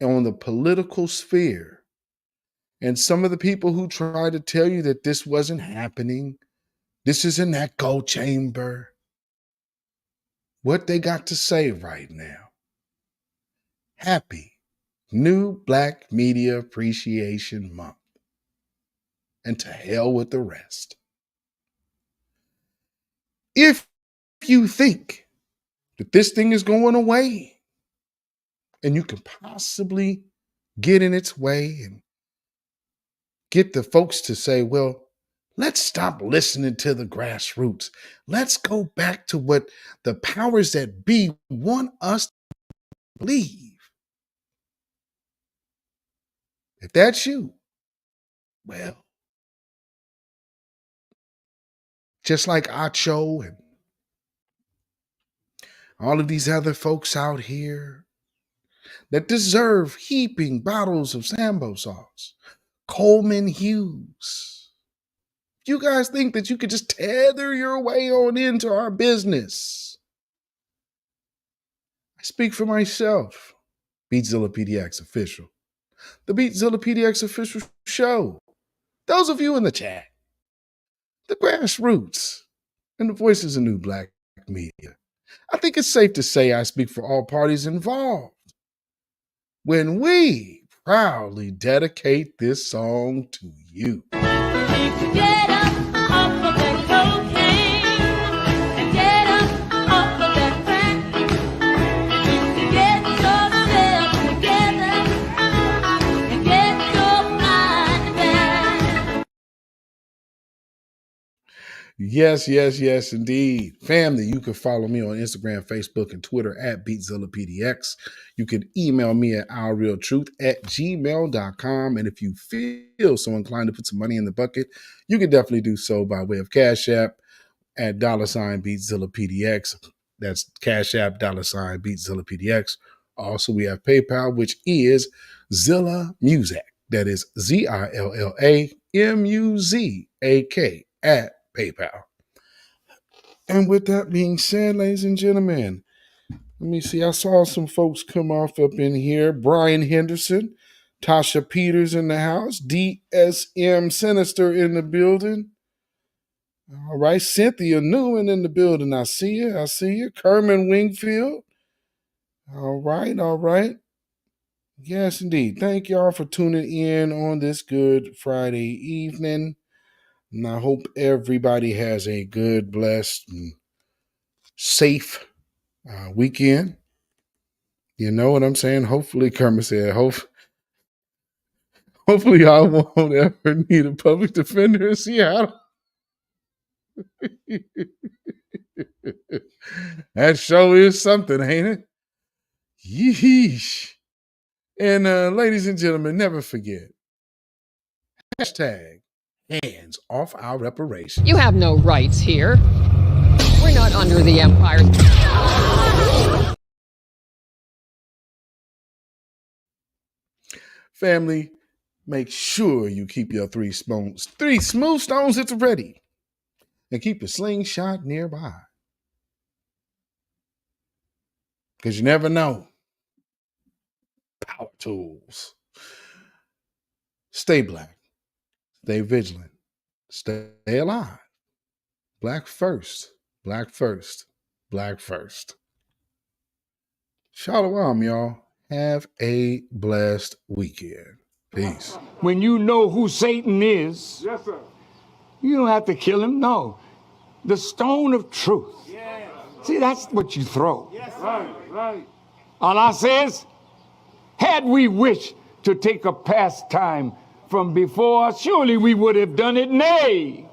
on the political sphere. And some of the people who try to tell you that this wasn't happening, this is an echo chamber, what they got to say right now. Happy New Black Media Appreciation Month. And to hell with the rest. If you think that this thing is going away and you can possibly get in its way and get the folks to say, well, let's stop listening to the grassroots. Let's go back to what the powers that be want us to believe. If that's you, well, just like Acho and all of these other folks out here that deserve heaping bottles of Sambo sauce, Coleman, Hughes. You guys think that you could just tether your way on into our business? I speak for myself. Beatzilla PDX official. The Beatzilla PDX official show. Those of you in the chat. The grassroots. And the voices of new Black media. I think it's safe to say I speak for all parties involved when we proudly dedicate this song to you. Get up off of that cocaine and get up off of that crack. Get yourself together and get your mind back. Yes, indeed. Family, you can follow me on Instagram, Facebook, and Twitter at beatzillapdx. You can email me at ourrealtruth@gmail.com. And if you feel so inclined to put some money in the bucket, you can definitely do so by way of CashApp at $beatzillapdx. That's CashApp $beatzillapdx. Also, we have PayPal, which is Zilla Music. That is ZILLAMUZAK at PayPal. And with that being said, ladies and gentlemen, let me see. I saw some folks come off up in here. Brian Henderson, Tasha Peters in the house, DSM Sinister in the building. All right, Cynthia Newman in the building. I see you. Kerman Wingfield. All right. Yes, indeed. Thank y'all for tuning in on this Good Friday evening. And I hope everybody has a good, blessed, and safe weekend. You know what I'm saying? Hopefully, Kermit said, Hopefully, I won't ever need a public defender in Seattle. That show is something, ain't it? Yeesh. And ladies and gentlemen, never forget, hashtag hands off our reparations. You have no rights here. We're not under the empire. Family, make sure you keep your three smooth stones at the ready, and keep your slingshot nearby. Because you never know. Power tools. Stay black. Stay vigilant. Stay alive. Black first. Black first. Black first. Shalom, y'all. Have a blessed weekend. Peace. When you know who Satan is, yes, sir, you don't have to kill him. No. The stone of truth. Yeah. See, that's what you throw. Yes, right. Allah says, had we wished to take a pastime from before, surely we would have done it. Nay,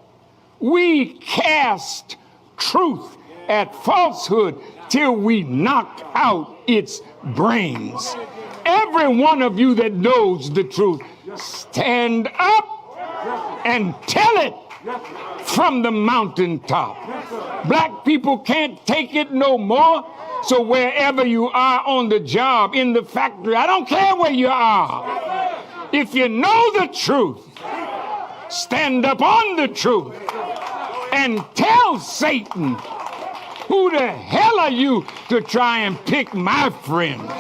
we cast truth at falsehood till we knock out its brains. Every one of you that knows the truth, stand up and tell it from the mountaintop. Black people can't take it no more. So wherever you are on the job, in the factory, I don't care where you are. If you know the truth, stand up on the truth and tell Satan, who the hell are you to try and pick my friends?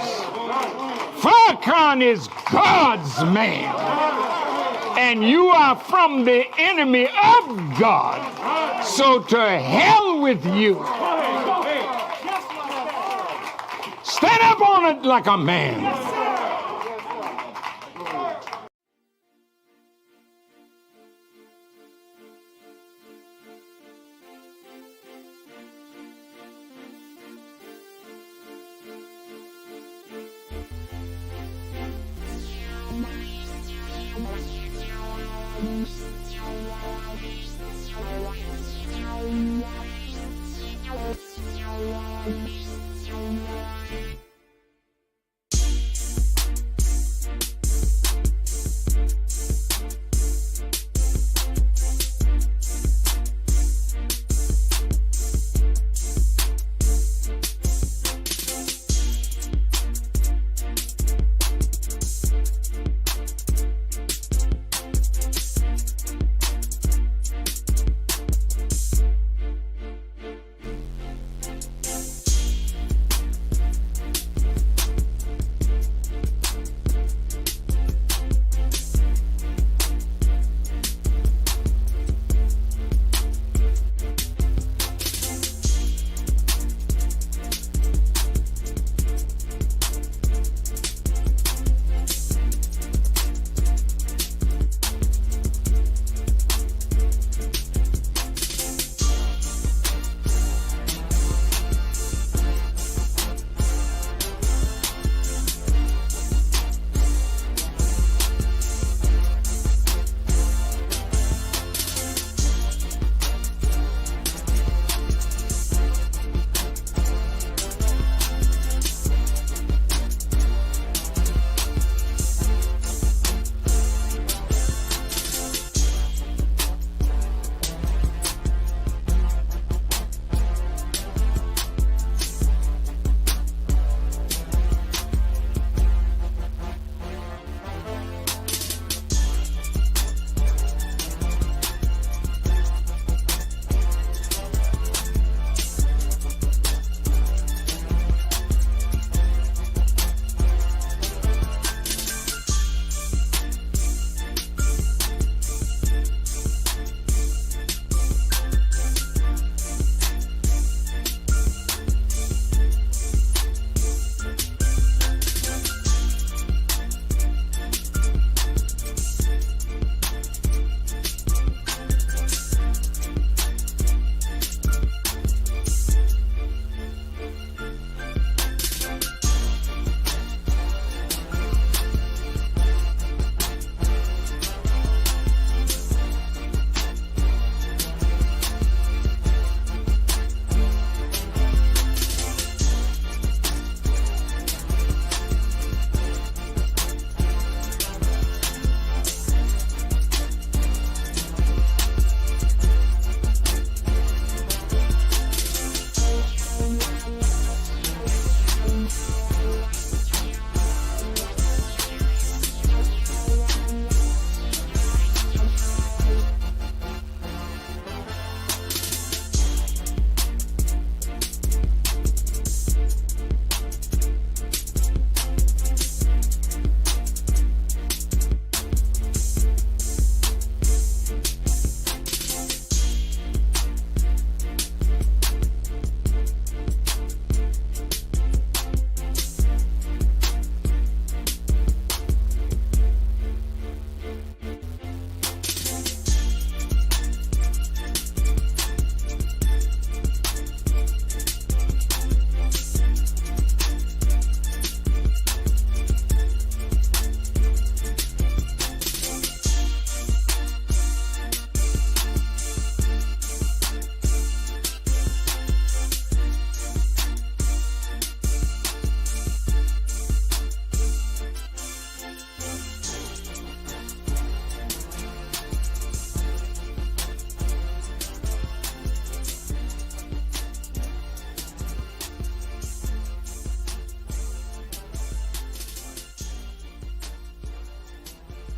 Farrakhan is God's man, and you are from the enemy of God. So to hell with you. Stand up on it like a man. Thank you.